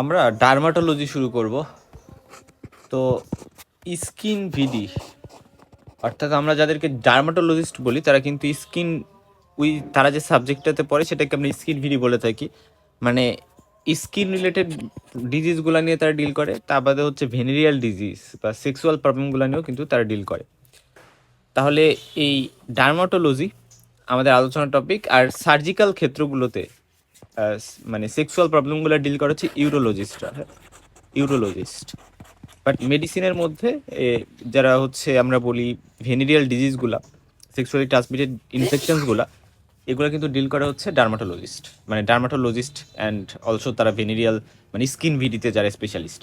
আমরা ডার্মাটোলজি শুরু করব। তো স্কিন ভিডি, অর্থাৎ আমরা যাদেরকে ডার্মাটোলজিস্ট বলি তারা কিন্তু স্কিন তারা যে সাবজেক্টটাতে পড়ে সেটাকে আমরা স্কিন ভিডি বলে থাকি। মানে স্কিন রিলেটেড ডিজিজগুলো নিয়ে তারা ডিল করে, তা বাদে হচ্ছে ভেনেরিয়াল ডিজিজ বা সেক্সুয়াল প্রবলেমগুলো নিয়েও কিন্তু তারা ডিল করে। তাহলে এই ডার্মাটোলজি আমাদের আলোচনার টপিক। আর সার্জিক্যাল ক্ষেত্রগুলোতে মানে সেক্সুয়াল প্রবলেমগুলো ডিল করা হচ্ছে ইউরোলজিস্টরা, ইউরোলজিস্ট। বাট মেডিসিনের মধ্যে যারা হচ্ছে আমরা বলি ভেনেরিয়াল ডিজিজগুলা, সেক্সুয়ালি ট্রান্সমিটেড ইনফেকশনসগুলা, এগুলো কিন্তু ডিল করা হচ্ছে ডার্মাটোলজিস্ট, মানে ডার্মাটোলজিস্ট অ্যান্ড অলসো তারা ভেনেরিয়াল মানে স্কিন ভিডিতে যারা স্পেশালিস্ট।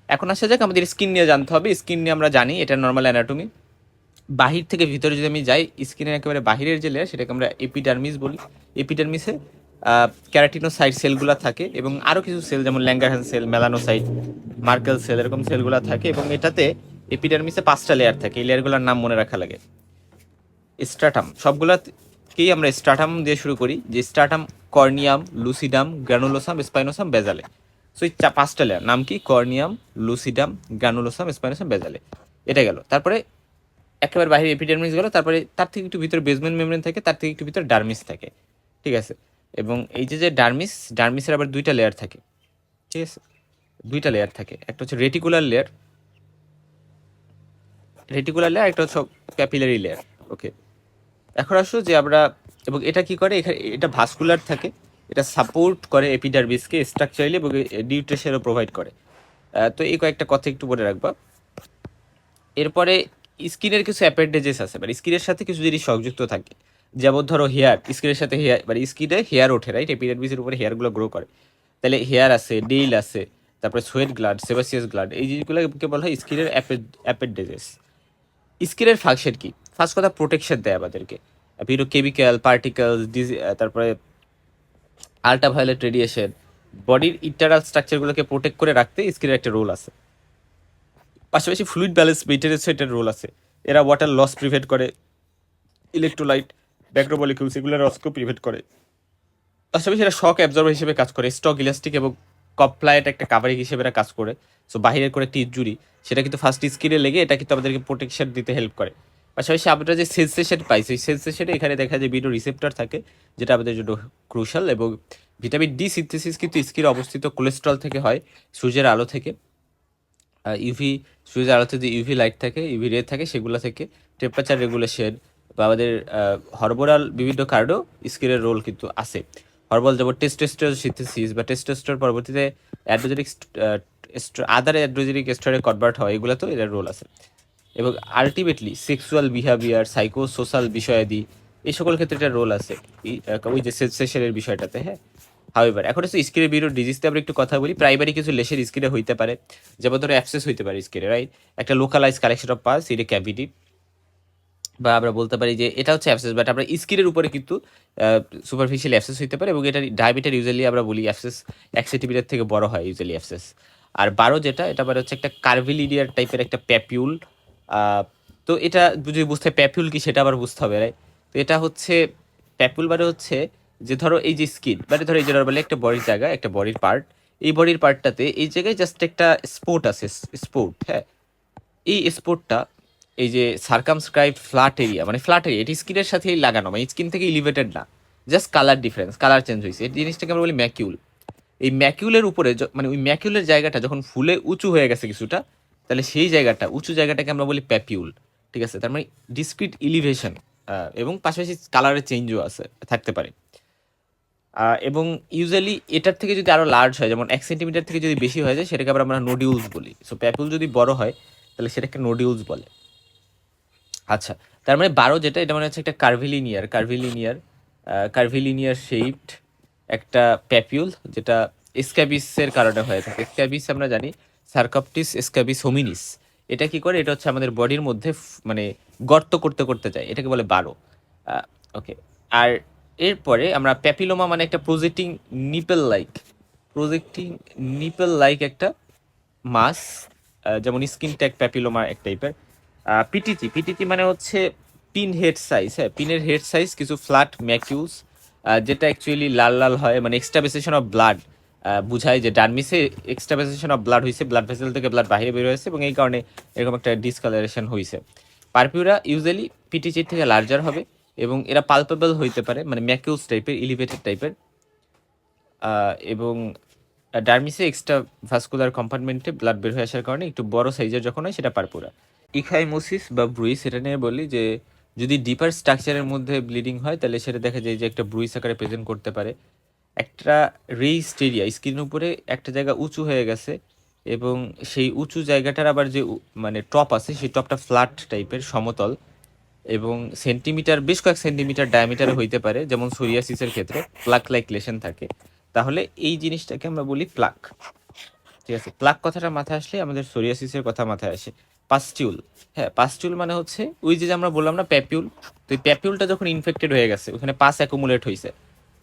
এখন আসা যাক আমাদের স্কিন নিয়ে জানতে হবে। স্কিন নিয়ে আমরা জানি এটা নর্মাল অ্যানাটমি। বাহির থেকে ভিতরে যদি আমি যাই, স্কিনের একেবারে বাহিরের যে লেয়ার সেটাকে আমরা এপিডার্মিস বলি। এপিডার্মিসে ক্যারাটিনোসাইট সেলগুলো থাকে এবং আরও কিছু সেল যেমন Langerhans cell, melanocyte, Merkel cell, এরকম সেলগুলো থাকে। এবং এটাতে এপিডার্মিসে 5টা লেয়ার থাকে। এই লেয়ারগুলোর নাম মনে রাখা লাগে। স্ট্রাটাম, সবগুলাকেই আমরা স্ট্রাটাম দিয়ে শুরু করি, যে স্ট্রাটাম, কর্নিয়াম, লুসিডাম, গ্রানুলোসাম, স্পাইনোসাম, বেজালে। সো এই 5টা লেয়ার নাম কি? কর্নিয়াম, লুসিডাম, গ্রানুলোসাম, স্পাইনোসাম, বেজালে। এটা গেল। তারপরে একেবারে বাইরে এপিডার্মিস গেল। তারপরে তার থেকে একটু ভিতরে বেসমেন্ট মেমব্রেন থাকে, তার থেকে একটু ভিতরে ডার্মিস থাকে। ঠিক আছে। এবং এই যে ডার্মিসের আবার 2টা লেয়ার থাকে। ঠিক আছে, 2টা লেয়ার থাকে। একটা হচ্ছে রেটিকুলার লেয়ার, একটা হচ্ছে ক্যাপিলারি লেয়ার। ওকে, এখন আসো যে আমরা, এবং এটা কি করে, এটা ভাস্কুলার থাকে, এটা সাপোর্ট করে এপিডার্মিসকে স্ট্রাকচারালি এবং নিউট্রিশনও প্রোভাইড করে। তো এই কয়েকটা কথা একটু বলে রাখবা। এরপরে স্কিনের কিছু অ্যাপেন্ডেজেস আছে, মানে স্কিনের সাথে কিছু জিনিস সংযুক্ত থাকে। যেমন ধরো হেয়ার, স্কিনের সাথে হেয়ার, মানে স্কিনে হেয়ার ওঠে, রাইট? এপিডার্মিসের উপরে হেয়ারগুলো গ্রো করে। তাহলে হেয়ার আছে, নেইল আছে, তারপরে সোয়েট গ্ল্যান্ড, সেবাসিয়াস গ্ল্যান্ড, এই জিনিসগুলোকে বলা হয় স্কিনের অ্যাপেন্ডেজেস। স্কিনের ফাংশন কি? ফার্স্ট কথা, প্রোটেকশন দেয় আমাদেরকে। বিভিন্ন কেমিক্যাল পার্টিকেলস, তারপরে আল্ট্রাভায়োলেট রেডিয়েশন, বডির ইন্টারনাল স্ট্রাকচারগুলোকে প্রোটেক্ট করে রাখতে স্কিনের একটা রোল আছে। পাশাপাশি ফ্লুইড ব্যালেন্স মেইনটেনেন্সের একটা রোল আছে। এরা ওয়াটার লস প্রিভেন্ট করে, ইলেকট্রোলাইট, ম্যাক্রোমলিকিউলস এগুলোর লসকেও প্রিভেন্ট করে। পাশাপাশি এরা শক অ্যাবজর্বার হিসেবে কাজ করে, স্টক ইলাস্টিক এবং কমপ্লায়েন্ট একটা কাভারিং হিসেবে এরা কাজ করে। সো বাহিরের করে একটা ইনজুরি, সেটা কিন্তু ফার্স্ট স্কিনে লেগে এটা কিন্তু আমাদেরকে প্রোটেকশন দিতে হেল্প করে। পাশাপাশি আমরা যে সেন্সেশন পাই, সেই সেন্সেশনে এখানে দেখা যায় বিভিন্ন রিসেপ্টর থাকে, যেটা আমাদের জন্য ক্রুশাল। এবং ভিটামিন ডি সিনথেসিস কিন্তু স্কিনে অবস্থিত কোলেস্ট্রল থেকে হয়, সূর্যের আলো থেকে, ইউভি, সূর্যের আলোতে যে ইউভি লাইট থাকে, ইউভি রে থাকে, সেগুলো থেকে, টেম্পারেচার রেগুলেশন বা আমাদের হরমোনাল বিভিন্ন কারণেও স্কিনের রোল কিন্তু আছে। হরমোন যেমন টেস্টোস্টেরন সিনথেসিস বা টেস্টোস্টেরন পরবর্তীতে অ্যান্ড্রোজেনিক আদার অ্যান্ড্রোজেনিক স্টেরয়ে কনভার্ট হয়, এগুলোতেও এর রোল আছে। এবং ultimately sexual behaviour, psycho social বিষয়াদি, এই সকল ক্ষেত্রে এটার রোল আছে। ওই যে সেন্সেশনের বিষয়টাতে, হ্যাঁ। হাউএভার এখন হচ্ছে স্কিনের বিভিন্ন ডিজিজতে আমরা একটু কথা বলি। প্রাইমারি কিছু লেশন স্কিনে হইতে পারে, যেমন ধরো অ্যাবসেস হইতে পারে স্কিনে, রাইট? একটা লোকালাইজ কালেকশন অফ পাস, এটা ক্যাভিটি, বা আমরা বলতে পারি যে এটা হচ্ছে অ্যাবসেস। বাট আমরা স্কিনের উপরে কিন্তু সুপারফিশিয়াল অ্যাবসেস হইতে পারে, এবং এটা ডায়াবেটের ইউজুয়ালি আমরা বলি অ্যাবসেস 1 সেন্টিমিটার থেকে বড় হয় ইউজুয়ালি অ্যাবসেস। আর 12 যেটা, এটা মানে হচ্ছে একটা কার্ভিলিনিয়ার টাইপের একটা প্যাপিউল। তো এটা যদি বুঝতে প্যাপিউল কি সেটা আবার বুঝতে হবে, রাইট? তো এটা হচ্ছে প্যাপিউল মানে হচ্ছে যে ধরো এই যে স্কিন, মানে ধরো এই যে নর্মালি একটা বডির জায়গা, একটা বডির পার্ট, এই বডির পার্টটাতে এই জায়গায় জাস্ট একটা স্পোর্ট আছে, স্পোর্ট, হ্যাঁ। এই স্পোর্টটা, এই যে সার্কামস্ক্রাইব ফ্ল্যাট এরিয়া, মানে ফ্ল্যাট এরিয়া, এটি স্কিনের সাথেই লাগানো, মানে স্কিন থেকে এলিভেটেড না, just colour difference, colour change হয়েছে, এই জিনিসটাকে আমরা বলি ম্যাকিউল। এই ম্যাকিউলের উপরে মানে ওই ম্যাকিউলের জায়গাটা যখন ফুলে উঁচু হয়ে গেছে কিছুটা, তাহলে সেই জায়গাটা, উঁচু জায়গাটাকে আমরা বলি প্যাপিউল। ঠিক আছে, তার মানে ডিসক্রিট ইলিভেশন, এবং পাশাপাশি কালারের চেঞ্জও আছে, থাকতে পারে। এবং ইউজুয়ালি এটার থেকে যদি আরও লার্জ হয়, যেমন 1 সেন্টিমিটার থেকে যদি বেশি হয়ে যায়, সেটাকে আবার আমরা নোডিউলস বলি। সো প্যাপিউল যদি বড় হয়, তাহলে সেটাকে নোডিউলস বলে। আচ্ছা, তার মানে 12 যেটা, এটা মানে হচ্ছে একটা কার্ভিলিনিয়ার শেপড একটা প্যাপিউল, যেটা স্ক্যাবিসের কারণে হয়ে থাকে। স্ক্যাবিস আমরা জানি সার্কপটিস স্ক্যাবিস হোমিনিস। এটা কি করে? এটা হচ্ছে আমাদের বডির মধ্যে মানে গর্ত করতে করতে যায়, এটাকে বলে 12। ওকে। আর এরপরে আমরা প্যাপিলোমা, মানে একটা প্রজেক্টিং নিপেল লাইক একটা মাস, যেমন স্কিন ট্যাগ প্যাপিলোমা এক টাইপের। পিটিটি মানে হচ্ছে পিন হেড সাইজ, হ্যাঁ, পিনের হেড সাইজ কিছু ফ্ল্যাট ম্যাকিউলস, যেটা অ্যাকচুয়ালি লাল লাল হয়, মানে এক্সট্রাভেসেশন অফ ব্লাড, বুঝায় যে ডার্মিসে এক্সট্রাভাসেশন অফ ব্লাড হয়েছে, ব্লাড ভেসেল থেকে ব্লাড বাইরে বের হয়েছে এবং এই কারণে এরকম একটা ডিসকালারেশন হয়েছে। পারপিউরা ইউজুয়ালি পিটিচির থেকে লার্জার হবে এবং এরা পালপেবল হইতে পারে, মানে ম্যাকিউলস টাইপের, ইলিভেটেড টাইপের, এবং ডার্মিসে এক্সট্রা ভাস্কুলার কম্পার্টমেন্টে ব্লাড বের হয়ে আসার কারণে একটু বড় সাইজের যখন হয় সেটা পারপুরা। ইখাইমোসিস বা ব্রুইস, এটা নিয়ে বলি যে যদি ডিপার স্ট্রাকচারের মধ্যে ব্লিডিং হয় তাহলে সেটা দেখা যায় যে একটা ব্রুইস আকারে প্রেজেন্ট করতে পারে। একটা রেইজড এরিয়া স্কিনের উপরে একটা জায়গা উঁচু হয়ে গেছে এবং সেই উঁচু জায়গাটার আবার যে মানে টপ আছে সেই টপটা ফ্ল্যাট টাইপের সমতল এবং সেন্টিমিটার, বেশ কয়েক সেন্টিমিটার ডায়ামিটারে হইতে পারে, যেমন সোরিয়াসিসের ক্ষেত্রে প্লাক লাইক লেশন থাকে, তাহলে এই জিনিসটাকে আমরা বলি প্লাক। ঠিক আছে, প্লাক কথাটা মাথায় আসলে আমাদের সোরিয়াসিসের কথা মাথায় আসে। পাস্টিউল, হ্যাঁ পাস্টিউল মানে হচ্ছে ওই যে আমরা বললাম না প্যাপিউল, তো এই প্যাপিউলটা যখন ইনফেক্টেড হয়ে গেছে ওখানে পাস অ্যাকুমুলেট হয়েছে,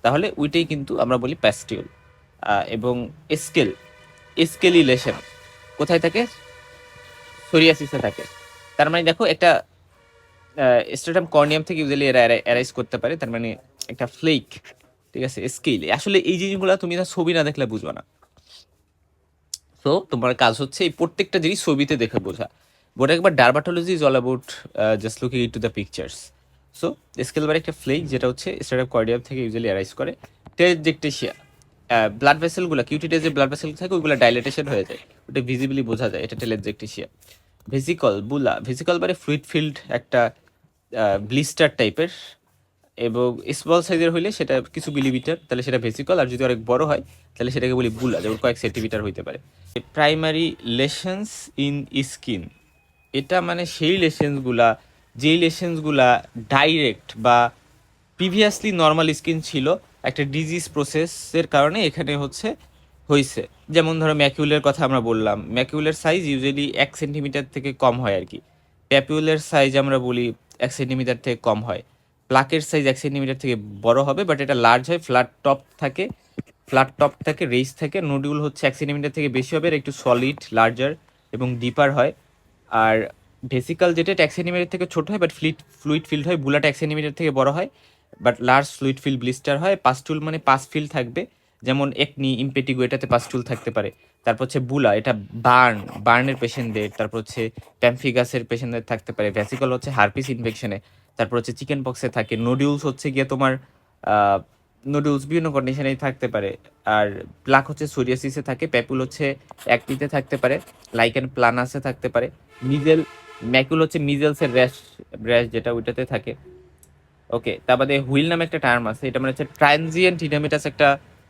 তাহলে ওইটাই কিন্তু আমরা বলি প্যাস্টিউল। এবং স্কেল, স্কেলিলেশন কোথায় থাকে? সোরিয়াসিসে থাকে। তার মানে দেখো একটা স্ট্রেটাম কর্নিয়াম থেকে ইউজুয়ালি এরা অ্যারাইজ করতে পারে, তার মানে একটা ফ্লেক। ঠিক আছে, স্কেল, আসলে এই জিনিসগুলো তুমি না ছবি না দেখলে বুঝবে না। তো তোমার কাজ হচ্ছে এই প্রত্যেকটা জিনিস ছবিতে দেখে বোঝা। বোর্ড একবার dermatology is all about just looking into the pictures. So scale বার একটা ফ্লেক যেটা হচ্ছে স্ট্রেটাম কর্নিয়াম থেকে ইউজুয়ালি অ্যারাইজ করে। টেলেজেকটেশিয়া, ব্লাড ভেসেলগুলো কিউটিতে যে ব্লাড ভেসেল থাকে ওইগুলো ডাইলেটেশন হয়ে যায়, ওটা ভিজিবলি বোঝা যায়, এটা টেলেজেকটেশিয়া। ভেসিকল, বুলা, ভেসিকল বারে ফ্লুইড ফিল্ড একটা ব্লিস্টার টাইপের এবং স্মল সাইজের হইলে সেটা কিছু মিলিমিটার, তাহলে সেটা ভেসিকল, আর যদি অনেক বড় হয় তাহলে সেটাকে বলি বুলা, যেমন কয়েক সেন্টিমিটার হইতে পারে। প্রাইমারি লেশনস ইন স্কিন, এটা মানে সেই লেশনসগুলা যেই লেশনসগুলা ডাইরেক্ট বা প্রিভিয়াসলি নর্মাল স্কিন ছিল, একটা ডিজিজ প্রসেসের কারণে এখানে হচ্ছে হয়েছে। যেমন ধরো ম্যাকিউলের কথা আমরা বললাম, ম্যাকিউলের সাইজ ইউজুয়ালি 1 সেন্টিমিটার থেকে কম হয় আর কি। প্যাপিউলের সাইজ আমরা বলি 1 সেন্টিমিটার থেকে কম হয়। প্লাকের সাইজ 1 সেন্টিমিটার থেকে বড় হবে, বাট এটা লার্জ হয়, ফ্ল্যাট টপ থাকে, ফ্ল্যাট টপ থাকে, রেইস থাকে। নোডিউল হচ্ছে 1 সেন্টিমিটার থেকে বেশি হবে, আর একটু সলিড, লার্জার এবং ডিপার হয়। আর ভেসিকাল যেটা 1 সেন্টিমিটার থেকে ছোট হয় বাট ফ্লুইড ফিল্ড হয়, বুলাটা 1 সেন্টিমিটার থেকে বড় হয় but large fluid field blister হয়। পাস্টুল মানে পাস ফিল্ড থাকবে, যেমন একনি, ইম্পেটিগো, এটাতে পাস্টুল থাকতে পারে। তারপর হচ্ছে বুলা, এটা বার্নের পেশেন্টদের, তারপর হচ্ছে প্যামফিগাসের পেশেন্টদের থাকতে পারে। ভ্যাসিকল হচ্ছে হারপিস ইনফেকশনে, তারপর হচ্ছে চিকেন পক্সে থাকে। নোডিউলস হচ্ছে গিয়ে তোমার নোডুলস বিভিন্ন কন্ডিশনেই থাকতে পারে। আর প্লাক হচ্ছে সোরিয়াসিসে থাকে। প্যাপুল হচ্ছে অ্যাকনিতে থাকতে পারে, লাইকেন প্লানাসে থাকতে পারে। মিজেল, ম্যাকুল হচ্ছে মিজেলসের র্যাশ, যেটা ওইটাতে থাকে। ওকে, তার বাদে হুইল নামে একটা টার্ম আছে, এটা মানে হচ্ছে ট্রানজিয়েন্ট ইডেমেটাস একটা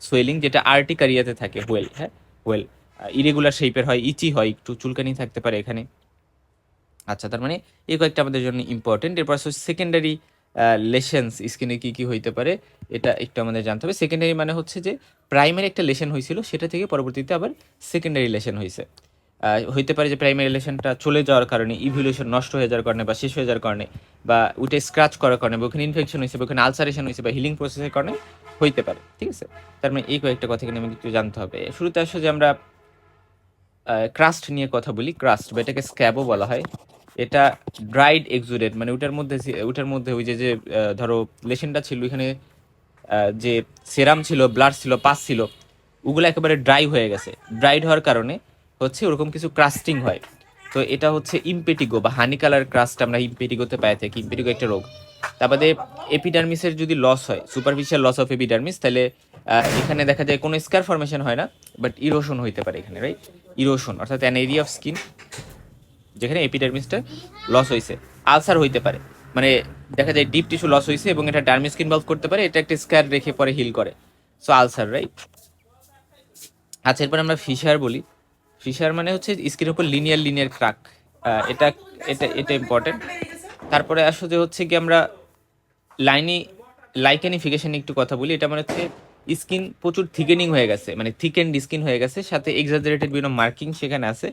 সোয়েলিং, যেটা আর্টিকারিয়াতে থাকে। হুয়েল, হ্যাঁ হুয়েল ইরেগুলার শেপের হয়, ইচি হয়, একটু চুলকানি থাকতে পারে এখানে। আচ্ছা, তার মানে এই কয়েকটা আমাদের জন্য ইম্পর্টেন্ট। এরপর সেকেন্ডারি লেশনস স্কিনে কী কী হইতে পারে এটা একটু আমাদের জানতে হবে। সেকেন্ডারি মানে হচ্ছে যে প্রাইমারি একটা লেশন হয়েছিল সেটা থেকে পরবর্তীতে আবার সেকেন্ডারি লেশন হয়েছে। হইতে পারে যে প্রাইমারি লেশনটা চলে যাওয়ার কারণে, ইভলিউশন নষ্ট হয়ে যাওয়ার কারণে বা শেষ হয়ে যাওয়ার কারণে, বা ওইটা স্ক্র্যাচ করার কারণে, বা ওখানে ইনফেকশন হয়েছে, বা ওখানে আলসারেশন হয়েছে, বা হিলিং প্রসেসের কারণে হইতে পারে। ঠিক আছে, তার মানে এই কয়েকটা কথা কিন্তু আমাদের একটু জানতে হবে। শুরুতে আসলে যে আমরা ক্রাস্ট নিয়ে কথা বলি। ক্রাস্ট বা এটাকে স্ক্যাবও বলা হয়। এটা ড্রাইড এক্সুডেট, মানে ওটার মধ্যে ওই যে যে ধরো লেশনটা ছিল এখানে, যে সেরাম ছিল, ব্লাড ছিল, পাস ছিল, ওগুলো একেবারে ড্রাই হয়ে গেছে। ড্রাইড হওয়ার কারণে হচ্ছে ওরকম কিছু ক্রাস্টিং হয়। তো এটা হচ্ছে ইম্পেটিগো বা হানি কালার ক্রাস্ট আমরা ইম্পেটিগোতে পাই থাকি। ইম্পেটিগো একটা রোগ। তারপরে এপিডার্মিসের যদি লস হয়, সুপারফিশিয়াল লস অফ এপিডার্মিস, তাহলে এখানে দেখা যায় কোনো স্কার ফরমেশন হয় না, বাট ইরোশন হইতে পারে এখানে, রাইট? ইরোশন অর্থাৎ অ্যান এরিয়া অফ স্কিন যেখানে এপিডার্মিসটা লস হয়েছে। আলসার হইতে পারে, মানে দেখা যায় ডিপ টিস্যু লস হয়েছে এবং এটা ডার্মিসকে ইনভলভ করতে পারে, এটা একটা স্কার রেখে পরে হিল করে। So ulcer, right? আচ্ছা, এরপর আমরা ফিশার বলি। ফিশার মানে হচ্ছে স্কিনের উপর লিনিয়ার ক্রাক। এটা এটা এটা ইম্পর্টেন্ট। তারপরে আসলে হচ্ছে কি আমরা লাইনি লাইকেনিফিকেশন একটু কথা বলি। এটা মানে হচ্ছে স্কিন প্রচুর থিকেনিং হয়ে গেছে, মানে থিকেন্ড স্কিন হয়ে গেছে, সাথে এক্সাজারেটেড বিভিন্ন মার্কিং সেখানে আছে।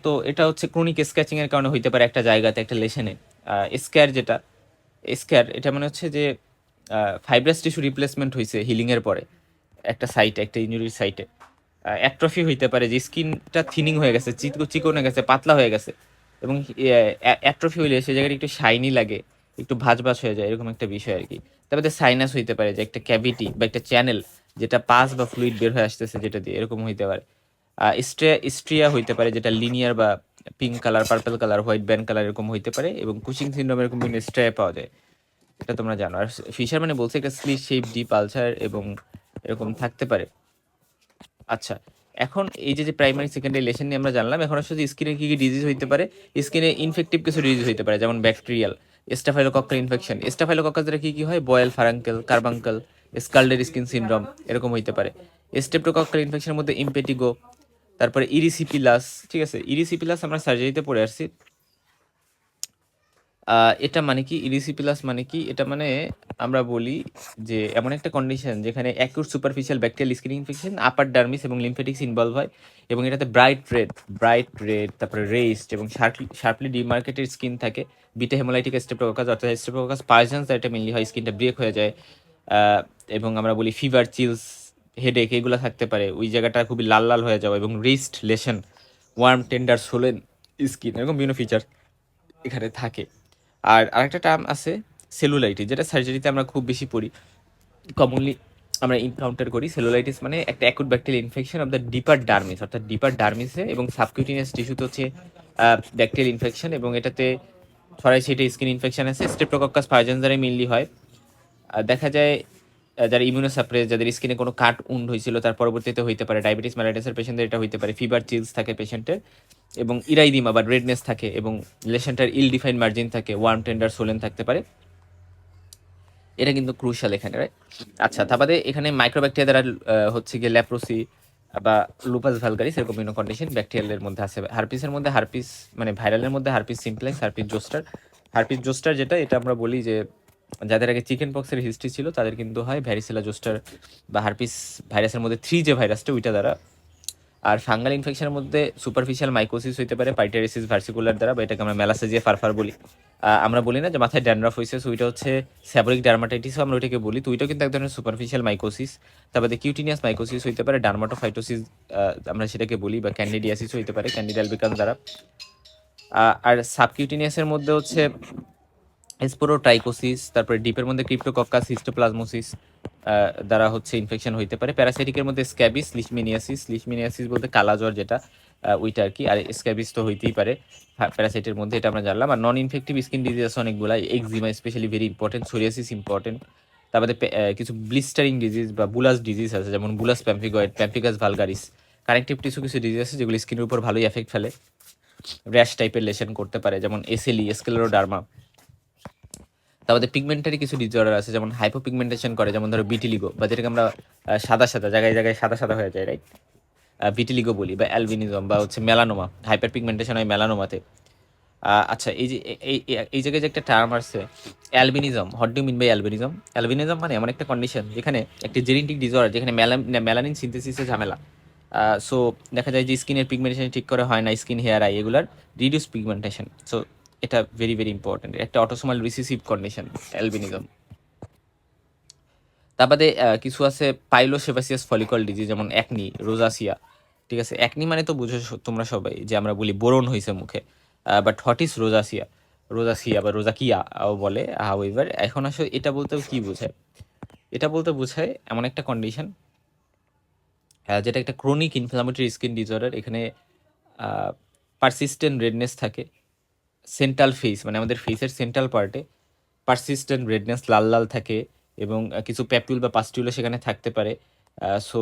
তো এটা হচ্ছে ক্রনিক স্ক্র্যাচিং এর কারণে হইতে পারে একটা জায়গাতে, একটা লেশনে। স্ক্যার, যেটা স্ক্যার এটা মানে হচ্ছে যে ফাইব্রাস টিস্যু রিপ্লেসমেন্ট হয়েছে হিলিং এর পরে একটা সাইটে, একটা ইনজুরির সাইটে। অ্যাট্রফি হইতে পারে, যে স্কিনটা থিনিং হয়ে গেছে, চিকন হয়ে গেছে, পাতলা হয়ে গেছে, এবং অ্যাট্রফি হইলে সে জায়গাটা একটু শাইনি লাগে, একটু ভাঁজ হয়ে যায়, এরকম একটা বিষয় আর কি। তারপরে সাইনাস হইতে পারে, যে একটা ক্যাভিটি বা একটা চ্যানেল যেটা পাস বা ফ্লুইড বের হয়ে আসতেছে যেটা দিয়ে, এরকম হইতে পারে। স্ট্রিয়া হইতে পারে, যেটা লিনিয়ার বা pink colour, purple colour, white band colour এরকম হইতে পারে। এবং কুশিং সিনড্রোম এরকম বিভিন্ন স্ট্রিয়া পাওয়া যায়, এটা তোমরা জানো। আর ফিশার মানে বলছে একটা স্লিট শেপ ডিপ আলসার এবং এরকম থাকতে পারে। আচ্ছা, এখন এই যে প্রাইমারি সেকেন্ডারি লেশন নিয়ে আমরা জানলাম, এখন আসলে স্কিনে কি কি ডিজিজ হইতে পারে। স্কিনে ইনফেক্টিভ কিছু ডিজিজ হইতে পারে, যেমন ব্যাকটেরিয়াল, স্টাফাইলোকক্কাল ইনফেকশন। স্টাফাইলোকক্কাস দ্বারা কি কি হয়, বয়েল, ফারাঙ্কেল, কার্বাঙ্কেল, স্কালডের স্কিন সিনড্রোম এরকম হইতে পারে। স্টেপ্টোকক্কাল ইনফেকশনের মধ্যে ইম্পেটিগো, তারপরে ইরিসিপিলাস। ঠিক আছে, ইরিসিপিলাস আমরা সার্জারিতে পড়ে আসছি। এটা মানে কি, ইরিসিপিলাস মানে কি, এটা মানে আমরা বলি যে এমন একটা কন্ডিশন যেখানে acute superficial bacterial skin infection upper dermis এবং লিম্ফেটিক্স ইনভলভ হয়, এবং এটাতে ব্রাইট রেড তারপরে রেস্ট এবং শার্পলি ডিমার্কেটেড স্কিন থাকে। বিটা হেমোলাইটিক স্টেপ্টোককাস অর্থাৎ স্টেপ্টোককাস পারজন্স এটা মেনলি হয়, স্কিনটা ব্রেক হয়ে যায়। এবং আমরা বলি ফিভার, চিলস, হেডেক এগুলো থাকতে পারে, ওই জায়গাটা খুবই লাল লাল হয়ে যাওয়া, এবং rest lesson, worm, tender, সোলেন skin, এরকম বিভিন্ন ফিচার এখানে থাকে। আর আরেকটা টার্ম আছে সেলুলাইটিস, যেটা সার্জারিতে আমরা খুব বেশি পড়ি, কমনলি আমরা এনকাউন্টার করি। সেলুলাইটিস মানে একটা acute bacterial infection of the deeper dermis, অর্থাৎ ডিপার ডার্মিসে এবং সাবকিউটিনিয়াস টিস্যুতে হচ্ছে ব্যাকটেরিয়াল ইনফেকশন, এবং এটাতে ছড়াই ছিটে স্কিন ইনফেকশন আছে। স্ট্রেপ্টোকক্কাস পাইজেন্স দ্বারা মেইনলি হয়। দেখা যায় যারা ইমিউনোসাপ্রেস, যাদের স্কিনে কোনো কাট উন্ড হয়েছিল তার পরবর্তীতে হইতে পারে। ডায়াবেটিস মেলাইটাসের পেশেন্টদের এটা হইতে পারে। ফিভার, চিলস থাকে পেশেন্টের, এবং ইরাইদিমা বা রেডনেস থাকে, এবং লেশনটার ইল ডিফাইন্ড মার্জিন থাকে, ওয়ার্ম, টেন্ডার, সোলেন থাকতে পারে। এটা কিন্তু ক্রুশাল এখানে, রাইট? আচ্ছা, তারপরে এখানে মাইক্রোব্যাকটেরিয়া দ্বারা হচ্ছে গিয়ে ল্যাপ্রোসি বা লুপাস ভালগারিস এরকম বিভিন্ন কন্ডিশন ব্যাকটেরিয়ালের মধ্যে আছে। হারপিসের মধ্যে হারপিস মানে ভাইরালের মধ্যে হারপিস সিমপ্লেক্স, হারপিস জোস্টার যেটা, এটা আমরা বলি যে যাদের আগে চিকেন পক্সের হিস্ট্রি ছিল তাদের কিন্তু হয় ভ্যারিসেলা জোস্টার বা হারপিস ভাইরাসের মধ্যে 3 যে ভাইরাসটা ওইটা দ্বারা। আর ফাঙ্গাল ইনফেকশনের মধ্যে সুপারফিশিয়াল মাইকোসিস হইতে পারে পাইটেরিসিস ভার্সিকুলার দ্বারা, বা এটাকে আমরা মেলাসেজিয়া ফারফার বলি। আমরা বলি না যে মাথায় ড্যান্ড্রাফ হয়েছে, সো ওইটা হচ্ছে স্যাবোরিক ডার্মাটাইটিসও আমরা ওইটাকে বলি। তো ওইটাও কিন্তু এক ধরনের সুপারফিশিয়াল মাইকোসিস। তারপরে কিউটিনিয়াস মাইকোসিস হইতে পারে, ডার্মাটোফাইটোসিস আমরা সেটাকে বলি, বা ক্যান্ডিডিয়াসিস হইতে পারে ক্যান্ডিডা আলবিকান্স দ্বারা। আর সাবকিউটিনিয়াসের মধ্যে হচ্ছে স্পোরোট্রাইকোসিস, তারপরে ডিপের মধ্যে ক্রিপ্টোকক্কাস, হিস্টোপ্লাজমোসিস দ্বারা হচ্ছে ইনফেকশন হইতে পারে। প্যারাসাইটিকের মধ্যে স্ক্যাবিস, লিশমিনিয়াসিস বলতে কালা জ্বর যেটা, ওইটা আর কি। আর স্ক্যাবিস তো হইতেই পারে প্যারাসাইটের মধ্যে, এটা আমরা জানলাম। আর নন ইনফেক্টিভ স্কিন ডিজিজ আছে অনেকগুলা, এক্সিমা specially very important, psoriasis important. তারপরে কিছু ব্লিস্টারিং ডিজিজ বা বুলাস ডিজিজ আছে, যেমন বুলাস প্যাম্পিগয়েড, প্যাম্পিকাস ভালগারিস। কানেকটিভ টিস্যু কিছু ডিজিজ আছে যেগুলো স্কিনের উপর ভালোই এফেক্ট ফেলে, র্যাশ টাইপের লেশন করতে পারে, যেমন এসএলই, স্ক্লেরোডার্মা। তারপরে পিগমেন্টারি কিছু ডিসঅর্ডার আছে, যেমন হাইপোপিগমেন্টেশন করে, যেমন ধরো বিটিলিগো, বা যেটাকে আমরা সাদা সাদা জায়গায় জায়গায় সাদা সাদা হয়ে যায়, রাইট? বিটিলিগো বলি, বা অ্যালবিনিজম, বা হচ্ছে মেলানোমা, হাইপার পিগমেন্টেশন হয় মেলানোমাতে। আচ্ছা, এই যে এই জায়গায় যে একটা টার্ম আছে albinism, what do mean by albinism? Albinism মানে এমন একটা কন্ডিশন যেখানে একটি জেনেটিক ডিসঅর্ডার, যেখানে মেলানিন সিনথেসিসে ঝামেলা। সো দেখা যায় যে স্কিনের পিগমেন্টেশন ঠিক করে হয় না, স্কিন, হেয়ার, আই এগুলার রিডিউস পিগমেন্টেশন। সো এটা ভেরি ভেরি ইম্পর্টেন্ট, একটা অটোসোমাল রিসিসিভ কন্ডিশন অ্যালবিনিজম। তারপরে কিছু আছে পাইলোসেবাসিয়াস ফলিকল ডিজিজ, যেমন অ্যাকনি, রোজাসিয়া। ঠিক আছে, অ্যাকনি মানে তো বুঝো তোমরা সবাই যে আমরা বলি বোরন হয়েছে মুখে, বাট হোয়াট ইজ রোজাসিয়া? রোজাসিয়া বা রোজাকিয়া বলে, হাউএভার। এখন আসলে এটা বলতে কি বোঝায়? এটা বলতে বোঝায় এমন একটা কন্ডিশন যেটা একটা ক্রনিক ইনফ্লামেটরি স্কিন ডিসঅর্ডার। এখানে পারসিস্টেন্ট রেডনেস থাকে সেন্ট্রাল ফেস, মানে আমাদের ফেসের সেন্ট্রাল পার্টে পারসিস্টেন্ট রেডনেস লাল লাল থাকে, এবং কিছু প্যাপিউল বা পাস্টিউলও সেখানে থাকতে পারে। সো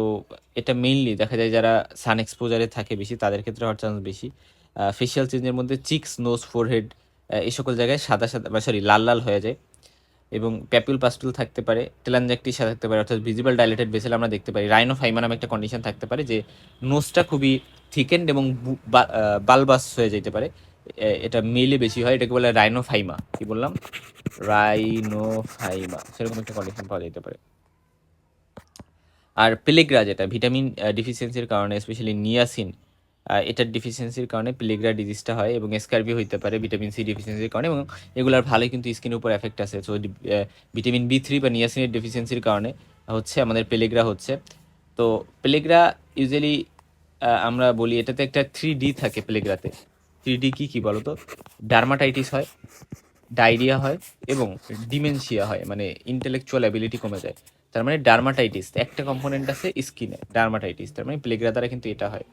এটা মেইনলি দেখা যায় যারা সান এক্সপোজারে থাকে বেশি তাদের ক্ষেত্রে হওয়ার চান্স বেশি। ফেশিয়াল চেঞ্জের মধ্যে চিক্স, নোজ, ফোরহেড এই সকল জায়গায় সাদা সাদা বা সরি লাল লাল হয়ে যায়, এবং প্যাপিউল পাস্টুল থাকতে পারে, টেলানজাক্টিসা থাকতে পারে, অর্থাৎ ভিজিবল ডাইলেটেড ভেসেল আমরা দেখতে পারি। রাইনোফাইমা নামে একটা কন্ডিশন থাকতে পারে, যে নোজটা খুবই থিকেন্ড এবং বালবাস হয়ে যেতে পারে। এটা মেলে বেশি হয়, এটাকে বলে রাইনোফাইমা। কি বললাম? রাইনোফাইমা, সেরকম একটা কন্ডিশন পাওয়া যেতে পারে। আর পেলেগ্রা, যেটা ভিটামিন ডিফিসিয়েন্সির কারণে, স্পেশালি নিয়াসিন, এটার ডিফিসিয়েন্সির কারণে পেলেগ্রা ডিজিজটা হয়, এবং স্কারবি হইতে পারে ভিটামিন সি ডিফিসিয়েন্সির কারণে, এবং এগুলোর ভালোই কিন্তু স্কিনের উপর এফেক্ট আছে। সো ভিটামিন বি3 বা নিয়াসিনের ডেফিসিয়েন্সির কারণে হচ্ছে আমাদের পেলেগ্রা হচ্ছে। তো পেলেগ্রা ইউজুয়ালি আমরা বলি এটাতে একটা 3D থাকে পেলেগ্রাতে। 3D কি বলো তো? ডার্মাটাইটিস হয়, ডায়রিয়া হয়, এবং ডিমেনশিয়া হয়, মানে ইন্টেলেকচুয়াল অ্যাবিলিটি কমে যায়। তার মানে ডার্মাটাইটিস একটা কম্পোনেন্ট আছে স্কিনে, ডার্মাটাইটিস, তার মানে প্লেগরা দ্বারা কিন্তু এটা হয়।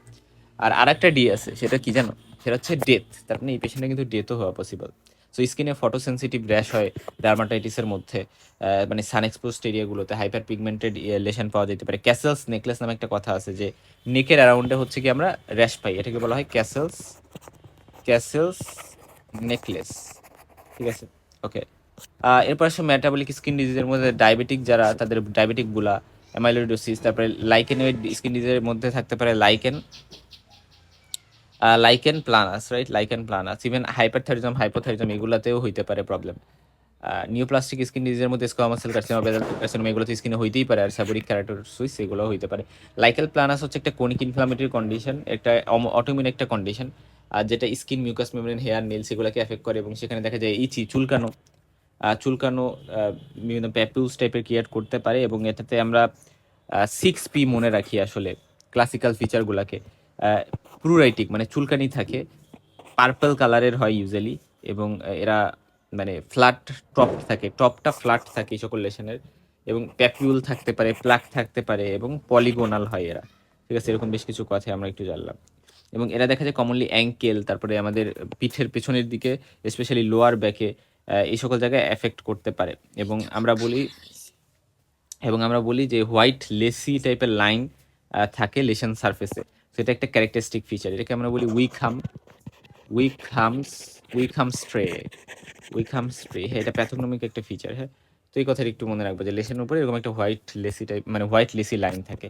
আর আরেকটা ডি আছে, সেটা কি জানো? সেটা হচ্ছে ডেথ, তার মানে এই পেশেন্টে কিন্তু ডেথও হওয়া পসিবল। সো স্কিনে ফটোসেন্সিটিভ র্যাশ হয় ডার্মাটাইটিসের মধ্যে, মানে সান এক্সপোজড এরিয়াগুলোতে হাইপার পিগমেন্টেড লেশন পাওয়া যেতে পারে। ক্যাসেলস নেকলেস নামে একটা কথা আছে যে নেকের অ্যারাউন্ডে হচ্ছে কি আমরা র্যাশ পাই, এটাকে বলা হয় ক্যাসেলস, ক্যাসেলস নেকলেস, ঠিক আছে? ওকে। এরপর আসে মেটাবলিক স্কিন ডিজিজের মধ্যে ডায়াবেটিক যারা, তাদের ডায়াবেটিক গুলা, অ্যামাইলোইডোসিস, তারপরে লাইকেনোইড স্কিন ডিজিজের মধ্যে থাকতে পারে lichen, lichen planus, right, lichen planus, even hyperthyroidism, hypothyroidism এগুলাতেও হইতে পারে প্রবলেম। নিউপ্লাস্টিক স্কিন ডিজিজের মধ্যে squamous cell carcinoma, basal cell carcinoma এগুলো তো স্কিনে হইতেই পারে, আর সাবোরিক কেরাটোসিস এগুলো হইতে পারে। লাইকেল প্লানাস হচ্ছে একটা কোনিক ইনফ্লামেটরি কন্ডিশন, একটা অটোইমিউন একটা কন্ডিশন, আর যেটা skin mucous membrane, hair, nails এগুলোকে এফেক্ট করে, এবং সেখানে দেখা যায় ইচি, চুলকানো, চুলকানো, বিভিন্ন প্যাপুলস টাইপের ক্রিয়েট করতে পারে। এবং এটাতে আমরা 6P মনে রাখি আসলে ক্লাসিক্যাল ফিচারগুলোকে। প্রুরাইটিক মানে চুলকানি থাকে, পার্পল কালারের হয় ইউজুয়ালি, এবং এরা মানে ফ্ল্যাট টপ থাকে, টপটা ফ্ল্যাট থাকে এই সকল লেশনের, এবং প্যাপিউল থাকতে পারে, প্লাক থাকতে পারে, এবং পলিগোনাল হয় এরা, ঠিক আছে? এরকম বেশ কিছু কথা আমরা একটু জানলাম। এবং এরা দেখা যায় কমনলি অ্যাঙ্কেল, তারপরে আমাদের পিঠের পেছনের দিকে, স্পেশালি লোয়ার ব্যাকে, এই সকল জায়গায় এফেক্ট করতে পারে। এবং আমরা বলি যে হোয়াইট লেসি টাইপের লাইন থাকে লেশন সারফেসে, সেটা একটা ক্যারেক্টারিস্টিক ফিচার, এটাকে আমরা বলি উইকহাম স্ট্রে, হ্যাঁ, এটা প্যাথোগনমিক একটা ফিচার, হ্যাঁ। তো এই কথাটা একটু মনে রাখবো যে লেশনের উপরে এরকম একটা হোয়াইট লেসি টাইপ, মানে হোয়াইট লেসি লাইন থাকে।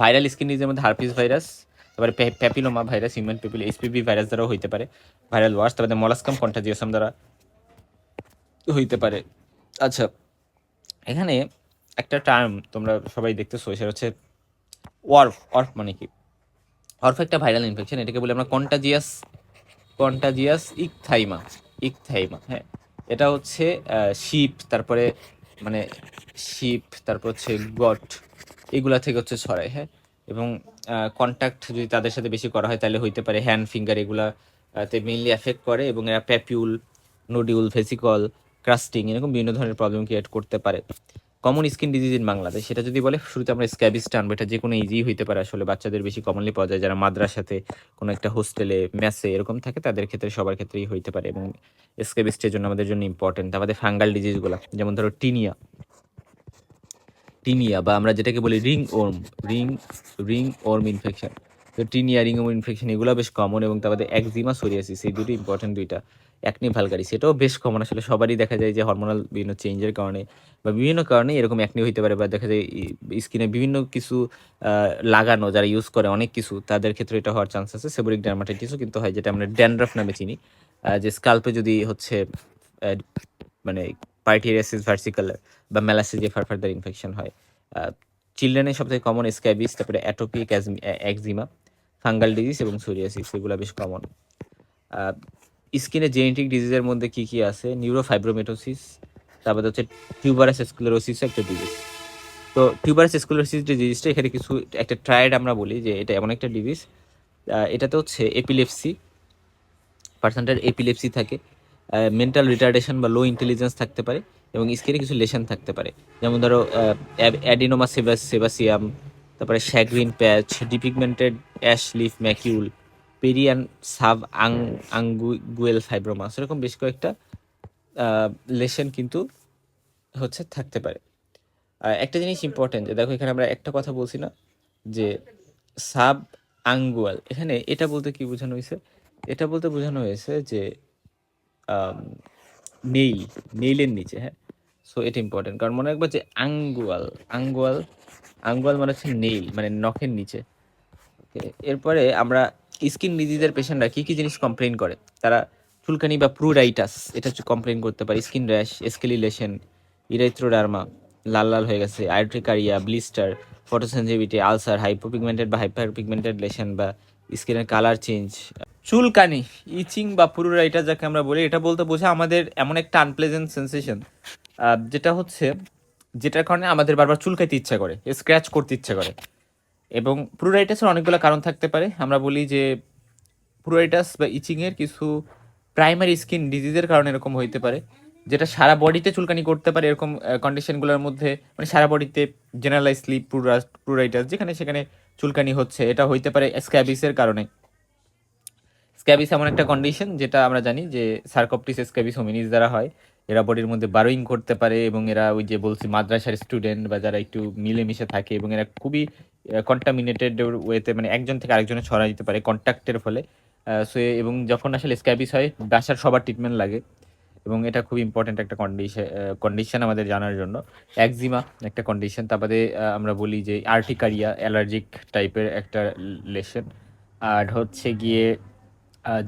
ভাইরাল স্কিন ডিজিজের মধ্যে হার্পিস ভাইরাস, তারপরে papilloma virus, human papillo, HPV virus দ্বারাও হইতে পারে, ভাইরাল ওয়াশ, তারপরে মলাস্কাম কন্টাজিওসাম দ্বারা হইতে পারে। আচ্ছা, এখানে একটা টার্ম তোমরা সবাই দেখতেছো, সেটা হচ্ছে ওয়ার্ফ মানে কি? ওয়ার্ফ একটা ভাইরাল ইনফেকশন, এটাকে বলি আমরা কন্টাজিয়াস ইকথাইমা, হ্যাঁ। এটা হচ্ছে শিপ, তারপরে মানে শিপ, তারপর হচ্ছে গট, এগুলা থেকে হচ্ছে ছড়ায়, হ্যাঁ। এবং কন্ট্যাক্ট যদি তাদের সাথে বেশি করা হয় তাহলে হইতে পারে হ্যান্ড ফিঙ্গার, এগুলা তে মেইনলি এফেক্ট করে, এবং এরা প্যাপিউল, নোডিউল, ভেসিকল, ক্রাস্টিং এরকম বিভিন্ন ধরনের প্রবলেম ক্রিয়েট করতে পারে। Common skin disease in Bangladesh, সেটা যদি বলে শুরুতে আমরা স্ক্যাবিসটা আনবো, এটা যে কোনো ইজি হইতে পারে আসলে, বাচ্চাদের বেশি কমনলি পাওয়া যায়, যারা মাদ্রাসাতে কোনো একটা হোস্টেলে মেসে এরকম থাকে তাদের ক্ষেত্রে, সবার ক্ষেত্রেই হইতে পারে, এবং স্ক্যাবিসটার জন্য আমাদের জন্য ইম্পর্টেন্ট। আমাদের ফাঙ্গাল ডিজিজগুলো যেমন ধরো টিনিয়া, বা আমরা যেটাকে বলি রিং ওর্ম ইনফেকশন, তো টিনিয়া, রিং ওর্ম ইনফেকশন এগুলো বেশ কমন। এবং তারপরে একজিমা, সোরিয়াসিস, এই দুটো ইম্পর্টেন্ট দুইটা। অ্যাকনি ভালগারিস এটাও বেশ কমন আসলে, সবারই দেখা যায় যে হরমোনাল বিভিন্ন চেঞ্জের কারণে বা বিভিন্ন কারণে এরকম অ্যাকনি হইতে পারে, বা দেখা যায় স্কিনে বিভিন্ন কিছু লাগানো যারা ইউজ করে অনেক কিছু, তাদের ক্ষেত্রে এটা হওয়ার চান্স আছে। সেবোরিক ডার্মাটাইটিসও কিন্তু হয়, যেটা আমরা ড্যান্ড্রাফ নামে চিনি, যে স্কাল্পে যদি হচ্ছে মানে পাইটিয়ারিয়াসিস ভার্সিকালার বা মেলাসেজিয়া ফার্দার ইনফেকশন হয়। চিলড্রেনের সবথেকে কমন স্ক্যাবিস, তারপরে অ্যাটোপিক একজিমা, ফাঙ্গাল ডিজিজ এবং সোরিয়াসিস, এগুলো বেশ কমন। স্কিনে জেনেটিক ডিজিজের মধ্যে কি কি আছে? নিউরোফাইব্রোমেটোসিস, তারপরে হচ্ছে টিউবারাস স্ক্লেরোসিস একটা ডিজিজ। তো টিউবারাস স্ক্লেরোসিস যে ডিজিজটা, এখানে কিছু একটা ট্রায়াড আমরা বলি যে এটা এমন একটা ডিজিজ, এটাতে হচ্ছে পার্সেন্টের এপিলেপসি থাকে, মেন্টাল রিটার্ডেশন বা লো ইন্টেলিজেন্স থাকতে পারে, এবং স্কিনে কিছু লেশন থাকতে পারে, যেমন ধরো অ্যাডিনোমা সেবাসিয়াম, তারপরে শ্যাগ্রিন প্যাচ, ডিপিগমেন্টেড অ্যাশ লিফ ম্যাকিউল, পেরিয়ান সাব আঙ্গুয়েল ফাইব্রোমাস, এরকম বেশ কয়েকটা লেশন কিন্তু হচ্ছে থাকতে পারে। একটা জিনিস ইম্পর্টেন্ট, যে দেখো এখানে আমরা একটা কথা বলছি না যে সাব আঙ্গুয়াল, এখানে এটা বলতে কি বোঝানো হয়েছে? এটা বলতে বোঝানো হয়েছে যে নেইলের নিচে, হ্যাঁ। সো এটা ইম্পর্টেন্ট, কারণ মনে রাখবো যে আঙ্গুয়াল মানে হচ্ছে নেইল, মানে নখের নিচে। ওকে, এরপরে আমরা স্কিন ডিজিজের পেশেন্টরা কি কি জিনিস কমপ্লেন করে? তারা চুলকানি বা প্রুরাইটাস এটা কমপ্লেন করতে পারে, স্কিন র্যাশ, স্কেলিলেশন, ইরাইথ্রোডার্মা, লাল লাল হয়ে গেছে, আর্ট্রিকারিয়া, ব্লিস্টার, ফটোসেনসিটিভিটি, আলসার, হাইপোপিগমেন্টেড বা হাইপারপিগমেন্টেড লেশন, বা স্কিনের কালার চেঞ্জ। চুলকানি, ইচিং বা পুরুরাইটাস যাকে আমরা বলি, এটা বলতে বোঝা আমাদের এমন একটা আনপ্লেজেন্ট সেন্সেশন, যেটার কারণে আমাদের বারবার চুলকাইতে ইচ্ছা করে, স্ক্র্যাচ করতে ইচ্ছা করে। এবং পুরুরাইটাসের অনেকগুলো কারণ থাকতে পারে। আমরা বলি যে পুরুরাইটাস বা ইচিংয়ের কিছু প্রাইমারি স্কিন ডিজিজের কারণে এরকম হইতে পারে, যেটা সারা বডিতে চুলকানি করতে পারে এরকম কন্ডিশনগুলোর মধ্যে, মানে সারা বডিতে জেনারেলাইজ স্লিপ প্রুরাইটাস যেখানে সেখানে চুলকানি হচ্ছে, এটা হইতে পারে স্ক্যাবিসের কারণে। স্ক্যাবিস এমন একটা কন্ডিশন যেটা আমরা জানি যে সার্কোপটিস স্ক্যাবিস হোমিনিস দ্বারা হয়। এরা বডির মধ্যে বারোইং করতে পারে এবং এরা ওই যে বলছি মাদ্রাসার স্টুডেন্ট বা যারা একটু মিলেমিশে থাকে এবং এরা খুবই কন্টামিনেটেড ওয়েতে, মানে একজন থেকে আরেকজনে ছড়া দিতে পারে কন্ট্যাক্টের ফলে। সো এবং যখন আসলে স্ক্যাবিস হয় বাসার সবার ট্রিটমেন্ট লাগে এবং এটা খুব ইম্পর্ট্যান্ট একটা কন্ডিশন আমাদের জানার জন্য। একজিমা একটা কন্ডিশন, তারপরে আমরা বলি যে আর্টিকারিয়া অ্যালার্জিক টাইপের একটা লেশন, আর হচ্ছে গিয়ে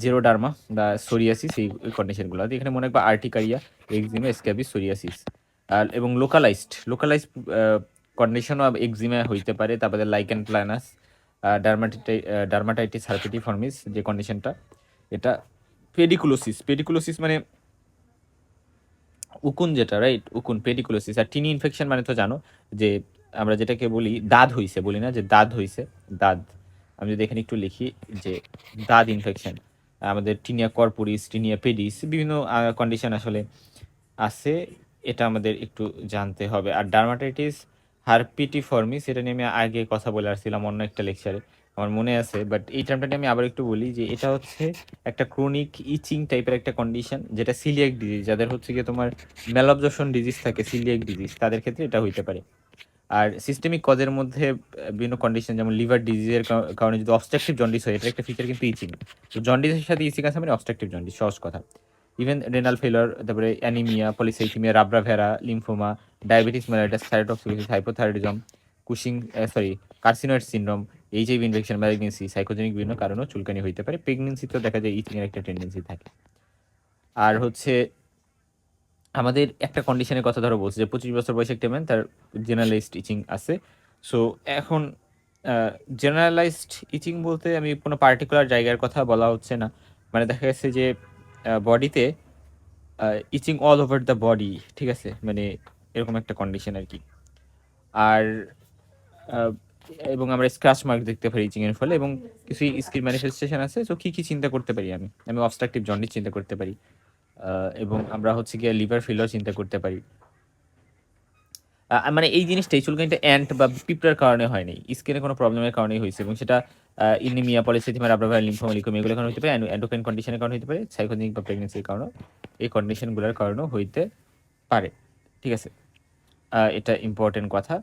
জেরোডার্মা বা সোরিয়াসিস, এই কন্ডিশনগুলো এখানে মনে রাখবা: আর্টিকারিয়া, এক্সিমা, স্ক্যাবিস, সোরিয়াসিস। আর এবং লোকালাইজড কন্ডিশন অফ এক্সিমা হইতে পারে, তারপরে লাইকেন প্ল্যানাস, ডার্মাটাইটিস হার্পিটিফর্মিস যে কন্ডিশনটা, এটা পেডিকুলোসিস মানে উকুন, যেটা রাইট উকুন, পেডিকুলোসিস। আর টিনি ইনফেকশন মানে তো জানো যে আমরা যেটাকে বলি দাঁত হইছে, বলি না যে দাঁত হইছে, দাঁত। আমি যদি এখানে একটু লিখি যে দাঁত ইনফেকশন, আমাদের টিনিয়া কর্পোরিস, টিনিয়া পেডিস, বিভিন্ন কন্ডিশন আসলে আছে, এটা আমাদের একটু জানতে হবে। আর ডার্মাটাইটিস হার্পিটিফর্মিস, এটা নিয়ে আমি আগে কথা বলে আসছিলাম অন্য একটা লেকচারে, আমার মনে আছে, বাট এই টার্মটা নিয়ে আমি আবার একটু বলি যে এটা হচ্ছে একটা ক্রনিক ইচিং টাইপের একটা কন্ডিশন, যেটা সিলিয়াক ডিজিজ, যাদের হচ্ছে গিয়ে তোমার ম্যালঅবজর্পশন ডিজিজ থাকে, সিলিয়াক ডিজিজ, তাদের ক্ষেত্রে এটা হইতে পারে। আর সিস্টেমিক কজের মধ্যে বিভিন্ন কন্ডিশন, যেমন লিভার ডিজিজের কারণে যদি অবস্ট্রাকটিভ জন্ডিস হয়, এটা একটা ফিচার কিন্তু ইচিং। তো জন্ডিসের সাথে ইচিং আছে মানে অবস্ট্রাকটিভ জন্ডিস, সহজ কথা। ইভেন রেনাল ফেলার, তারপরে anaemia, polycythaemia, rubra vera, lymphoma, diabetes mellitus, thyrotoxicosis, hypothyroidism, Cushing carcinoid syndrome, HIV infection, malignancy, psychogenic বিভিন্ন কারণেও চুলকানি হইতে পারে। প্রেগনেন্সিতেও দেখা যায় ইচিং এর একটা টেন্ডেন্সি থাকে। আর হচ্ছে আমাদের একটা কন্ডিশনের কথা ধরো বলছে যে 25 বছর বয়সে একটা ম্যান, তার জেনারেলাইজড ইচিং আছে। সো এখন জেনারেলাইজড ইচিং বলতে আমি কোনো পার্টিকুলার জায়গার কথা বলা হচ্ছে না, মানে দেখা গেছে যে বডিতে ইচিং অল ওভার দ্য বডি, ঠিক আছে, মানে এরকম একটা কন্ডিশন আর কি। আর আহ, এবং আমরা স্ক্র্যাচ মার্ক দেখতে পারি ইচিং এর ফলে, এবং কিছু স্কিন ম্যানিফেস্টেশন আছে। সো কি কি চিন্তা করতে পারি আমি আমি অবস্ট্রাকটিভ জন্ডিস চিন্তা করতে পারি, এবং আমরা হচ্ছে গিয়ে লিভার ফেলিওর চিন্তা করতে পারি। মানে এই জিনিসটা, এই চুলকানিটা অ্যান্ট বা পিঁপড়ার কারণে হয়নি, স্কিনে কোনো প্রবলেমের কারণেই হয়েছে, এবং সেটা ইনিমিয়া, পলিসাইথিমা, রাব্রাভাইরাল লিম্ফোমা, লিউকেমিয়া, এগুলোর কারণে হতে পারে, এন্ডোক্রাইন কন্ডিশনের কারণে হতে পারে, সাইকোজেনিক বা প্রেগনেন্সির কারণে, এই কন্ডিশনগুলোর কারণেও হইতে পারে, ঠিক আছে। এটা ইম্পর্টেন্ট কথা।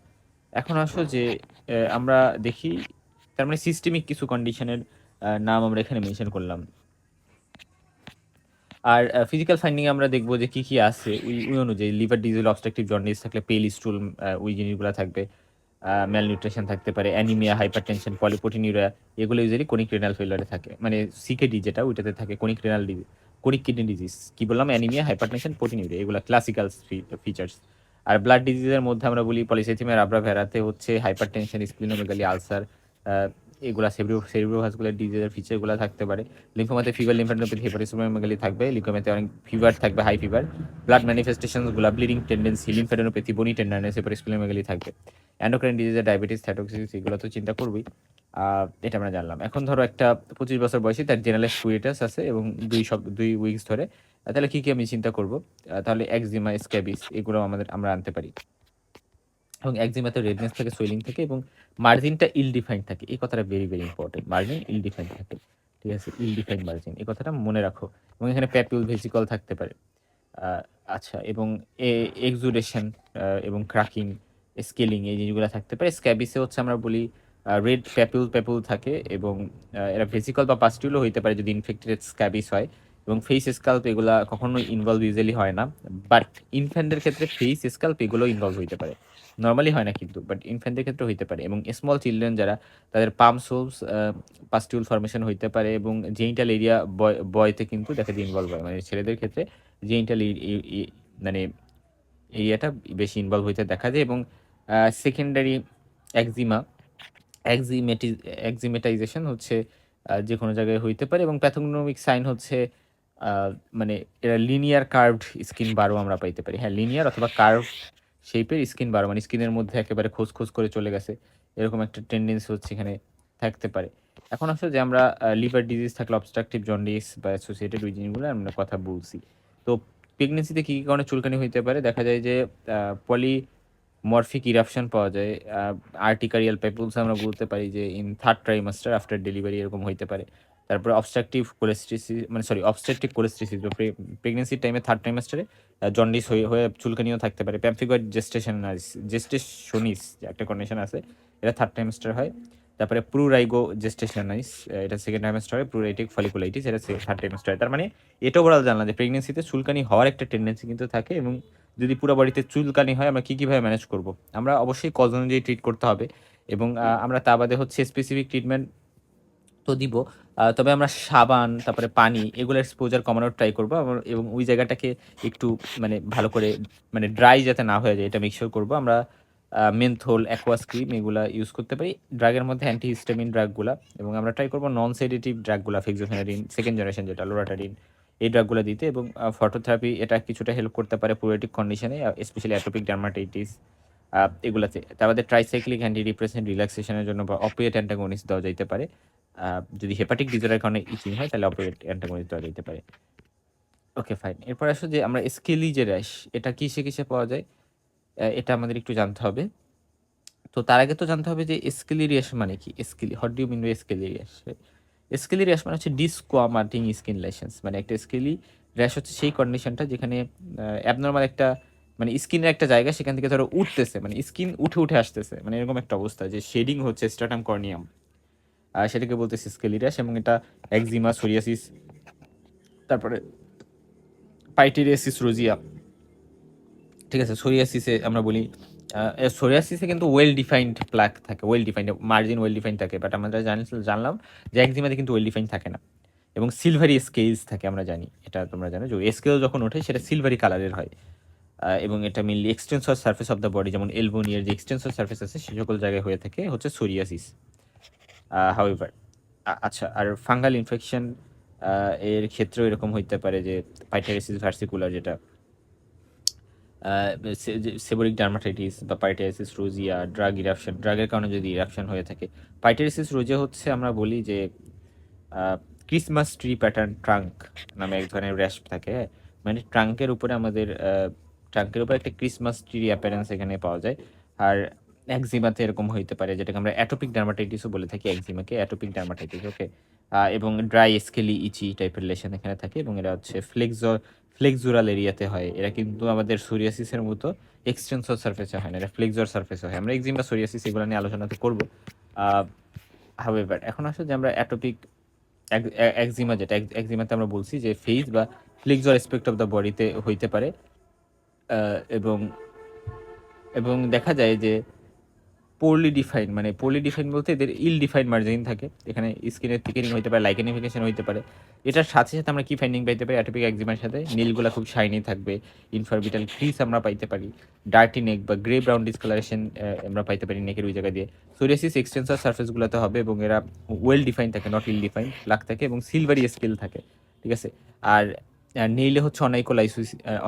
এখন আসো যে আমরা দেখি, তার মানে সিস্টেমিক কিছু কন্ডিশনের নাম আমরা এখানে মেনশন করলাম। আর ফিজিক্যাল ফাইন্ডিং আমরা দেখবো যে কি কি আছে ওই অনুযায়ী। লিভার ডিজিজ, অবস্ট্রাকটিভ জন্ডিস থাকলে পেল স্টুল, ওই জিনিসগুলো থাকবে। ম্যালনিউট্রিশন থাকতে পারে, অ্যানিমিয়া, হাইপারটেনশন, পলিপ্রোটিনিউরিয়া, এগুলো ইউজুয়ালি কোনিক রেনাল ফেলিয়ারে থাকে, মানে সিকেডি যেটা ওইটাতে থাকে, কোনিক কিডনি ডিজিজ। কি বললাম? অ্যানিমিয়া, হাইপারটেনশন, প্রোটিনিউরিয়া, এগুলো ক্লাসিক্যাল ফিচার্স। আর ব্লাড ডিজিজের মধ্যে আমরা বলি পলিসাইথিমিয়া, রাব্রাভেরাতে হচ্ছে হাইপারটেনশন, স্প্লিনোমেগালি, আলসার, এগুলা সেরিব্রোভাস্কুলার ডিজিজের ফিচারগুলো থাকতে পারে। লিম্ফোমাতে ফিভার, লিম্ফাডেনোপ্যাথি, হেপাটিসোমেগালি থাকবে। লিউকেমিয়াতে অনেক ফিভার থাকবে, হাই ফিভার। ব্লাড ম্যানিফেস্টেশনসগুলো bleeding tendency, lymphadenopathy, bony tenderness, হেপাটিসোমেগালি থাকবে। এন্ডোক্রাইন ডিজিজে ডায়াবেটিস, থাইরোক্সিস, এগুলো তো চিন্তা করবই। এটা আমরা জানলাম। এখন ধরো একটা 25 বছর বয়সী, তার জেনারেল কুয়েটাস আছে এবং 2 উইকস ধরে, তাহলে কি কি আমি চিন্তা করব? তাহলে একজিমা, স্ক্যাবিস, এগুলো আমরা আনতে পারি। এবং একজিমাতে রেডনেস থাকে, সোয়েলিং থাকে, এবং মার্জিনটা ইল ডিফাইন্ড থাকে। এই কথাটা ভেরি ভেরি ইম্পর্টেন্ট, মার্জিন ইল ডিফাইন্ড থাকে, ঠিক আছে, ইল ডিফাইন্ড মার্জিন, এই কথাটা মনে রাখো। এবং এখানে প্যাপিউল ভেসিকল থাকতে পারে। আচ্ছা, এবং এক্সুডেশন এবং ক্রাকিং, স্কেলিং, এই জিনিসগুলো থাকতে পারে। স্ক্যাবিসে হচ্ছে আমরা বলি রেড প্যাপিউল থাকে, এবং এরা ভেসিকল বা পাস্টিউলও হইতে পারে যদি ইনফেক্টেড স্ক্যাবিস হয়। এবং ফেস স্কাল্প এগুলা কখনোই ইনভলভ ইউজুয়ালি হয় না, বাট ইনফ্যান্টের ক্ষেত্রে ফেস স্কাল্প এগুলো ইনভলভ হইতে পারে। নর্মালি হয় না কিন্তু, বাট ইনফ্যান্টের ক্ষেত্রে হইতে পারে। এবং স্মল চিলড্রেন যারা, তাদের পাম সোলস পাস্টিউল ফর্মেশন হইতে পারে, এবং জেনিটাল এরিয়া বয়তে কিন্তু দেখা যায় ইনভলভ হয়, মানে ছেলেদের ক্ষেত্রে জেনিটাল মানে এরিয়াটা বেশি ইনভলভ হইতে দেখা যায়। এবং সেকেন্ডারি একজিমা, একজিমেটাইজেশন হচ্ছে যে কোনো জায়গায় হইতে পারে। এবং প্যাথোগনোমিক সাইন হচ্ছে মানে এরা লিনিয়ার কার্ভড স্কিন বারও আমরা পাইতে পারি। হ্যাঁ, লিনিয়ার অথবা কার্ভ শেপের স্কিন বারো, মানে স্কিনের মধ্যে একেবারে খোঁজ খোঁজ করে চলে গেছে, এরকম একটা টেন্ডেন্সি হচ্ছে এখানে থাকতে পারে। এখন আসলে যে আমরা লিভার ডিজিজ থাকলে অবস্ট্রাকটিভ জন্ডিস বা অ্যাসোসিয়েটেড ওই জিনিসগুলো আমরা কথা বলছি। তো প্রেগনেন্সিতে কী কী কারণে চুলকানি হইতে পারে? দেখা যায় যে পলিমরফিক ইরাপশন পাওয়া যায়, আর্টিকারিয়াল পেপুলস আমরা বলতে পারি যে in third trimester after delivery এরকম হইতে পারে। তারপরে অবস্ট্রাকটিভ কোলেস্ট্রিসিস, মানে সরি অবস্ট্রাকটিভ কোলেস্ট্রিসিস, প্রেগনেন্সির টাইমে থার্ড ট্রাইমাস্টারে জন্ডিস হয়ে হয়ে চুলকানিও থাকতে পারে। প্যামফিগয়েড জেস্টেশনিস যে একটা কন্ডিশন আছে, এটা থার্ড ট্রাইমাস্টার হয়। তারপরে প্রুরাইগো জেস্টেশনাইস, এটা সেকেন্ড ট্রাইমাস্টার হয়। প্রুরাইটিক ফলিকুলাইটিস, এটা থার্ড ট্রাইমাস্টার হয়। তার মানে এটা ওভারঅল জানলাম যে প্রেগনেন্সিতে চুলকানি হওয়ার একটা টেন্ডেন্সি কিন্তু থাকে, এবং যদি পুরো বডিতে চুলকানি হয় আমরা কীভাবে ম্যানেজ করব? আমরা অবশ্যই কজ অনুযায়ী ট্রিট করতে হবে, এবং আমরা তা বাদে হচ্ছে স্পেসিফিক ট্রিটমেন্ট তো দিব। তবে আমরা সাবান, তারপরে পানি, এগুলোর এক্সপোজার কমানোর ট্রাই করবো, এবং ওই জায়গাটাকে একটু মানে ভালো করে মানে ড্রাই যাতে না হয়ে যায় এটা মেক শিওর করবো। আমরা মেন্থল, অ্যাকোয়াস ক্রিম এগুলা ইউজ করতে পারি। ড্রাগের মধ্যে অ্যান্টিহিস্টামিন ড্রাগগুলা, এবং আমরা ট্রাই করবো নন সেডেটিভ ড্রাগগুলা, ফেক্সোফেনাডিন সেকেন্ড জেনারেশন যেটা, লোরাটাডিন, এই ড্রাগগুলো দিতে। এবং ফটোথেরাপি এটা কিছুটা হেল্প করতে পারে পোরেটিক কন্ডিশনে, স্পেশালি অ্যাটোপিক ডার্মাটাইটিস এগুলাতে। তারপরে ট্রাইসাইক্লিক অ্যান্টি ডিপ্রেসেন্ট রিল্যাক্সেশনের জন্য বা অপিয়েট অ্যান্টাগনিস্ট দেওয়া যেতে পারে। যদি হেপাটিক ডিজঅর্ডারের কারণে ইচিং হয় তাহলে অপিয়েট অ্যান্টাগনিস্ট দেওয়া যেতে পারে। ওকে, ফাইন। এরপর আসো যে আমরা স্কেলি যে র্যাশ, এটা কিসে কিসে পাওয়া যায়, এটা আমাদের একটু জানতে হবে। তো তার আগে তো জানতে হবে যে স্কেলি র্যাশ মানে কি। Scaly, what do you mean by scaly rash? Scaly rash মানে হচ্ছে ডিসকোয়ামাটিং স্কিন লেশনস, মানে একটা স্কেলি র্যাশ হচ্ছে সেই কন্ডিশনটা যেখানে অ্যাবনর্মাল একটা মানে স্কিনের একটা জায়গা সেখান থেকে ধরো উঠতেছে, মানে স্কিন উঠে উঠে আসতেছে, মানে এরকম একটা অবস্থা যে শেডিং হচ্ছে স্ট্রাটাম কর্নিয়াম, সেটাকে বলতেছে স্কেলি র্যাশ। এবং এটা একজিমা, সোরিয়াসিস, তারপরে পাইটেরিয়াসিস রোজিয়া, ঠিক আছে। সোরিয়াসিসে আমরা বলি, সোরিয়াসিসে কিন্তু ওয়েল ডিফাইন্ড প্লাক থাকে, well defined margin, well defined থাকে। বাট আমরা জানলাম যে একজিমাতে কিন্তু ওয়েল ডিফাইন্ড থাকে না, এবং সিলভারি স্কেলস থাকে, আমরা জানি। এটা তোমরা জানো যে স্কেল যখন ওঠে সেটা সিলভারি কালারের হয়। এবং এটা mainly extensor surface of the body, যেমন এলবো নিয়ার যে এক্সটেন্সর সার্ফেস আছে সে সকল জায়গায় হয়ে থাকে হচ্ছে সোরিয়াসিস। হাউএভার, আচ্ছা, আর ফাঙ্গাল ইনফেকশন এর ক্ষেত্রেও এরকম হইতে পারে যে পাইটেরিয়াসিস ভার্সিকুলার, যেটা সেবোরিক ডার্মাটাইটিস বা পাইটেরিয়াসিস রোজিয়া, ড্রাগ ইরাপশন, ড্রাগের কারণে যদি ইরাপশন হয়ে থাকে। পাইটেরিয়াসিস রোজিয়া হচ্ছে আমরা বলি যে ক্রিসমাস ট্রি প্যাটার্ন ট্রাঙ্ক নামে এক ধরনের র্যাশ থাকে, হ্যাঁ। মানে ট্রাঙ্কের উপরে আমাদের ট্রাঙ্কের উপরে একটা ক্রিসমাস ট্রি অ্যাপিয়ারেন্স এখানে পাওয়া যায়। আর একজিমাতে এরকম হইতে পারে, যেটাকে আমরা অ্যাটোপিক ডার্মাটাইটিসও বলে থাকি, একজিমাকে অ্যাটোপিক ডার্মাটাইটিস, ওকে। এবং ড্রাই স্কেলি ইচি টাইপের লেশন এখানে থাকে, এবং এরা হচ্ছে ফ্লেক্সুরাল এরিয়াতে হয়। এরা কিন্তু আমাদের সোরিয়াসিসের মতো এক্সটেন্সর সার্ফেসে হয় না, এটা ফ্লেক্সর সার্ফেসে হয়। আমরা একজিমা, সোরিয়াসিস এগুলো নিয়ে আলোচনা তো করবো। হাউএভার, এখন আসলে যে আমরা অ্যাটোপিক একজিমা, যেটা একজিমাতে আমরা বলছি যে ফেজ বা ফ্লেক্সর অ্যাসপেক্ট অফ দ্য বডিতে হইতে পারে, এবং এবং দেখা যায় যে পোরলি ডিফাইন, মানে পোরলি ডিফাইন বলতে এদের ইল ডিফাইন মার্জিন থাকে, এখানে স্কিনের থিকেনিং হইতে পারে, লাইকেনিফিকেশন হইতে পারে। এটার সাথে সাথে আমরা কি ফাইন্ডিং পাইতে পারি অ্যাটোপিক একজিমার সাথে? নীলগুলা খুব শাইনি থাকবে, ইনফারবিটাল ক্রিজ আমরা পাইতে পারি, ডার্টি নেক বা গ্রে ব্রাউন ডিসকালারেশন আমরা পাইতে পারি নেকের ওই জায়গা দিয়ে। সোরিয়াসিস এক্সটেন্সর সার্ফেসগুলোতে হবে, এবং এরা ওয়েল ডিফাইন থাকে, নট ইল ডিফাইন, লাগ থাকে, এবং সিলভারি স্কেল থাকে, ঠিক আছে। আর নেইলে হচ্ছে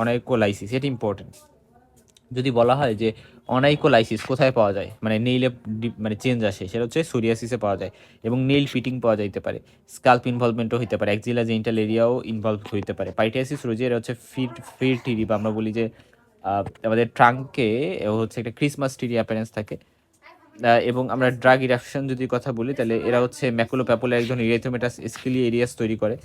অনাইকোলাইসিস, এটা ইম্পর্টেন্ট। যদি বলা হয় যে অনাইকোলাইসিস কোথায় পাওয়া যায়, মানে নেইলে মানে চেঞ্জ আসে, সেটা হচ্ছে সোরিয়াসিসে পাওয়া যায়, এবং নেইল পিটিং পাওয়া যাইতে পারে, স্কাল্প ইনভলভমেন্টও হইতে পারে, অ্যাক্সিলা জেনিটাল এরিয়াও ইনভলভ হইতে পারে। পাইটিয়াসিস রোজিয়ার হচ্ছে ফির টিরি, বা আমরা বলি যে আমাদের ট্রাঙ্কে হচ্ছে একটা ক্রিসমাস ট্রি অ্যাপিয়ারেন্স থাকে। এবং আমরা ড্রাগ ইরাপশন যদি কথা বলি তাহলে এরা হচ্ছে ম্যাকুলোপ্যাপুলার একজন ইরিথ্রোমেটাস স্কেলি এরিয়াস তৈরি করে,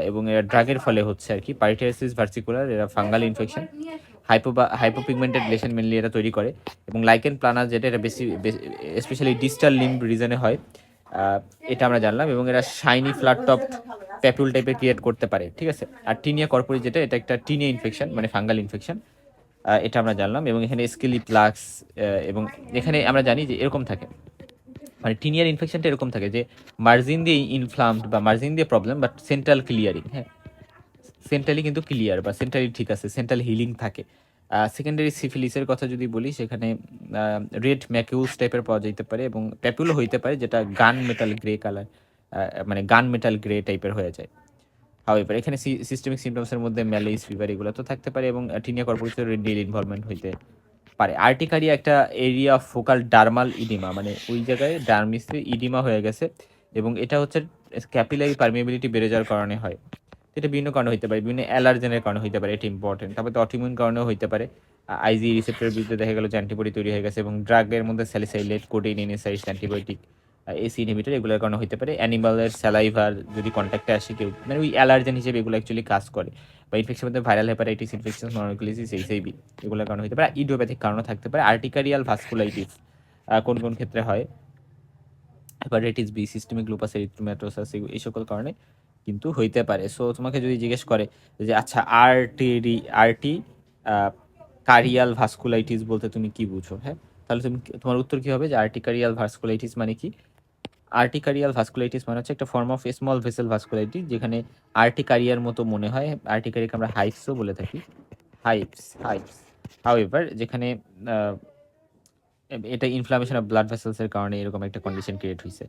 এবং এরা ড্রাগের ফলে হচ্ছে আর কি পাইটিয়াসিস ভার্সিকুলার, এরা ফাঙ্গাল ইনফেকশন, হাইপোপিগমেন্টেড লেশন মেনলি এরা তৈরি করে। এবং লাইকেন প্লানাস, যেটা এটা বেশি স্পেশালি ডিস্টাল লিম্ব রিজনে হয়, এটা আমরা জানলাম। এবং এরা শাইনি ফ্ল্যাট টপ প্যাপুল টাইপের ক্রিয়েট করতে পারে, ঠিক আছে। আর টিনিয়া কর্পোরি, যেটা এটা একটা টিনিয়া ইনফেকশন, মানে ফাঙ্গাল ইনফেকশন, এটা আমরা জানলাম। এবং এখানে স্কেলি প্লাক্স, এবং এখানে আমরা জানি যে এরকম থাকে, মানে টিনিয়ার ইনফেকশনটা এরকম থাকে যে মার্জিন দিয়ে ইনফ্লামড বা মার্জিন দিয়ে প্রবলেম, বাট সেন্ট্রাল ক্লিয়ারিং, হ্যাঁ, সেন্ট্রালি কিন্তু ক্লিয়ার বা সেন্ট্রালি ঠিক আছে, সেন্ট্রাল হিলিং থাকে। সেকেন্ডারি সিফিলিসের কথা যদি বলি, সেখানে রেড ম্যাকিউলস টাইপের পাওয়া যেতে পারে, এবং প্যাপুলও হইতে পারে, যেটা গান মেটাল গ্রে কালার, মানে গান মেটাল গ্রে টাইপের হয়ে যায়। হাউএভার, এখানে সিস্টেমিক সিমটমসের মধ্যে ম্যালেইস, ফিভার এগুলো তো থাকতে পারে, এবং টিনিয়া কর্পোরিসের রেডিয়াল ইনভলভমেন্ট হইতে পারে। আর্টিকারিয়া একটা এরিয়া ফোকাল ডার্মাল ইডিমা, মানে ওই জায়গায় ডার্মিসে ইডিমা হয়ে গেছে, এবং এটা হচ্ছে ক্যাপিলারি পারমিয়াবিলিটি বেড়ে যাওয়ার কারণে হয়। তো এটা বিভিন্ন কারণে হইতে পারে, বিভিন্ন অ্যালার্জেনের কারণে হইতে পারে, এটা ইম্পর্টেন্ট। তারপরে তো অটোইমিউন কারণেও হইতে পারে। আইজি রিসেপ্টরের বিরুদ্ধে দেখা গেল যে অ্যান্টিবডি তৈরি হয়ে গেছে, এবং ড্রাগের মধ্যে salicylate, codeine, NSAID, antibiotic, ACE inhibitor, এগুলোর কারণে হইতে পারে। অ্যানিমালের স্যালাইভার যদি কন্ট্যাক্টে আসে কেউ, মানে ওই অ্যালার্জেন হিসেবে এগুলো অ্যাকচুয়ালি কাজ করে। বা ইনফেকশন মধ্যে ভাইরাল হেপাটাইটিস ইনফেকশন, মনোক্লিসিস, এইচআইভি, এগুলোর কারণে হতে পারে। ইডিওপ্যাথিক কারণও থাকতে পারে। আর্টিকারিয়াল ভাস্কুলাইটিস কোন কোন ক্ষেত্রে হয়, হেপাটাইটিস বি, সিস্টেমিক লুপাস এরিথ্রোমাটোসাস, এই সকল কারণে কিন্তু হইতে পারে। সো তোমাকে যদি জিজ্ঞেস করে যে আচ্ছা আরটি কারিয়াল ভাস্কুলাইটিস বলতে তুমি কি বুঝো, হ্যাঁ, তাহলে তুমি তোমার উত্তর কি হবে যে আর্টিকারিয়াল ভাস্কুলাইটিস মানে কি? আর্টিকারিয়াল ভাস্কুলাইটিস মানে হচ্ছে একটা form of small vessel vasculitis, যেখানে আর্টিকারিয়ার মতো মনে হয়। আর্টিকারিয়াকে আমরা হাইপসও বলে থাকি, হাইপস। হাউএভার যেখানে আহ, এটা ইনফ্লামেশন অফ ব্লাড ভেসেলসের কারণে এরকম একটা কন্ডিশন ক্রিয়েট হয়েছে।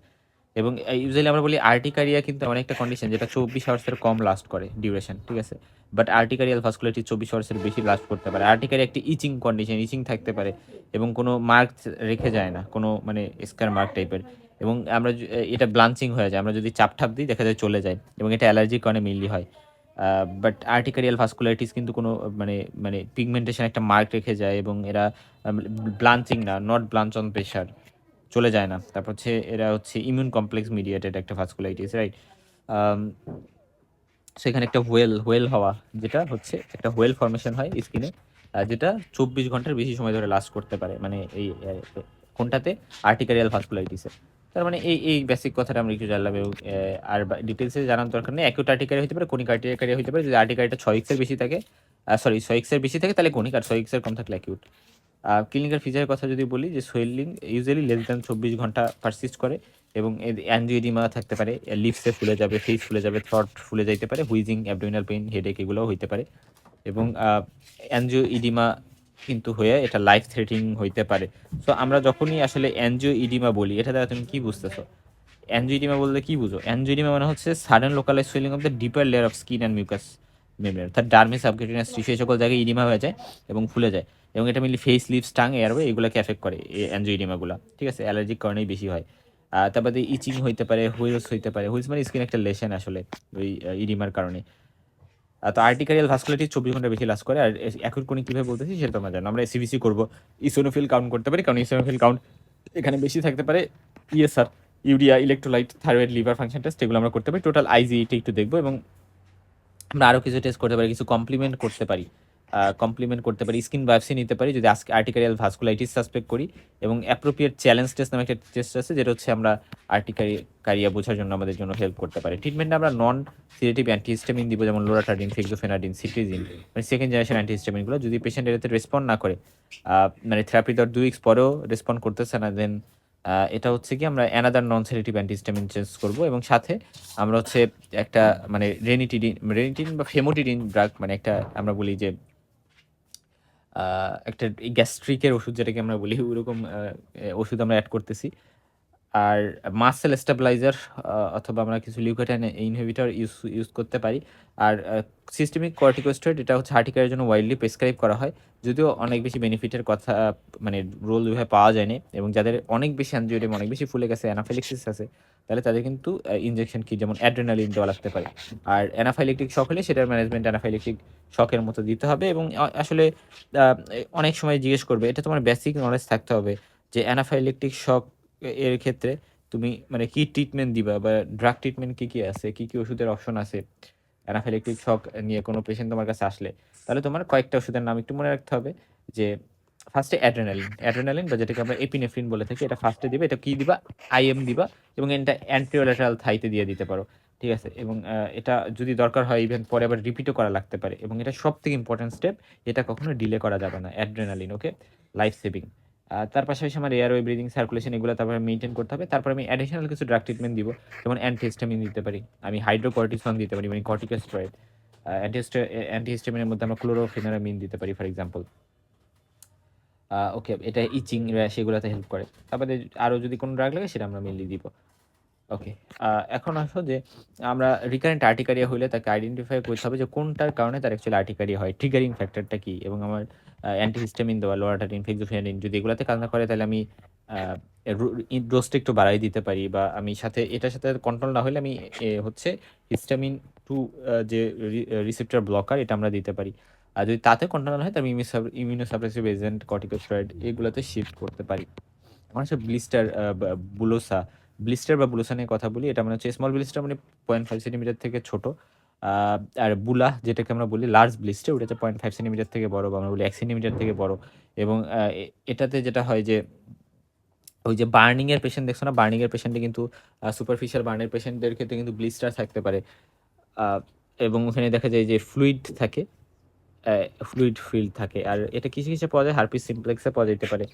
এবং ইউজুয়ালি আমরা বলি আর্টিকারিয়া কিন্তু এমন একটা কন্ডিশন যেটা 24 আওয়ার্সের কম লাস্ট করে ডিউরেশন, ঠিক আছে? বাট আর্টিকারিয়াল ভাস্কুলারিটি 24 আওয়ার্সের বেশি লাস্ট করতে পারে। আর্টিকারিয়া একটি ইচিং কন্ডিশন, ইচিং থাকতে পারে এবং কোনো মার্ক রেখে যায় না, কোনো মানে স্কার মার্ক টাইপের। এবং আমরা এটা ব্লাঞ্চিং হয়ে যায়, আমরা যদি চাপ ঠাপ দিই দেখা যায় চলে যায়, এবং এটা অ্যালার্জির কারণে মেইনলি হয়। বাট আর্টিকারিয়াল ভাস্কুলারিটিস কিন্তু কোনো মানে মানে পিগমেন্টেশন একটা মার্ক রেখে যায়, এবং এরা ব্লাঞ্চিং না, নট ব্লাঞ্চ অন প্রেশার, চলে যায় না। তারপর হচ্ছে এরা হচ্ছে ইমিউন কমপ্লেক্স মিডিয়েটেড একটা ভাস্কুলাইটিস, রাইট? সেখানে একটা হোয়েল হওয়া, যেটা হচ্ছে একটা হোয়েল ফর্মেশন হয় স্কিনে, যেটা 24 ঘন্টার বেশি সময় ধরে লাস্ট করতে পারে, মানে এই কোনটাতে, আর্টিকারিয়াল ভাস্কুলাইটিসে। তার মানে এই বেসিক কথাটা আমরা একটু জানলাম। এবং আর ডিটেলসে জানার দরকার নেই। অ্যাকিউট আর্টিকারিয়া হতে পারে, কনিক আর্টিকারিয়া হতে পারে। যদি আর্টিকারিয়াটা 6x এর বেশি থাকে, সরি 6x এর বেশি থাকে তাহলে কনিক, আর 6x এর কম থাকলে অ্যাকিউট। ক্লিনিক্যাল ফিচারের কথা যদি বলি, যে সোয়েলিং ইউজুয়ালি লেস দ্যান 24 ঘন্টা পারসিস্ট করে, এবং অ্যাঞ্জিওডিমা থাকতে পারে, লিপসে ফুলে যাবে, ফেস ফুলে যাবে, থ্রট ফুলে যাইতে পারে, হুইজিং, অ্যাবডোমিনাল পেইন, হেডেক, এগুলোও হইতে পারে। এবং অ্যাঞ্জিওইডিমা কিন্তু হয়ে এটা লাইফ থ্রেটিং হইতে পারে। সো আমরা যখনই আসলে অ্যাঞ্জিওইডিমা বলি, এটা দ্বারা তুমি কি বুঝতেছো? অ্যাঞ্জিওডিমা বলতে কি বুঝো? অ্যাঞ্জিওডিমা মানে হচ্ছে sudden localise swelling of the deeper layer of skin and mucous membrane, অর্থাৎ ডার্মি, সাবকিউটেনিয়াস টিস্যু, এই সকল জায়গায় ইডিমা হয়ে যায় এবং ফুলে যায়। এবং এটা mainly face, lips, tongue, airway, এগুলোকে এফেক্ট করে এই অ্যাঞ্জিওডিমাগুলো, ঠিক আছে? অ্যালার্জিক কারণেই বেশি হয়। তারপরে ইচিং হইতে পারে, হুইলস হইতে পারে। হুইলস মানে স্কিন একটা লেশন আসলে ওই ইডিমার কারণে। তো আর্টিকারিয়াল ভাস্কুলারিটি 24 ঘন্টা বেশি লাস্ট করে। আর এখন কোনি কীভাবে বলতেছি সেটা তোমরা জানো। আমরা সিবিসি করবো, ইসোনোফিল কাউন্ট করতে পারি, কারণ ইসোনোফিল কাউন্ট এখানে বেশি থাকতে পারে। ESR, urea, electrolyte, thyroid, liver function test, এগুলো আমরা করতে পারি। টোটাল আইজিইটা একটু দেখবো, এবং আমরা আরও কিছু টেস্ট করতে পারি, কিছু কমপ্লিমেন্ট করতে পারি। স্কিন বায়োপসি নিতে পারি যদি আজকে আর্টিকারিয়াল ভাস্কুলাইটিস সাসপেক্ট করি। এবং অ্যাপ্রোপ্রিয়েট চ্যালেঞ্জ টেস্ট নামে একটা টেস্ট আছে, যেটা হচ্ছে আমরা আর্টিকারিয়া বোঝার জন্য আমাদের জন্য হেল্প করতে পারে। ট্রিটমেন্টে আমরা নন সিডেটিভ অ্যান্টিহিস্টামিন দিব, যেমন লোরাটাডিন, ফেক্সোফেনাডিন, সিট্রিজিন, মানে সেকেন্ড জেনারেশন অ্যান্টিহিস্টামিনগুলো। যদি পেশেন্ট এটাতে রেসপন্ড না করে, মানে থেরাপি দেওয়ার 2 উইক্স পরেও রেসপন্ড করতেছে না, দেন এটা হচ্ছে কি আমরা অ্যানাদার নন সেডেটিভ অ্যান্টিহিস্টামিন চেঞ্জ করবো। এবং সাথে আমরা হচ্ছে একটা মানে রেনিটিন বা ফেমোটিডিন ড্রাগ, মানে একটা আমরা বলি যে একটা গ্যাস্ট্রিকের ওষুধ যেটাকে আমরা বলি, ওরকম ওষুধ আমরা অ্যাড করতেছি। আর মাসেল স্টেবিলাইজার অথবা আমরা কিছু লিউকোট্রাইন ইনহিবিটর ইউজ করতে পারি। আর সিস্টেমিক কর্টিকোস্টেরয়েড, এটা হচ্ছে হার্টিকারের জন্য ওয়াইডলি প্রেসক্রাইব করা হয়, যদিও অনেক বেশি বেনিফিটের কথা মানে রোল ওইভাবে পাওয়া যায়নি। এবং যাদের অনেক বেশি অ্যানজিওডিয়াম, অনেক বেশি ফুলে গেছে, অ্যানাফিলিক্সিস আছে, তাহলে তাদের কিন্তু ইনজেকশন কি যেমন অ্যাড্রেনালিন দেওয়া লাগতে পারে। আর অ্যানাফাইলেকটিক শক হলে সেটার ম্যানেজমেন্ট অ্যানাফাইলেকটিক শকের মতো দিতে হবে। এবং আসলে অনেক সময় জিজ্ঞেস করবে, এটা তোমার বেসিক নলেজ থাকতে হবে যে অ্যানাফাইলেকটিক শক এর ক্ষেত্রে তুমি মানে কি ট্রিটমেন্ট দিবা, বা ড্রাগ ট্রিটমেন্ট কি আছে, কি ওষুধের অপশন আছে অ্যানাফিলাক্টিক শক নিয়ে কোনো পেশেন্ট তোমার কাছে আসলে। তাহলে তোমার কয়েকটা ওষুধের নাম একটু মনে রাখতে হবে। যে ফার্স্টে অ্যাড্রেনালিন বা যেটাকে আমরা এপিনেফ্রিন বলে থাকি, এটা ফার্স্টে দিবে। এটা কি দিবা? আইএম দিবা, এবং এটা অ্যান্টিওলেটারাল থাইতে দিয়ে দিতে পারো, ঠিক আছে? এবং এটা যদি দরকার হয় ইভেন পরে আবার রিপিটও করা লাগতে পারে। এবং এটা সব থেকে ইম্পর্টেন্ট স্টেপ, এটা কখনো ডিলে করা যাবে না, অ্যাড্রেনালিন, ওকে? Life saving. তার পাশাপাশি আমার এয়ারওয়ে, ব্রিদিং, সার্কুলেশন, এগুলো তারপরে মেনটেন করতে হবে। তারপর আমি অ্যাডিশনাল কিছু ড্রাগ ট্রিটমেন্ট দিব, যেমন অ্যান্টিহিস্টামিন দিতে পারি, আমি হাইড্রোকর্টিসন দিতে পারি, মানে কর্টিকোস্টেরয়েড। অ্যান্টিহিস্টামিনের মধ্যে আমরা ক্লোরোফেনারামিন দিতে পারি ফর এক্সাম্পল। ওকে, এটা ইচিং সেগুলোতে হেল্প করে। তারপরে আরও যদি কোনো ড্রাগ লাগে সেটা আমরা মেনলি দিব। ওকে, এখন আসো যে আমরা রিকারেন্ট আর্টিকারিয়া হইলে তাকে আইডেন্টিফাই করতে হবে যে কোনটার কারণে তার অ্যাকচুয়ালি আর্টিকারিয়া হয়, ট্রিগারিং ফ্যাক্টরটা কি। এবং আমার অ্যান্টিহিস্টামিন দেওয়া, লোরাটাডিন, ফেক্সোফেনাডিন, যদি এগুলোতে কাজ না করে তাহলে আমি ডোজটা একটু বাড়াই দিতে পারি। বা আমি সাথে এটার সাথে কন্ট্রোল না হলে আমি হচ্ছে হিস্টামিন টু যে রিসেপ্টর ব্লকার এটা আমরা দিতে পারি। আর যদি তাতে কন্ট্রোল হয় তাহলে ইমিউনোসাপ্রেসিভ এজেন্ট, কর্টিকোস্টেরয়েড এগুলোতে শিফট করতে পারি। আমার হচ্ছে ব্লিস্টার বুলোসা, ব্লিস্টার বা বুলোসা নিয়ে কথা বলি। এটা মানে হচ্ছে স্মল ব্লিস্টার মানে 0.5 সেন্টিমিটার থেকে ছোট। আর বুলা যেটাকে আমরা বলি লার্জ ব্লিস্টার, ওটা হচ্ছে 0.5 সেন্টিমিটার থেকে বড়, বা আমরা বলি 1 সেন্টিমিটার থেকে বড়। এবং এটাতে যেটা হয় যে ওই যে বার্নিং এর পেশেন্ট দেখছো না, বার্নিং এর পেশেন্টে কিন্তু সুপারফিশিয়াল বার্নের পেশেন্টদের ক্ষেত্রে কিন্তু ব্লিস্টার থাকতে পারে। আহ, এবং ওখানে দেখা যায় যে ফ্লুইড থাকে, ফ্লুইড ফিল্ড থাকে। আর এটা কিছু কিছু পাওয়া যায়, হার্পিস সিমপ্লেক্সে পাওয়া যেতে পারে।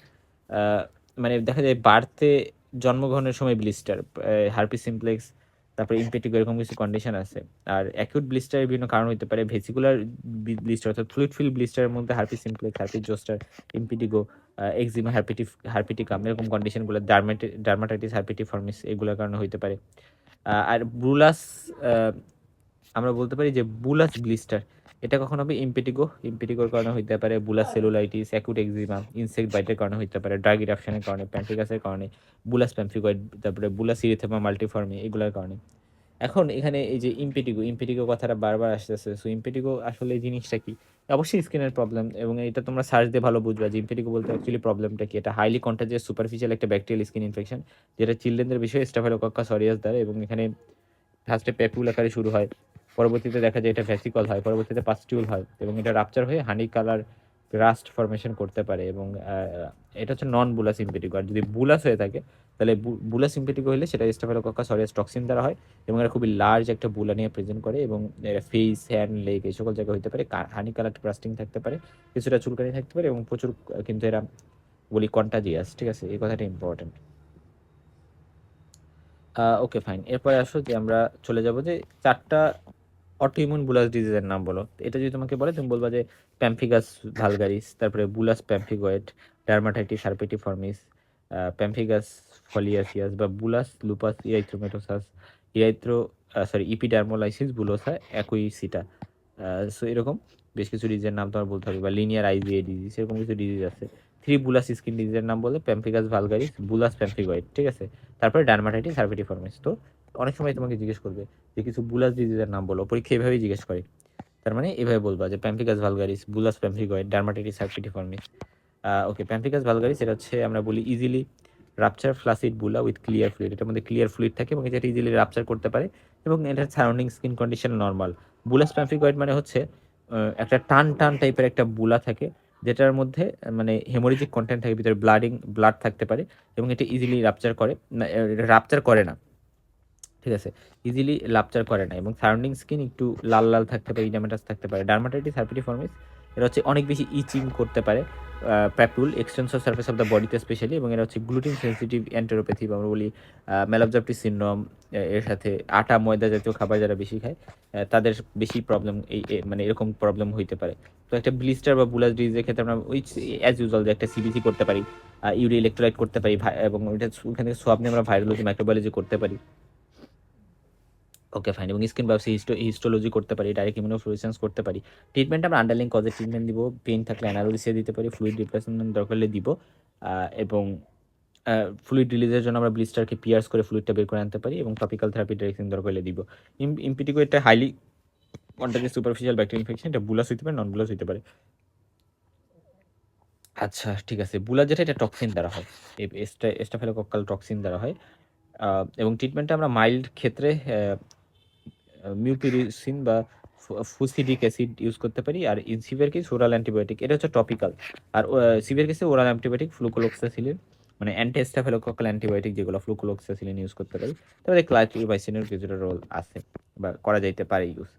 আহ, মানে দেখা যায় বার্থে জন্মগ্রহণের সময় ব্লিস্টার, হার্পিস সিমপ্লেক্স, তারপরে ইমপেটিগো, এরকম কিছু কন্ডিশন আছে। আর অ্যাকিউট ব্লিস্টারের বিভিন্ন কারণ হতে পারে। ভেসিকুলার ব্লিস্টার অর্থাৎ ফ্লুইড ফিল ব্লিস্টারের মধ্যে herpes simplex, herpes zoster, impetigo, eczema herpeticum এরকম কন্ডিশনগুলো, ডার্মাটাইটিস হার্পিটিফর্মিস এগুলোর কারণে হতে পারে। আর ব্রুলাস, আমরা বলতে পারি যে বুলাস ব্লিস্টার, এটা কখন হবে? ইমপেটিগোর কারণে হইতে পারে, বুলাস সেলুলাইটিস, অ্যাকুট এক্সিমা, ইনসেক্ট বাইটের কারণে হইতে পারে, ড্রাগ ইরাপশনের কারণে, প্যাম্ফিগাসের কারণে, বুলাস প্যাম্ফিগয়েড, তারপরে বুলাস ইরিথেমা মাল্টিফর্মি এগুলোর কারণে। এখন এখানে এই যে ইমপেটিগো কথাটা বারবার আসতেছে। সো ইমপেটিগো আসলে এই জিনিসটা কি? অবশ্যই স্কিনের প্রবলেম, এবং এটা তোমরা সার্চ দিয়ে ভালো বুঝবা যে ইমপেটিগো বলতে অ্যাকচুয়ালি প্রবলেমটা কি। এটা হাইলি কন্টাজিয়াস সুপারফিশিয়াল একটা ব্যাকটেরিয়াল স্কিন ইনফেকশন, যেটা চিলড্রেনদের বিষয়ে স্টাফিলোকক্কাস অরিয়াস দ্বারা, এবং এখানে ফার্স্টে প্যাপুল আকারে শুরু হয়, পরবর্তীতে দেখা যায় এটা ভ্যাসিকল হয়, পরবর্তীতে পাস্টিউল হয়, এবং এটা রাপচার হয়ে হানি কালার রাস্ট ফরমেশন করতে পারে। এবং এটা হচ্ছে নন বুলাস ইমপেটিগো। আর যদি বুলাস হয়ে থাকে তাহলে বুলাস ইমপেটিগো হলে সেটা স্টাফিলোকক্কাস অরিয়াস টক্সিন দ্বারা হয়, এবং এটা খুবই লার্জ একটা বুলা নিয়ে প্রেজেন্ট করে, এবং ফেস, হ্যান্ড, লেগ এই সকল জায়গায় হতে পারে। হানি কালার ক্রাস্টিং থাকতে পারে, কিছুটা চুলকানি থাকতে পারে, এবং প্রচুর কিন্তু এরা বলি কন্টাজিয়াস। ঠিক আছে, এই কথাটা ইম্পর্টেন্ট। ওকে ফাইন, এরপরে আসো যে আমরা চলে যাব যে 4টা অটোইমিউন বুলাস ডিজিজের নাম বলো। এটা যদি তোমাকে বলে তুমি বলবা যে প্যাম্ফিগাস ভালগারিস, তারপরে বুলাস প্যাম্ফিগয়েড, ডার্মাটাইটিস হার্পেটিফর্মিস, প্যাম্ফিগাস ফলিয়াসিয়াস, বা bullous lupus ইরাইথ্রোমেটোসাস, erythro ইপিডার্মোলাইসিস bullosa অ্যাকুইসিটা। So এরকম বেশ কিছু ডিজিজের নাম তোমার বলতে হবে, বা লিনিয়ার আইজিএ ডিজিজ, এরকম কিছু ডিজিজ আছে। 3 বুলাস স্কিন ডিজিজের নাম বলে প্যাম্ফিগাস ভালগারিস, বুলাস প্যাম্ফিগয়েড, ঠিক আছে। তারপরে ডার্মাটাইটিস হার্পেটিফর্মিস। তো অনেক সময় তোমাকে জিজ্ঞেস করবে যে কিছু বুলাস ডিজিজের নাম বলো, পরীক্ষা এভাবেই জিজ্ঞেস করে। তার মানে এভাবে বলবা যে প্যাম্ফিগাস ভালগারিস, বুলাস প্যাম্ফিগয়েড, ডার্মাটাইটিস হার্পিটিফর্মিস। ওকে, প্যাম্ফিগাস ভালগারিস এটা হচ্ছে আমরা বলি ইজিলি রাপচার ফ্লাসিড বুলা উইথ ক্লিয়ার ফ্লুইড। এটার মধ্যে ক্লিয়ার ফ্লুইড থাকে এবং এটা ইজিলি রাপচার করতে পারে, এবং এটার surrounding skin condition normal. Bullous pemphigoid মানে হচ্ছে একটা টান টান টাইপের একটা বুলা থাকে, যেটার মধ্যে মানে হেমোরেজিক কন্টেন্ট থাকে, ভিতরে ব্লাড থাকতে পারে, এবং এটা ইজিলি রাপচার করে না, রাপচার করে না, ঠিক আছে, ইজিলি লাপচার করে না, এবং সারাউন্ডিং স্কিন একটু লাল লাল থাকতে পারে, ইডামাটাস থাকতে পারে। ডার্মাটাইটিস হার্পিটিফর্মিস এটা হচ্ছে অনেক বেশি ইচিং করতে পারে, প্যাপুল এক্সটেন্সর সার্ফেস অফ দ্য বডিতে স্পেশালি, এবং এটা হচ্ছে গ্লুটিন সেন্সিটিভ এন্টেরোপ্যাথি, বা আমরা বলি ম্যালঅবজর্পটিভ সিনড্রোম। এর সাথে আটা ময়দা জাতীয় খাবার যারা বেশি খায় তাদের বেশি প্রবলেম, মানে এরকম প্রবলেম হইতে পারে। তো একটা ব্লিস্টার বা বুলাস ডিজিজের ক্ষেত্রে আমরা ওই অ্যাজ ইউজুয়াল যে একটা সিবিসি করতে পারি, ইউরি ইলেকট্রোলাইট করতে পারি, এবং ওইটা ওখান থেকে সোয়াব নিয়ে আমরা ভাইরোলজি মাইক্রোবায়োলজি করতে পারি। ওকে ফাইন, এবং স্কিন বায়োপসি হিস্টোলজি করতে পারি, ডাইরেক্ট ইমিউনোফ্লুরেসেন্স করতে পারি। ট্রিটমেন্ট আমরা আন্ডারলাইং কজের ট্রিটমেন্ট দিব, পেইন থাকলে অ্যানারোলিসিয়া দিতে পারি, ফ্লুইড রিপ্লেসমেন্ট দরকার হলে দিব, এবং ফ্লুইড রিলিজের জন্য আমরা ব্লিস্টারকে পিয়ার্স করে ফ্লুইডটা বের করে আনতে পারি, এবং টপিক্যাল থেরাপি ডাইরেকশন দরকার হলে দিব। ইমপিটিকো এটা highly contagious superficial bacterial infection, এটা বুলাস হতে পারে, নন বুলাস হতে পারে। আচ্ছা ঠিক আছে, বুলা যেটা এটা টক্সিন দ্বারা হয়, স্টাফিলোকক্কাল টক্সিন দ্বারা হয়। এবং ট্রিটমেন্টটা আমরা মাইল্ড ক্ষেত্রে মিউপিরিসিন বা ফুসিডিক অ্যাসিড ইউজ করতে পারি, আর in severe case oral antibiotic, এটা হচ্ছে টপিক্যাল। আর সিভিয়ার কেসে ওরাল অ্যান্টিবায়োটিক ফ্লুকোলক্সাসিলিন, মানে অ্যান্টি স্টাফিলোকক্কাল অ্যান্টিবায়োটিক যেগুলো ফ্লুকোলক্সাসিলিন ইউজ করতে পারি। তবে ক্লাইট্রিবাইসিনের কিছুটা রোল আছে বা করা যাইতে পারে ইউজ।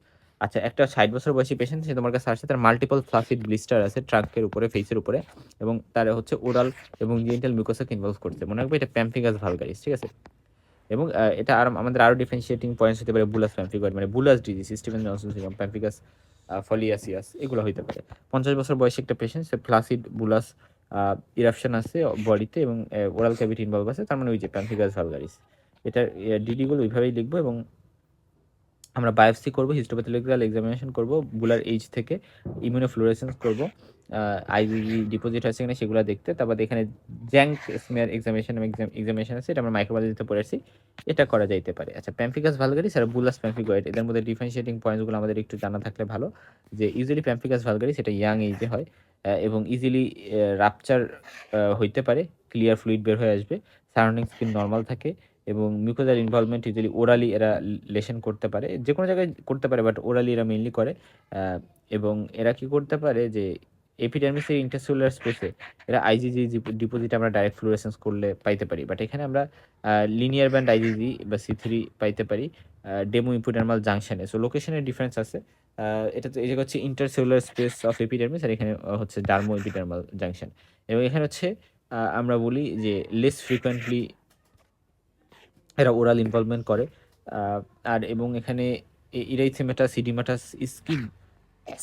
আচ্ছা, একটা 60 বছর বয়সী পেশেন্ট, সে তোমার কাছে আসছে, তার মাল্টিপল ফ্লাসিড ব্লিস্টার আছে ট্রাঙ্কের উপরে, ফেসের উপরে, এবং তার হচ্ছে ওরাল এবং জেনিটাল মিউকোসাকে ইনভলভ করছে। মনে রাখবে এটা প্যাম্ফিগাস ভালগারিস, ঠিক আছে। এবং এটা আর আমাদের আরও ডিফারেন্সিয়েটিং পয়েন্টস হতে পারে বুলাস প্যাম্ফিগয়েড, মানে bullous disease, Steven Johnson syndrome, pemphigus foliaceus, এগুলো হইতে পারে। 50 বছর বয়সী একটা পেশেন্ট, সে ফ্লাসিড বুলাস ইরাপশন আছে বডিতে, এবং ওরাল ক্যাভিটি ইনভলভ আছে, তার মানে ওই যে প্যাম্ফিগাস ভালগারিস। এটার ডিডিগুলো ওইভাবেই লিখবো, এবং আমরা বায়োপসি করব, হিস্টোপ্যাথোলজিক্যাল এক্সামিনেশন করব, বুলার এইজ থেকে ইমিউনোফ্লুরেসেন্স করব, আইজিজি ডিপোজিট আছে কিনা সেগুলো দেখতে। তারপর এখানে জ্যাঙ্ক স্মিয়ার এক্সামিনেশন আছে, এটা আমরা মাইক্রোবায়োলজিতে পড়েছি, এটা করা যাইতে পারে। আচ্ছা, প্যাম্ফিকাস ভালগারিস আর বুলাস প্যাম্ফিগয়েড, এদের মধ্যে ডিফারেন্সিয়েটিং পয়েন্টসগুলো আমাদের একটু জানা থাকলে ভালো। যে ইউজুয়ালি প্যাম্ফিকাস ভালগারিস এটা ইয়াং এজে হয়, এবং ইজিলি রাপচার হইতে পারে, ক্লিয়ার ফ্লুইড বের হয়ে আসবে, সারাউন্ডিং স্কিন নর্মাল থাকে, এবং মিউকোজার ইনভলভমেন্ট ইউজুয়ালি ওরালি এরা লেশন করতে পারে, যে কোনো জায়গায় করতে পারে, বাট ওরালি এরা মেইনলি করে। এবং এরা কি করতে পারে যে এপিডার্মিসের ইন্টারসেলুলার স্পেসে এরা আইজিজি ডিপোজিট আমরা ডাইরেক্ট ফ্লুরেসেন্স করলে পাইতে পারি, বাট এখানে আমরা লিনিয়ার ব্যান্ড আইজিজি বা সি3 পাইতে পারি ডেমো ইপিডার্মাল জাংশনে। সো লোকেশনের ডিফারেন্স আছে। এটা তো এই জায়গা হচ্ছে ইন্টারসেলুলার স্পেস অফ এপিডার্মিস, আর এখানে হচ্ছে ডার্মো এপিডার্মাল জাংশন। এবং এখানে হচ্ছে আমরা বলি যে লেস ফ্রিকোয়েন্টলি এরা ওরাল ইনভলভমেন্ট করে। আর এবং এখানে ইরাইথেমেটাস সিডিমাটাস স্কিন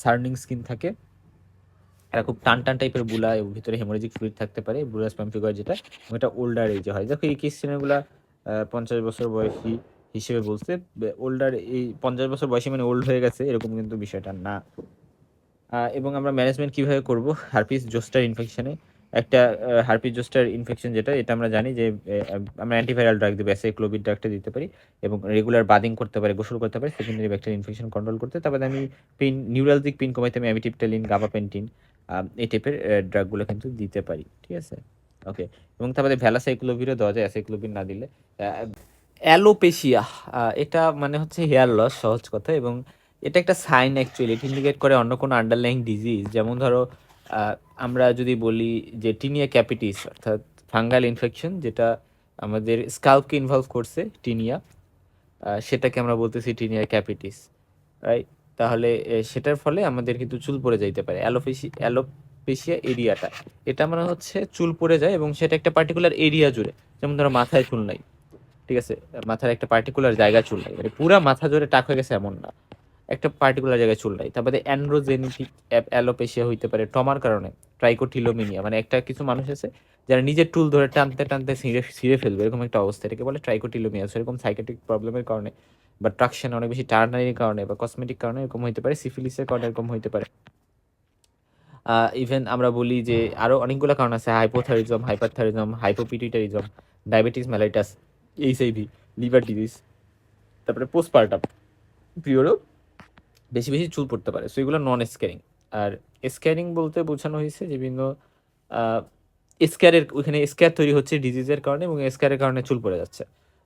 সার্নিং স্কিন থাকে, এরা খুব টান টান টাইপের বুলা এবং ভিতরে হেমোরেজিক ফ্লুইড থাকতে পারে, বুলাস প্যাম্ফিগয়েড যেটা, এটা ওল্ডার এজে হয়। দেখো এই কেসগুলা 50 বছর বয়সী হিসেবে বলছে, ওল্ডার এই 50 বছর বয়সী মানে ওল্ড হয়ে গেছে এরকম কিন্তু বিষয়টা না। এবং আমরা ম্যানেজমেন্ট কিভাবে করব হারপিস জোস্টার ইনফেকশনে, একটা হারপিস জোস্টার ইনফেকশন যেটা, এটা আমরা জানি যে আমরা অ্যান্টিভাইরাল ড্রাগ দেবো, অ্যাসাইক্লোভির ড্রাগটা দিতে পারি, এবং রেগুলার বাদিং করতে পারি, গোসল করতে পারি সেকেন্ডারি ব্যাকটেরিয়াল ইনফেকশন কন্ট্রোল করতে। তারপরে আমি পেইন, নিউরালজিক পেইন কমাইতে আমি অ্যামিটিপটালিন, গাবাপেন্টিন এই টাইপের ড্রাগগুলো কিন্তু দিতে পারি, ঠিক আছে। ওকে, এবং তারপরে ভ্যালাসাইক্লোভিরও দেওয়া যায়, অ্যাসাইক্লোভির না দিলে। অ্যালোপেশিয়া, এটা মানে হচ্ছে হেয়ার লস, সহজ কথা, এবং এটা একটা সাইন অ্যাকচুয়ালি, এটা ইন্ডিকেট করে অন্য কোনো আন্ডারলাইং ডিজিজ। যেমন ধরো আমরা যদি বলি যে টিনিয়া ক্যাপিটিস, অর্থাৎ ফাঙ্গাল ইনফেকশন যেটা আমাদের স্কাল্পকে ইনভলভ করছে, টিনিয়া, সেটাকে আমরা বলতেছি টিনিয়া ক্যাপিটিস, রাইট। তাহলে সেটার ফলে আমাদের কিন্তু চুল পড়ে যাইতে পারে। অ্যালোপেশিয়া এরিয়াটা, এটা মানে হচ্ছে চুল পড়ে যায় এবং সেটা একটা পার্টিকুলার এরিয়া জুড়ে। যেমন ধরো মাথায় চুল নাই, ঠিক আছে, মাথার একটা পার্টিকুলার জায়গা চুল নাই, মানে পুরা মাথা জুড়ে টাক হয়ে গেছে এমন না, একটা পার্টিকুলার জায়গায় চুল নাই। তারপরে অ্যান্ড্রোজেনেটিক অ্যালোপেশিয়া হইতে পারে টমার কারণে, ট্রাইকোটিলোমিনিয়া, মানে একটা কিছু মানুষ আছে যারা নিজের চুল ধরে টানতে টানতে ছিঁড়ে ফেলবে, এরকম একটা অবস্থা, এটাকে বলে ট্রাইকোটিলোমিয়া। এরকম সাইকেট্রিক প্রবলেমের কারণে বা ট্রাকশন অনেক বেশি টার্নারির কারণে বা কসমেটিক কারণে এরকম হইতে পারে, সিফিলিসের কারণে এরকম হইতে পারে। ইভেন আমরা বলি যে আরো অনেকগুলো কারণ আছে, hypothyroidism, hyperthyroidism, hypopituitarism, diabetes mellitus, HIV, liver disease, তারপরে পোস্টপার্টাম পিরিয়ডও বেশি বেশি চুল পড়তে পারে। সো এগুলো নন স্ক্যারিং। আর স্ক্যারিং বলতে বোঝানো হয়েছে যে বিভিন্ন স্ক্যারের, ওইখানে স্ক্যার তৈরি হচ্ছে ডিজিজের কারণে এবং স্ক্যারের কারণে চুল পড়ে যাচ্ছে।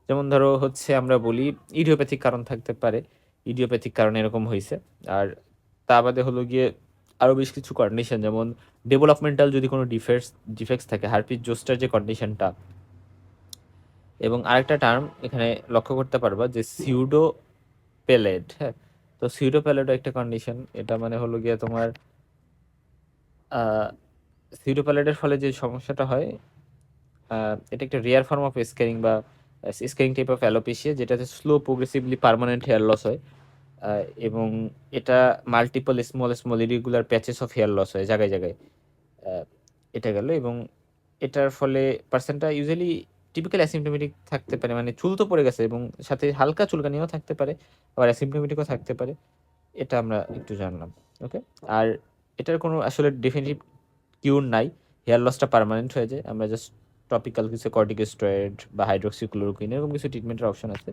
যেমন ধরো হচ্ছে আমরা বলি ইডিওপ্যাথিক কারণ থাকতে পারে, ইডিওপ্যাথিক কারণে এরকম হয়েছে। আর তা বাদে হলো গিয়ে আরও বেশ কিছু কন্ডিশন, যেমন ডেভেলপমেন্টাল যদি কোনো ডিফেক্টস থাকে, হারপিস জোস্টার যে কন্ডিশনটা। এবং আরেকটা টার্ম এখানে লক্ষ্য করতে পারবা যে সিউডো পেলেড, হ্যাঁ। তো সিউডো প্যালেডও একটা কন্ডিশন, এটা মানে হলো গিয়ে তোমার সিউডো প্যালেডের ফলে যে সমস্যাটা হয়, এটা একটা রেয়ার ফর্ম অফ স্কেরিং বা স্কেরিং টাইপ অফ অ্যালোপেশিয়া, যেটাতে slow progressively permanent hair loss হয়। এবং এটা multiple small small irregular patches of hair loss হয় জায়গায় জায়গায়। এটা গেল। এবং এটার ফলে পার্সনটা ইউজুয়ালি টিপিক্যাল অ্যাসিমটোমেটিক থাকতে পারে, মানে চুল তো পড়ে গেছে এবং সাথে হালকা চুলকানিও থাকতে পারে, আবার অ্যাসিমটোমেটিকও থাকতে পারে। এটা আমরা একটু জানলাম। ওকে, আর এটার কোনো আসলে ডেফিনিটিভ কিউর নাই, হেয়ার লসটা পার্মানেন্ট হয়ে যায়। আমরা জাস্ট টপিক্যাল কিছু কর্টিকোস্টেরয়েড বা হাইড্রোক্সিক্লোরোকুইন এরকম কিছু ট্রিটমেন্টের অপশন আছে।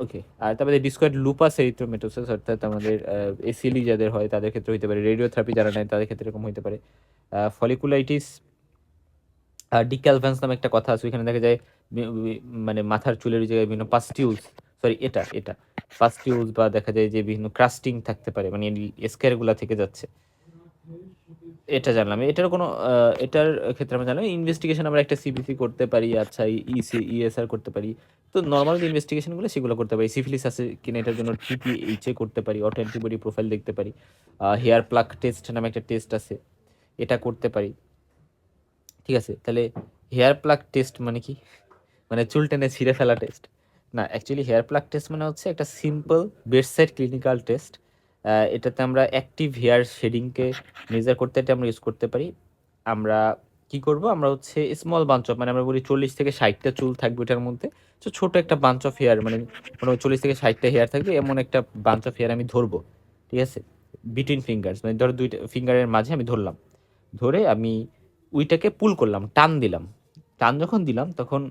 ওকে, আর তারপরে ডিসকয়েড লুপাস এরিথ্রোমেটোসিস, অর্থাৎ আমাদের এসিএলই যাদের হয় তাদের ক্ষেত্রে হতে পারে, রেডিওথেরাপি যারা নেয় তাদের ক্ষেত্রে এরকম হতে পারে। ফলিকুলাইটিস ডিক্যালভ্যান্স নামে একটা কথা আছে, ওইখানে দেখা যায় মানে মাথার চুলের জায়গায় বিভিন্ন পাস্টিউলস, সরি এটা পাস্টিউলস, বা দেখা যায় যে বিভিন্ন ক্রাস্টিং থাকতে পারে, মানে স্কেয়ারগুলা থেকে যাচ্ছে। এটা জানলাম। এটার কোনো এটার ক্ষেত্রে আমরা জানলাম ইনভেস্টিগেশন আমরা একটা সিবিসি করতে পারি, আচ্ছা ইএসআর করতে পারি। তো নর্মাল যে ইনভেস্টিগেশনগুলো সেগুলো করতে পারি, সিফিলিস আছে কিনা এটার জন্য টিপিএইচএ করতে পারি, অটো অ্যান্টিবডি প্রোফাইল দেখতে পারি, হেয়ার প্লাক টেস্ট নামে একটা টেস্ট আছে, এটা করতে পারি। ঠিক আছে, তাহলে হেয়ার প্লাক টেস্ট মানে কি? মানে চুল টেনে ছিঁড়ে ফেলা টেস্ট না। অ্যাকচুয়ালি হেয়ার প্লাক টেস্ট মানে হচ্ছে একটা সিম্পল বেডসাইড ক্লিনিক্যাল টেস্ট। এটাতে আমরা অ্যাক্টিভ হেয়ার শেডিংকে মেজার করতে এটা আমরা ইউজ করতে পারি। আমরা কি করব আমরা হচ্ছে স্মল বাঞ্চ অফ, মানে আমরা বলি 40 থেকে 60টা চুল থাকবে ওটার মধ্যে। তো ছোট একটা বাঞ্চ অফ হেয়ার, মানে 40 থেকে 60টা হেয়ার থাকবে এমন একটা বাঞ্চ অফ হেয়ার আমি ধরবো, ঠিক আছে, বিটুইন ফিঙ্গার্স, মানে ধরো দুইটা ফিঙ্গারের মাঝে আমি ধরলাম, ধরে আমি উইটাকে পুল করলাম, টান দিলাম। টান যখন দিলাম তখন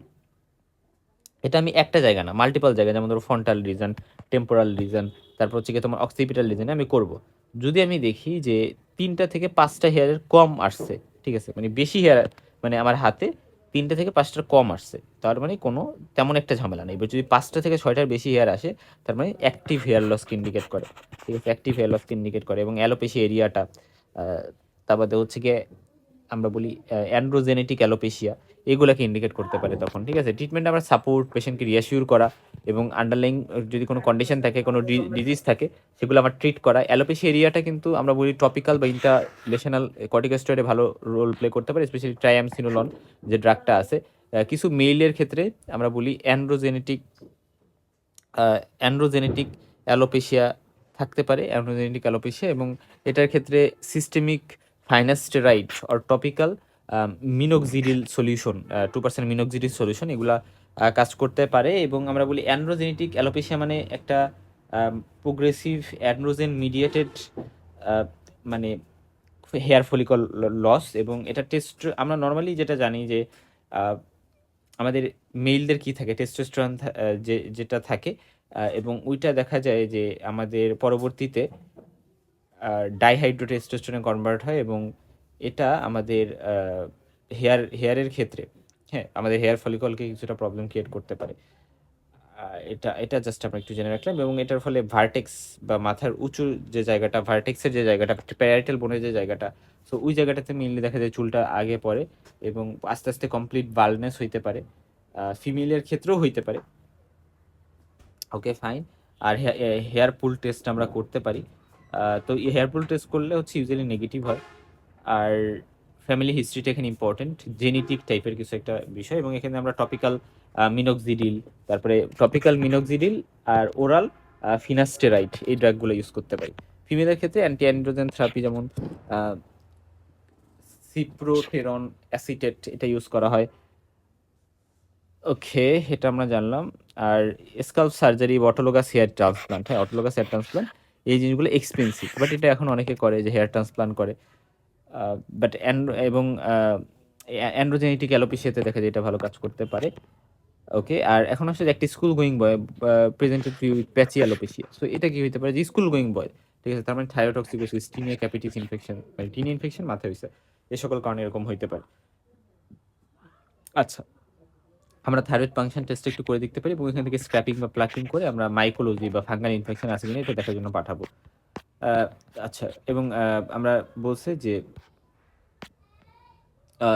এটা আমি একটা জায়গা না, মাল্টিপল জায়গা, যেমন ধরো ফ্রন্টাল রিজন, টেম্পোরাল রিজন, তারপর হচ্ছে কি তোমার অক্সিপিটাল রিজনে আমি করব। যদি আমি দেখি যে 3টা থেকে 5টা হেয়ারের কম আসছে, ঠিক আছে, মানে বেশি হেয়ার, মানে আমার হাতে 3টা থেকে 5টার কম আসছে, তার মানে কোনো তেমন একটা ঝামেলা নেই। এবার যদি 5টা থেকে 6টার বেশি হেয়ার আসে, তার মানে অ্যাক্টিভ হেয়ার লসকে ইন্ডিকেট করে, ঠিক আছে, অ্যাক্টিভ হেয়ার লসকে ইন্ডিকেট করে। এবং অ্যালোপেশিয়া এরিয়াটা, তার বাদে হচ্ছে গিয়ে আমরা বলি অ্যান্ড্রোজেনেটিক অ্যালোপেশিয়া, এগুলাকে ইন্ডিকেট করতে পারে তখন, ঠিক আছে। ট্রিটমেন্ট আমরা সাপোর্ট, পেশেন্টকে রিঅ্যাসিওর করা, এবং আন্ডারলাইং যদি কোনো কন্ডিশন থাকে, কোনো ডিজিজ থাকে, সেগুলো আমার ট্রিট করা। অ্যালোপেশিয়া এরিয়াটা কিন্তু আমরা বলি টপিক্যাল বা ইন্টারলেশনাল কর্টিকোস্টেরয়েডে ভালো রোল প্লে করতে পারে, স্পেশালি ট্রাইঅ্যামসিনোলন যে ড্রাগটা আছে। কিছু মেইলের ক্ষেত্রে আমরা বলি অ্যান্ড্রোজেনেটিক অ্যালোপেশিয়া থাকতে পারে, অ্যান্ড্রোজেনেটিক অ্যালোপেশিয়া, এবং এটার ক্ষেত্রে systemic finasteride or topical minoxidil solution, 2% minoxidil solution, এগুলা কাজ করতে পারে। এবং আমরা বলি অ্যান্ড্রোজেনেটিক অ্যালোপেশিয়া মানে একটা প্রোগ্রেসিভ অ্যান্ড্রোজেন মিডিয়েটেড মানে হেয়ার ফলিকল লস। এবং এটা টেস্ট আমরা নর্মালি যেটা জানি যে আহ, আমাদের মেইলদের কি থাকে, টেস্টোস্টেরন যেটা থাকে, এবং ওইটা দেখা যায় যে আমাদের পরবর্তীতে ডাইহাইড্রোটেস্টোস্টেরনে কনভার্ট হয়, এবং এটা আমাদের হেয়ারের ক্ষেত্রে, হ্যাঁ, আমাদের হেয়ার ফলিকলকে কিছুটা প্রবলেম ক্রিয়েট করতে পারে। এটা এটা জাস্ট আমরা একটু জেনে রাখলাম। এবং এটার ফলে ভার্টেক্স বা মাথার উঁচু যে জায়গাটা, ভার্টেক্সের যে জায়গাটা, প্যারাইটাল বোনের যে জায়গাটা, সো ওই জায়গাটাতে মেইনলি দেখা যায় চুলটা আগে পড়ে, এবং আস্তে আস্তে কমপ্লিট বাল্ডনেস হইতে পারে, ফিমেলের ক্ষেত্রেও হইতে পারে। ওকে, ফাইন। আর হেয়ার পুল টেস্ট আমরা করতে পারি। তো এই হেয়ার পুল টেস্ট করলে হচ্ছে ইউজুয়ালি নেগেটিভ হয়। আর ফ্যামিলি হিস্ট্রিটা এখানে ইম্পর্টেন্ট, জেনেটিক টাইপের কিছু একটা বিষয়। এবং এখানে আমরা টপিক্যাল মিনোক্সিডিল, তারপরে টপিক্যাল মিনোক্সিডিল আর ওরাল ফিনাস্টেরাইড, এই ড্রাগগুলো ইউজ করতে পারি। ফিমেলের ক্ষেত্রে অ্যান্টি অ্যান্ড্রোজেন থেরাপি, যেমন সিপ্রোফেরন অ্যাসিটেট, এটা ইউজ করা হয়। ওকে, এটা আমরা জানলাম। আর scalp surgery, autologous hair transplant, হ্যাঁ, অটোলোগাস হেয়ার ট্রান্সপ্লান্ট, এই জিনিসগুলো এক্সপেন্সিভ, বাট এটা এখন অনেকে করে যে হেয়ার ট্রান্সপ্লান্ট করে। বাট এবং অ্যান্ড্রোজেনেটিক অ্যালোপেশিয়াতে দেখা যায় এটা ভালো কাজ করতে পারে। ওকে, আর এখন আসলে একটি school going boy presented with patchy alopecia. So এটা কি হতে পারে, যে স্কুল গোয়িং বয়, ঠিক আছে, তার মানে থাইরোটক্সিকোসিস, টিনিয়া ক্যাপিটিস ইনফেকশন, মানে টিনি ইনফেকশন মাথায় হয়েছে, এই সকল কারণে এরকম হইতে পারে। আচ্ছা, আমরা থাইরয়েড ফাংশন টেস্ট একটু করে দেখতে পারি, এবং এখান থেকে স্ক্র্যাপিং বা প্লাকিং করে আমরা মাইকোলজি বা ফাঙ্গাল ইনফেকশন আছে কিনা এটা দেখার জন্য পাঠাবো। আহ, আচ্ছা, এবং আমরা বলছে যে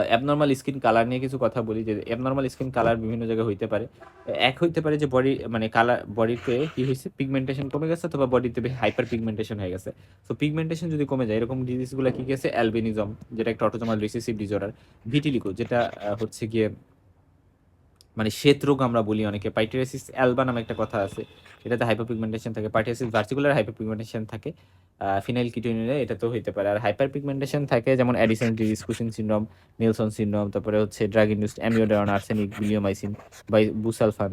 অ্যাবনর্মাল স্কিন কালার নিয়ে কিছু কথা বলি, যে অ্যাবনর্মাল স্কিন কালার বিভিন্ন জায়গায় হইতে পারে। এক হইতে পারে যে বডি, মানে কালার, বডিতে কি হয়েছে, পিগমেন্টেশন কমে গেছে, অথবা বডিতে হাইপার পিগমেন্টেশন হয়ে গেছে। তো পিগমেন্টেশন যদি কমে যায়, এরকম ডিজিজগুলো কি গেছে, অ্যালবিনিজম, যেটা একটা অটোজোমাল রিসেসিভ ডিসঅর্ডার, ভিটিলিগো, যেটা হচ্ছে গিয়ে মানে শ্বেত রোগ আমরা বলি অনেকে, পাইটিয়াসিস অ্যালবা নামে একটা কথা আছে, এটাতে হাইপারপিগমেন্টেশন থাকে, পাইটিয়াসিস ভার্সিকুলার হাইপারপিগমেন্টেশন থাকে, ফিনাইল কিটোনিনে এটা তো হইতে পারে। আর হাইপারপিগমেন্টেশন থাকে যেমন Edison disease, Cushing syndrome, Nielsen syndrome, তারপরে হচ্ছে ড্রাগ ইনডিউসড অ্যামিওডারন, আর্সেনিক, বিলিওমাইসিন, বুসালফান,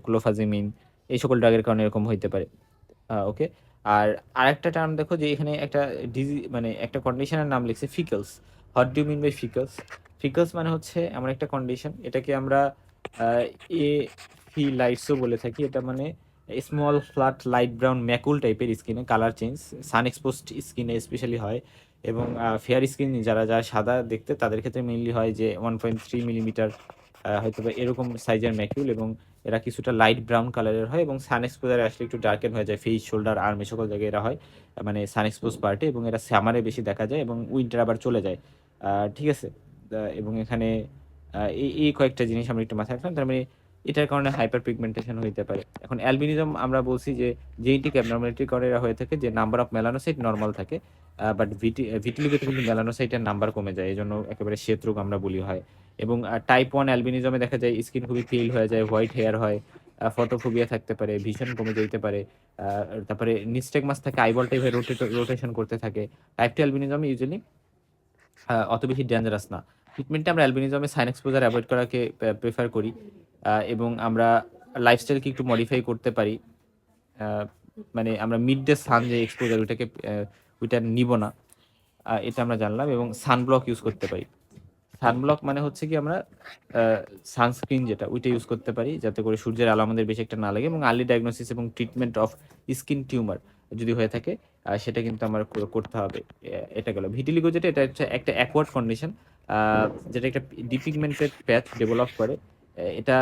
ক্লোফাজিমিন, এই সকল ড্রাগের কারণে এরকম হইতে পারে। ওকে। আর আরেকটা টার্ম দেখো, যে এখানে একটা মানে একটা কন্ডিশনের নাম লিখছে freckles. What do mean by freckles? Freckles মানে হচ্ছে এমন একটা কন্ডিশন, এটাকে আমরা এ ফি লাইটসও বলে থাকি। এটা মানে স্মল ফ্ল্যাট লাইট ব্রাউন ম্যাকুল টাইপের স্কিনে কালার চেঞ্জ, সান এক্সপোজড স্কিনে স্পেশালি হয়। এবং ফেয়ার স্কিন যারা যারা সাদা দেখতে, তাদের ক্ষেত্রে মেইনলি হয় যে 1.3 মিলিমিটার হয়তো বা এরকম সাইজের ম্যাকিউল, এবং এরা কিছুটা লাইট ব্রাউন কালারের হয়, এবং সান এক্সপোজারে আসলে একটু ডার্কেন হয়ে যায়, ফেস, শোল্ডার, আর্ম, এই সকল জায়গায় এরা হয়, মানে সান এক্সপোজ পার্টে। এবং এরা সামারে বেশি দেখা যায়, এবং উইন্টার আবার চলে যায়, ঠিক আছে। এবং এখানে এই এই কয়েকটা জিনিস আমরা একটু মাথায় রাখলাম, তার মানে এটার কারণে হাইপার পিগমেন্টেশন হইতে পারে। এখন অ্যালবিনিজম আমরা বলছি যে জেনেটিক অ্যাবনর্মালিটির কারণে এরা হয়ে থাকে, যে নাম্বার অফ মেলানোসাইট নর্মাল থাকে, বাট ভিটিলিগোতে কিন্তু মেলানোসাইটের নাম্বার কমে যায়, এই জন্য একেবারে শ্বেত রোগ আমরা বলি হয়। এবং টাইপ 1 অ্যালবিনিজমে দেখা যায় স্কিন খুবই পেল হয়ে যায়, হোয়াইট হেয়ার হয়, ফটোফোবিয়া থাকতে পারে, ভিশন কমে যেতে পারে, তারপরে নিস্টেগমাস থাকে, আইবল টাইপের রোটেশন করতে থাকে। টাইপ 2 অ্যালবিনিজম ইউজুয়ালি অত বেশি ডেঞ্জারাস না, ট্রিটমেন্টে আমরা অ্যালবিনিজমে সান এক্সপোজার অ্যাভয়েড করাকে প্রেফার করি, এবং আমরা লাইফস্টাইলকে একটু মডিফাই করতে পারি। মানে আমরা মিড ডে সান যে এক্সপোজার ওইটা নিব না, এটা আমরা জানলাম। এবং সানব্লক ইউজ করতে পারি। সানব্লক মানে হচ্ছে কি আমরা সানস্ক্রিন যেটা ওইটা ইউজ করতে পারি, যাতে করে সূর্যের আলো আমাদের বেশি একটা না লাগে। এবং আর্লি ডায়াগনোসিস এবং ট্রিটমেন্ট অফ স্কিন টিউমার যদি হয়ে থাকে, সেটা কিন্তু আমার করতে হবে। এটা গেল ভিটিলিগো, যেটা এটা হচ্ছে একটা অ্যাকওয়ার্ড কন্ডিশন, যেটা একটা ডিপিগমেন্টেড প্যাচ ডেভেলপ করে। এটা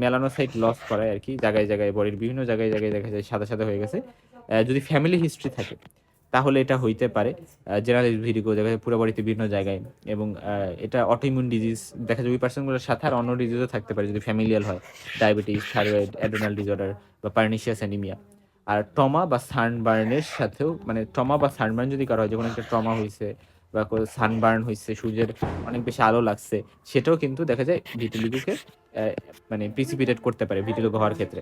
মেলানোসাইট লস করায় আর কি, জায়গায় জায়গায় বডির বিভিন্ন জায়গায় জায়গায় দেখা যায় সাদা সাদা হয়ে গেছে। যদি ফ্যামিলি হিস্ট্রি থাকে তাহলে এটা হইতে পারে। জেনারেল ভিডিগো দেখা যায় পুরো বডিতে বিভিন্ন জায়গায়। এবং এটা অটোইমিউন ডিজিজ দেখা যায় ওই পার্সনগুলোর সাথে আর অন্য ডিজিজও থাকতে পারে যদি ফ্যামিলিয়াল হয়, ডায়াবেটিস, থাইরয়েড, অ্যাড্রেনাল ডিসঅর্ডার বা পার্নিশিয়াস অ্যানিমিয়া। আর ট্রমা বা সানবার্নের সাথেও, মানে ট্রমা বা সানবার্ন যদি কারো হয়, যখন একটা ট্রমা হয়েছে বা সানবার্ন হয়েছে, সূর্যের অনেক বেশি আলো লাগছে, সেটাও কিন্তু দেখা যায় ভিটিলিগোকে মানে প্রিসিপিটেট করতে পারে ভিটিলিগো হওয়ার ক্ষেত্রে।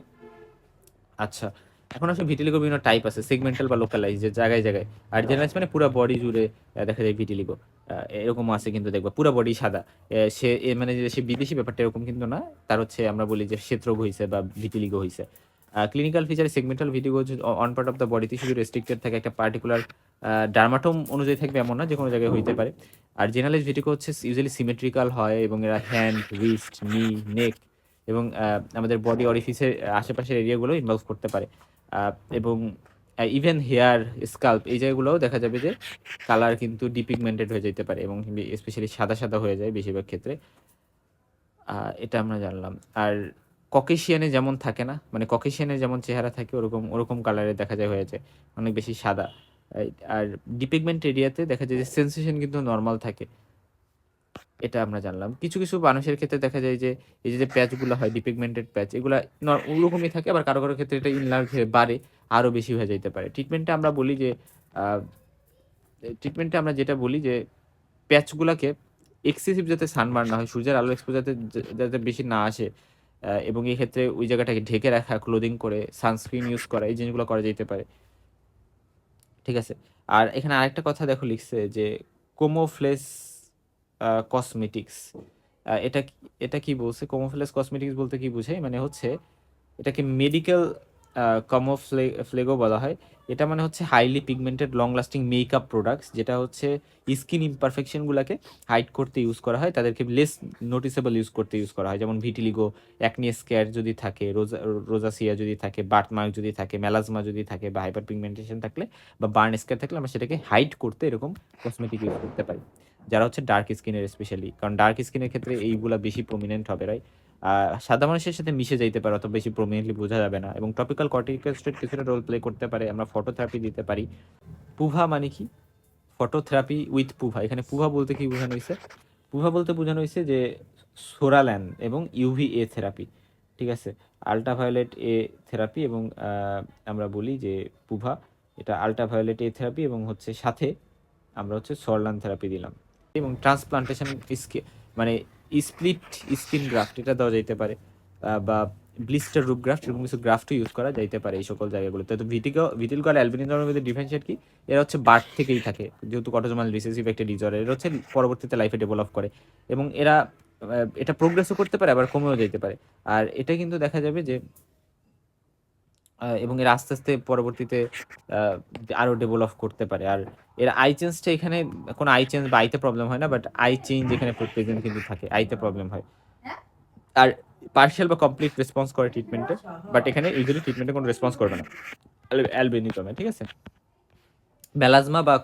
আচ্ছা, এখন আসলে ভিটিলিগো বিভিন্ন টাইপ আছে, সেগমেন্টাল বা লোকালাইজ, যে জায়গায় জায়গায়। আর জেনারেলাইজ মানে পুরো বডি জুড়ে দেখা যায় ভিটিলিগো। এরকমও আছে কিন্তু দেখবা পুরো বডি সাদা। সে মানে যে সে বিদেশি ব্যাপারটা এরকম কিন্তু না, তার হচ্ছে আমরা বলি যে শ্বেতরোগ হয়েছে বা ভিটিলিগো হয়েছে। ক্লিনিক্যাল ফিচারে segmental vitiligo on part of the বডিতে শুধু রেস্ট্রিক্টেড থাকে, একটা পার্টিকুলার ডার্মাটোম অনুযায়ী থাকবে এমন না, যে কোনো জায়গায় হইতে পারে। আর জেনারেলাইজ ভিটিগো হচ্ছে ইউজুয়ালি সিমেট্রিক্যাল হয়, এবং এরা হ্যান্ড, রিস্ট, নি, নেক এবং আমাদের বডি অরিফিসের আশেপাশের এরিয়াগুলো ইনভলভ করতে পারে। এবং ইভেন হেয়ার, স্কাল্প, এই জায়গাগুলোও দেখা যাবে যে কালার কিন্তু ডিপিগমেন্টেড হয়ে যেতে পারে, এবং স্পেশালি সাদা সাদা হয়ে যায় বেশিরভাগ ক্ষেত্রে। এটা আমরা জানলাম। আর ককেশিয়ানে যেমন থাকে না, মানে ককেশিয়ানের যেমন চেহারা থাকে ওরকম ওরকম কালারে দেখা যায় হয়ে যায়, অনেক বেশি সাদা। আর ডিপিগমেন্ট এরিয়াতে দেখা যায় যে সেন্সেশন কিন্তু নর্মাল থাকে। এটা আমরা জানলাম। কিছু কিছু মানুষের ক্ষেত্রে দেখা যায় যে এই যে প্যাচগুলো হয়, ডিপিগমেন্টেড প্যাচ, এগুলা ওরকমই থাকে, আবার কারো কারো ক্ষেত্রে এটা ইনলার্জ হয়ে বাড়ে, আরও বেশি হয়ে যাইতে পারে। ট্রিটমেন্টে আমরা বলি যে ট্রিটমেন্টে আমরা যেটা বলি যে প্যাচগুলাকে এক্সেসিভ যাতে সানবার্ন না হয়, সূর্যের আলো এক্সপোজ যাতে যাতে বেশি না আসে, এবং এই ক্ষেত্রে ওই জায়গাটাকে ঢেকে রাখা, ক্লোদিং করে, সানস্ক্রিন ইউজ করা, এই জিনিসগুলো করা যেতে পারে। ঠিক আছে। আর এখানে আরেকটা কথা দেখো লিখছে যে কোমোফ্লেস কসমেটিক্স। এটা এটা কি বলছে? কোমোফ্লেস কসমেটিক্স বলতে কি বোঝায়? মানে হচ্ছে এটাকে মেডিকেল ফ্লেগো বলা হয়। এটা মানে হচ্ছে highly pigmented long lasting makeup products, যেটা হচ্ছে স্কিন ইমপারফেকশনগুলোকে হাইড করতে ইউজ করা হয়, তাদেরকে লেস নোটিসেবল ইউজ করতে ইউজ করা হয়। যেমন ভিটিলিগো, অ্যাকনি স্কেয়ার যদি থাকে, রোজাসিয়া যদি থাকে, বার্থ মার্ক যদি থাকে, মেলাজমা যদি থাকে, বা হাইপার পিগমেন্টেশন থাকলে বা বার্ন স্কেয়ার থাকলে আমরা সেটাকে হাইড করতে এরকম কসমেটিক ইউজ করতে পারি, যারা হচ্ছে ডার্ক স্কিনের স্পেশালি, কারণ ডার্ক স্কিনের ক্ষেত্রে এইগুলা বেশি প্রমিনেন্ট হবে, রাইট? সাদা মানুষের সাথে মিশে যাইতে পারে, অত বেশি প্রমিনেন্টলি বোঝা যাবে না। এবং টপিক্যাল কর্টিকোস্টেরয়েড কিছুটা রোল প্লে করতে পারে, আমরা ফটোথেরাপি দিতে পারি। পুভা মানে কি? Phototherapy with PUVA. এখানে পুভা বলতে কি বোঝানো হয়েছে? পুভা বলতে বোঝানো হয়েছে যে সোরাল্যান এবং ইউভি এ থেরাপি। ঠিক আছে, আল্ট্রাভায়োলেট এ থেরাপি, এবং আমরা বলি যে পুভা এটা আল্ট্রাভায়োলেট এ থেরাপি, এবং হচ্ছে সাথে আমরা হচ্ছে সরলান থেরাপি দিলাম। এবং ট্রান্সপ্লান্টেশন মানে স্প্লিট স্কিন গ্রাফট এটা দেওয়া যাইতে পারে, বা ব্লিস্টার রুট গ্রাফট, এরকম কিছু গ্রাফটও ইউজ করা যাইতে পারে এই সকল জায়গাগুলোতে। তো ভিটিলিগো আর অ্যালবিনিজমের মধ্যে ডিফারেন্সিয়েট কি? এরা হচ্ছে বার্থ থেকেই থাকে, যেহেতু অটোজোমাল রিসেসিভ একটা ডিসঅর্ডার, এরা হচ্ছে পরবর্তীতে লাইফে ডেভেলপ করে, এবং এরা এটা প্রোগ্রেসও করতে পারে, আবার কমেও যেতে পারে। আর এটা কিন্তু দেখা যাবে যে এবং এরা আস্তে আস্তে পরবর্তীতে আরো ডেভেলপ করতে পারে। আর এর আই চেঞ্জটা, এখানে কোনো আই চেঞ্জ বা আইতে প্রবলেম হয় না, বাট আই চেঞ্জ এখানে প্রেজেন্ট কিন্তু থাকে, আইতে প্রবলেম হয়। আর পার্শিয়াল বা কমপ্লিট রেসপন্স করে ট্রিটমেন্টে, বাট এখানে ইউজুয়ালি ট্রিটমেন্টে কোনো রেসপন্স করবে না অ্যালবিনিজমে। ঠিক আছে। মেলাজমা বা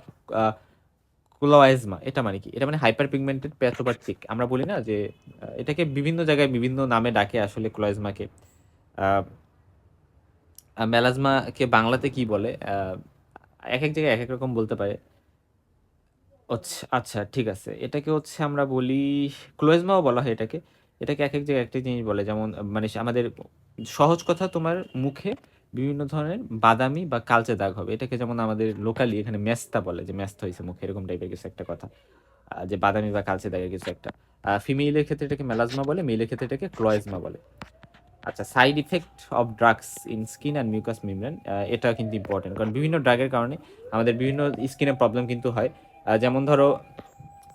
ক্লোয়াজমা, এটা মানে কি? এটা মানে হাইপার পিগমেন্টেড প্যাচ ওভার থিক। আমরা বলি না যে এটাকে বিভিন্ন জায়গায় বিভিন্ন নামে ডাকে আসলে ক্লোয়াজমাকে। মেলাজমাকে বাংলাতে কি বলে? এক এক জায়গায় এক এক রকম বলতে পারে। আচ্ছা আচ্ছা, ঠিক আছে, এটাকে হচ্ছে আমরা বলি ক্লোয়েজমাও বলা হয় এটাকে। এটাকে এক এক জায়গায় একটা জিনিস বলে, যেমন মানে আমাদের সহজ কথা, তোমার মুখে বিভিন্ন ধরনের বাদামি বা কালচে দাগ হবে, এটাকে যেমন আমাদের লোকালি এখানে মেস্তা বলে, যে মেস্তা হয়েছে মুখে, এরকম টাইপের কিছু একটা কথা। যে বাদামি বা কালচে দাগের কিছু একটা। ফিমেলের ক্ষেত্রে এটাকে মেলাজমা বলে, মেলের ক্ষেত্রে এটাকে ক্লোয়েজমা বলে। আচ্ছা, side effect of drugs in skin and mucous membrane, এটা কিন্তু ইম্পর্টেন্ট, কারণ বিভিন্ন ড্রাগের কারণে আমাদের বিভিন্ন স্কিনের প্রবলেম কিন্তু হয়। যেমন ধরো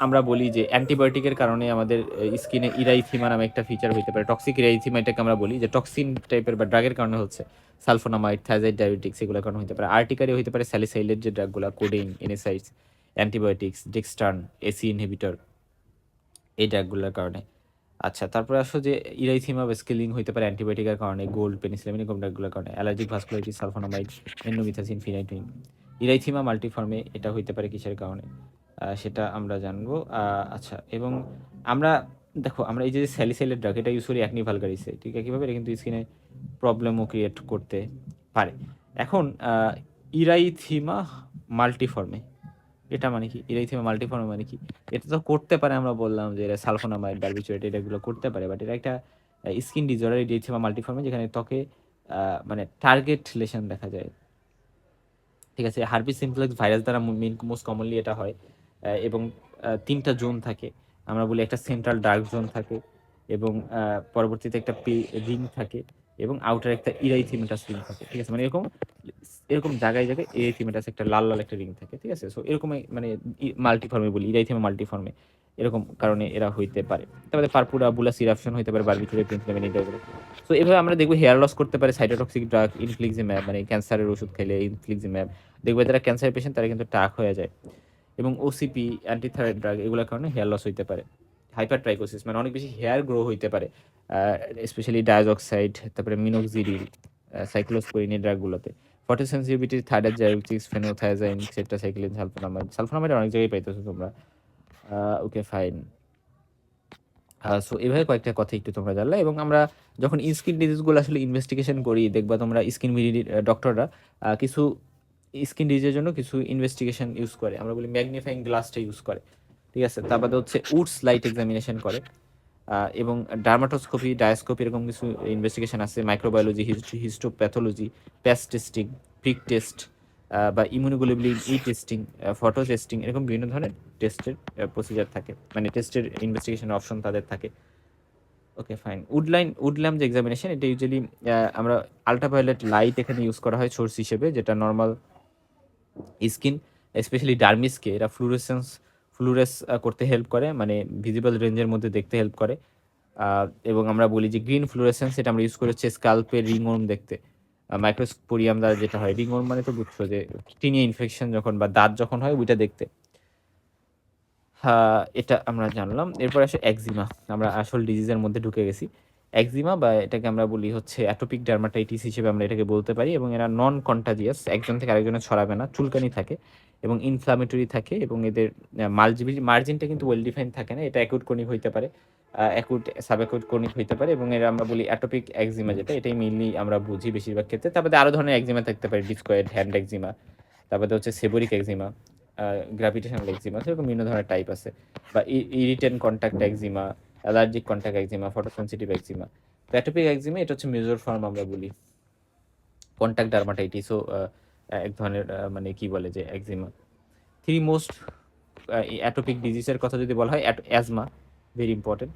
আমরা বলি যে অ্যান্টিবায়োটিকের কারণে আমাদের স্কিনে ইরাইথিমা নামে একটা ফিচার হইতে পারে, টক্সিক ইরাইথিমা, এটাকে আমরা বলি যে টক্সিন টাইপের বা ড্রাগের কারণে হচ্ছে, সালফোনামাইড, থায়াজাইড, ডায়াবেটিক্স এগুলোর কারণে হতে পারে। আর্টিকারি হতে পারে স্যালিসাইলের যে ড্রাগগুলো, কোডিং, এনএসাইডস, অ্যান্টিবায়োটিক্স, ডেক্সট্রান, এসি ইনহিবিটর, এই ড্রাগগুলোর কারণে। আচ্ছা, তারপরে আসো যে ইরাইথিমা বা স্কেলিং হইতে পারে অ্যান্টিবায়োটিকের কারণে, গোল্ড, পেনিসিলিন এরকম ড্রাগগুলোর কারণে। Allergic vasculitis, sulphonamide, indomethacin, phenytoin. Erythema multiforme এটা হইতে পারে কিসের কারণে, সেটা আমরা জানবো। আচ্ছা, এবং আমরা দেখো আমরা এই যে স্যালিসাইলের ড্রাগ এটা ইউজ করি অ্যাকনি ভালগারিসে, ঠিক আছে, কীভাবে এটা কিন্তু স্কিনে প্রবলেমও ক্রিয়েট করতে পারে। এখন ইরাইথিমা মাল্টিফর্মে, এটা মানে কি? ইরাইথিমা মাল্টিফর্মে মানে কি? এটা তো করতে পারে, আমরা বললাম যে এটা সালফোনামাইড, বারবিচুরেট, এগুলো করতে পারে, বাট এটা একটা স্কিন ডিজঅর্ডার ইরাইথিমা মাল্টিফর্মে, যেখানে ত্বকে মানে টার্গেট লেশন দেখা যায়, ঠিক আছে। হার্পিস সিমপ্লেক্স ভাইরাস দ্বারা মোস্ট কমনলি এটা হয়, এবং 3টা জোন থাকে। আমরা বলি একটা সেন্ট্রাল ডার্ক জোন থাকে, এবং পরবর্তীতে একটা রিং থাকে, এবং আউটার একটা ইরাইথিমেটাস রিং থাকে, ঠিক আছে। মানে এরকম এরকম জায়গায় জায়গায় ইরাইথিমেটাস একটা লাল লাল একটা রিং থাকে, ঠিক আছে। সো এরকমই মানে মাল্টিফর্মে বলি, ইরাইথিমা মাল্টিফর্মে এরকম কারণে এরা হইতে পারে। তারপরে পারপুরা বুলাস ইরাপশন হইতে পারে, বারবিকুলার পেনিসিলিন এগুলো। সো এভাবে আমরা দেখবো হেয়ার লস করতে পারে সাইটোটক্সিক ড্রাগ, ইনফ্লিক্সিম্যাব, মানে ক্যান্সারের ওষুধ খেলে ইনফ্লিক্সিম্যাব, দেখবে যারা ক্যান্সার পেশেন্ট তারা কিন্তু টাক হয়ে যায়। এবং ওসিপি, অ্যান্টিথাইরয়েড ড্রাগ, এগুলোর কারণে হেয়ার লস হইতে পারে। হাইপার ট্রাইকোসিস মানে অনেক বেশি হেয়ার গ্রো হইতে পারে, স্পেশালি ডায়াজক্সাইড, তারপরে মিনোক্সিডিল, সাইক্লোস্পোরিন এই ড্রাগগুলোতে। ফটোসেন্সিটিভিটি, থাইরয়েড জাইরোটিক্স, ফেনোথায়াজাইন, সেট্রাসাইক্লিন, সালফোনামাইড। সালফোনামাইড অনেক জায়গায় পাইতেছো তোমরা। ওকে, ফাইন। সো এভাবে কয়েকটা কথা একটু তোমরা জানলা। এবং আমরা যখন স্কিন ডিজিজগুলো আসলে ইনভেস্টিগেশন করি, দেখবা তোমরা স্কিন ডক্টররা কিছু স্কিন ডিজিজের জন্য কিছু ইনভেস্টিগেশন ইউজ করে, আমরা বলি ম্যাগনিফাইং গ্লাসটা ইউজ করে, ঠিক আছে। তারপরে হচ্ছে উডস লাইট এক্সামিনেশন করে, এবং ডার্মাটোস্কোপি, ডায়াস্কোপি, এরকম কিছু ইনভেস্টিগেশন আছে, microbiology, histopathology, PAS testing, prick test, বা immunoglobulin E testing, photo testing, এরকম বিভিন্ন ধরনের টেস্টের প্রসিজার থাকে, মানে টেস্টের ইনভেস্টিগেশন অপশন তাদের থাকে। ওকে, ফাইন। উডল্যাম্প যে এক্সামিনেশন, এটা ইউজুয়ালি আমরা আল্ট্রাভায়োলেট লাইট এখানে ইউজ করা হয় সোর্স হিসেবে, যেটা নর্মাল স্কিন, স্পেশালি ডার্মিসকে এরা ফ্লুরেস করতে হেল্প করে, মানে ভিজিবল রেঞ্জের মধ্যে দেখতে হেল্প করে। এবং আমরা বলি যে গ্রিন ফ্লুরেসেন্স, এটা আমরা ইউজ করে হচ্ছে স্কাল্পের রিংওর্ম দেখতে, মাইক্রোস্পোরিয়াম দ্বারা যেটা হয়। রিংওর্ম মানে তো বুঝছো যে টিনিয়া ইনফেকশন যখন বা দাঁত যখন হয় ওইটা দেখতে। হ্যাঁ, এটা আমরা জানলাম। এরপর আসে একজিমা, আমরা আসল ডিজিজের মধ্যে ঢুকে গেছি। একজিমা বা এটাকে আমরা বলি হচ্ছে অ্যাটোপিক ডার্মাটাইটিস হিসেবে আমরা এটাকে বলতে পারি, এবং এরা নন কন্টাজিয়াস, একজন থেকে আরেকজনের ছড়াবে না, চুলকানি থাকে এবং ইনফ্লামেটরি থাকে, এবং এদের মার্জিনটা কিন্তু ওয়েল ডিফাইন থাকে না, এটা অ্যাকুট ক্রনিক হইতে পারে, অ্যাকুট সাবঅ্যাকুট ক্রনিক হইতে পারে, এবং এরা আমরা বলি অ্যাটোপিক একজিমা, যেটা এটাই মেইনলি আমরা বুঝি বেশিরভাগ ক্ষেত্রে। তারপরে আরও ধরনের একজিমা থাকতে পারে, ডিসকয়েড হ্যান্ড একজিমা, তারপরে হচ্ছে সেবোরিক একজিমা, গ্র্যাভিটেশনাল একজিমা, সেরকম বিভিন্ন ধরনের টাইপ আছে, বা irritant contact eczema, allergic contact eczema, photosensitive eczema. তো অ্যাটোপিক একজিমা এটা হচ্ছে মেজর ফর্ম, আমরা বলি কন্ট্যাক্ট ডার্মাটাইটিসও এক ধরনের মানে কি বলে যে একজিমা। থ্রি মোস্ট অ্যাটোপিক ডিজিজের কথা যদি বলা হয়, অ্যাজমা ভেরি ইম্পর্টেন্ট,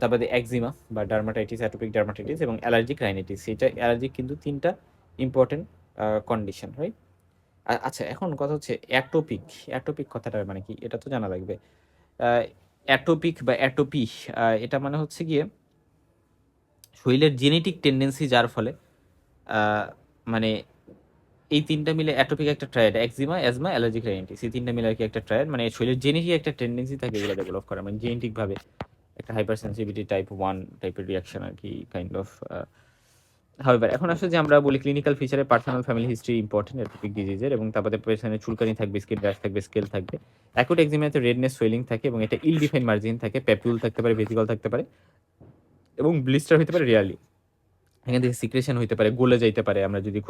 তারপরে একজিমা বা ডার্মাটাইটিস, অ্যাটোপিক ডার্মাটাইটিস, এবং অ্যালার্জিক রাইনাইটিস। এটা অ্যালার্জিক কিন্তু 3টা ইম্পর্টেন্ট কন্ডিশন, রাইট। আচ্ছা, এখন কথা হচ্ছে অ্যাটোপিক কথাটার মানে কি, এটা তো জানা লাগবে। অ্যাটোপিক বা অ্যাটোপি, এটা মানে হচ্ছে গিয়ে শরীরের জেনেটিক টেন্ডেন্সি, যার ফলে মানে এই 3টা মিলে অ্যাটোপিক একটা triad, eczema, asthma, allergic rhinitis, এই 3টা মিলে আর কি একটা ট্রায়াড, মানে শরীরের জেনেটিক একটা টেন্ডেন্সি থাকে এগুলো ডেভেলপ করা, মানে জেনেটিকভাবে একটা হাইপার সেন্সিটিভিটি টাইপ 1 টাইপের রিয়াকশন আর কি, কাইন্ড অফ। হাউএভার এখন আসলে যে আমরা বলি ক্লিনিক্যাল ফিচারে personal family history important atopic ডিজিজের, এবং তারপরে পেছনে চুলকানি থাকবে, স্কিন র্যাশ থাকবে, স্কেল থাকবে। অ্যাকুট একজিমাতে রেডনেস, সোয়েলিং থাকে, এবং এটা ইল ডিফাইন মার্জিন থাকে, প্যাপিউল থাকতে পারে, ভেসিকল থাকতে পারে, এবং ব্লিস্টার হতে পারে রিয়ালি। এখান থেকে সিক্রেশন হইতে পারে, গলে যাইতে পারে আমরা যদি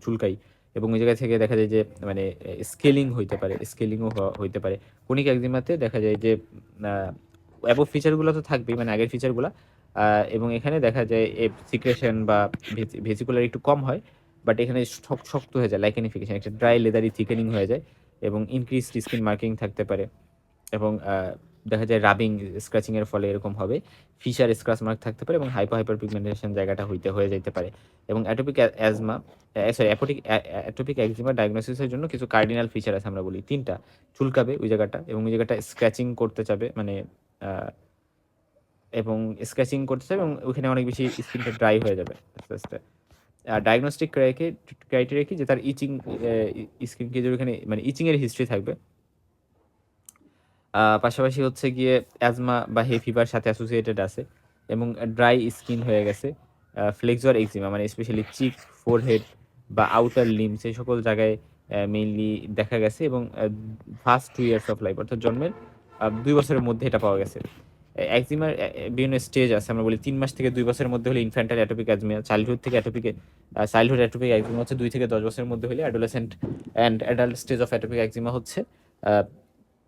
চুলকাই, এবং ওই জায়গা থেকে দেখা যায় যে মানে স্কেলিং হইতে পারে, স্কেলিংও হইতে পারে। কোনিক একজিমাতে দেখা যায় যে অ্যাবভ ফিচারগুলো তো থাকবেই, মানে আগের ফিচারগুলো, এবং এখানে দেখা যায় সিক্রেশন বা ভেসিকুলার একটু কম হয়, বাট এখানে শক্ত হয়ে যায়, লাইকেনিফিকেশন, একটা ড্রাই লেদারি থিকেনিং হয়ে যায়, এবং ইনক্রিজ স্কিন মার্কিং থাকতে পারে, এবং দেখা যায় রাবিং স্ক্র্যাচিংয়ের ফলে এরকম হবে, ফিশার স্ক্র্যাচ মার্ক থাকতে পারে এবং হাইপার পিগমেন্টেশন জায়গাটা হয়ে যেতে পারে। এবং atopic asthma sorry atopic eczema ডায়াগনোসিসের জন্য কিছু কার্ডিনাল ফিচার আছে, আমরা বলি 3টা। চুলকাবে ওই জায়গাটা, এবং ওই জায়গাটা স্ক্র্যাচিং করতে চাবে, মানে এবং স্ক্র্যাচিং করতে চাবে, এবং ওখানে অনেক বেশি স্কিনটা ড্রাই হয়ে যাবে আস্তে আস্তে। ডায়াগনস্টিক ক্রাইটেরিয়া কি, যে তার ইচিং স্কিনকে যদি ওখানে মানে ইচিংয়ের হিস্ট্রি থাকবে। পাশাপাশি হচ্ছে গিয়ে অ্যাজমা বা হে ফিভার সাথে অ্যাসোসিয়েটেড আছে, এবং ড্রাই স্কিন হয়ে গেছে, ফ্লেক্সুয়ার এক্সিমা মানে স্পেশালি চিক, ফোরহেড বা আউটার লিম্স এই সকল জায়গায় মেইনলি দেখা গেছে, এবং ফার্স্ট 2 ইয়ার্স অফ লাইফ অর্থাৎ জন্মের 2 বছরের মধ্যে এটা পাওয়া গেছে। একজিমার বিভিন্ন স্টেজ আছে, আমরা বলি 3 মাস থেকে 2 বছরের মধ্যে হলে infantile atopic eczema, childhood atopic eczema হচ্ছে 2 থেকে 10 বছরের মধ্যে হলে, adolescent and adult stage of atopic eczema হচ্ছে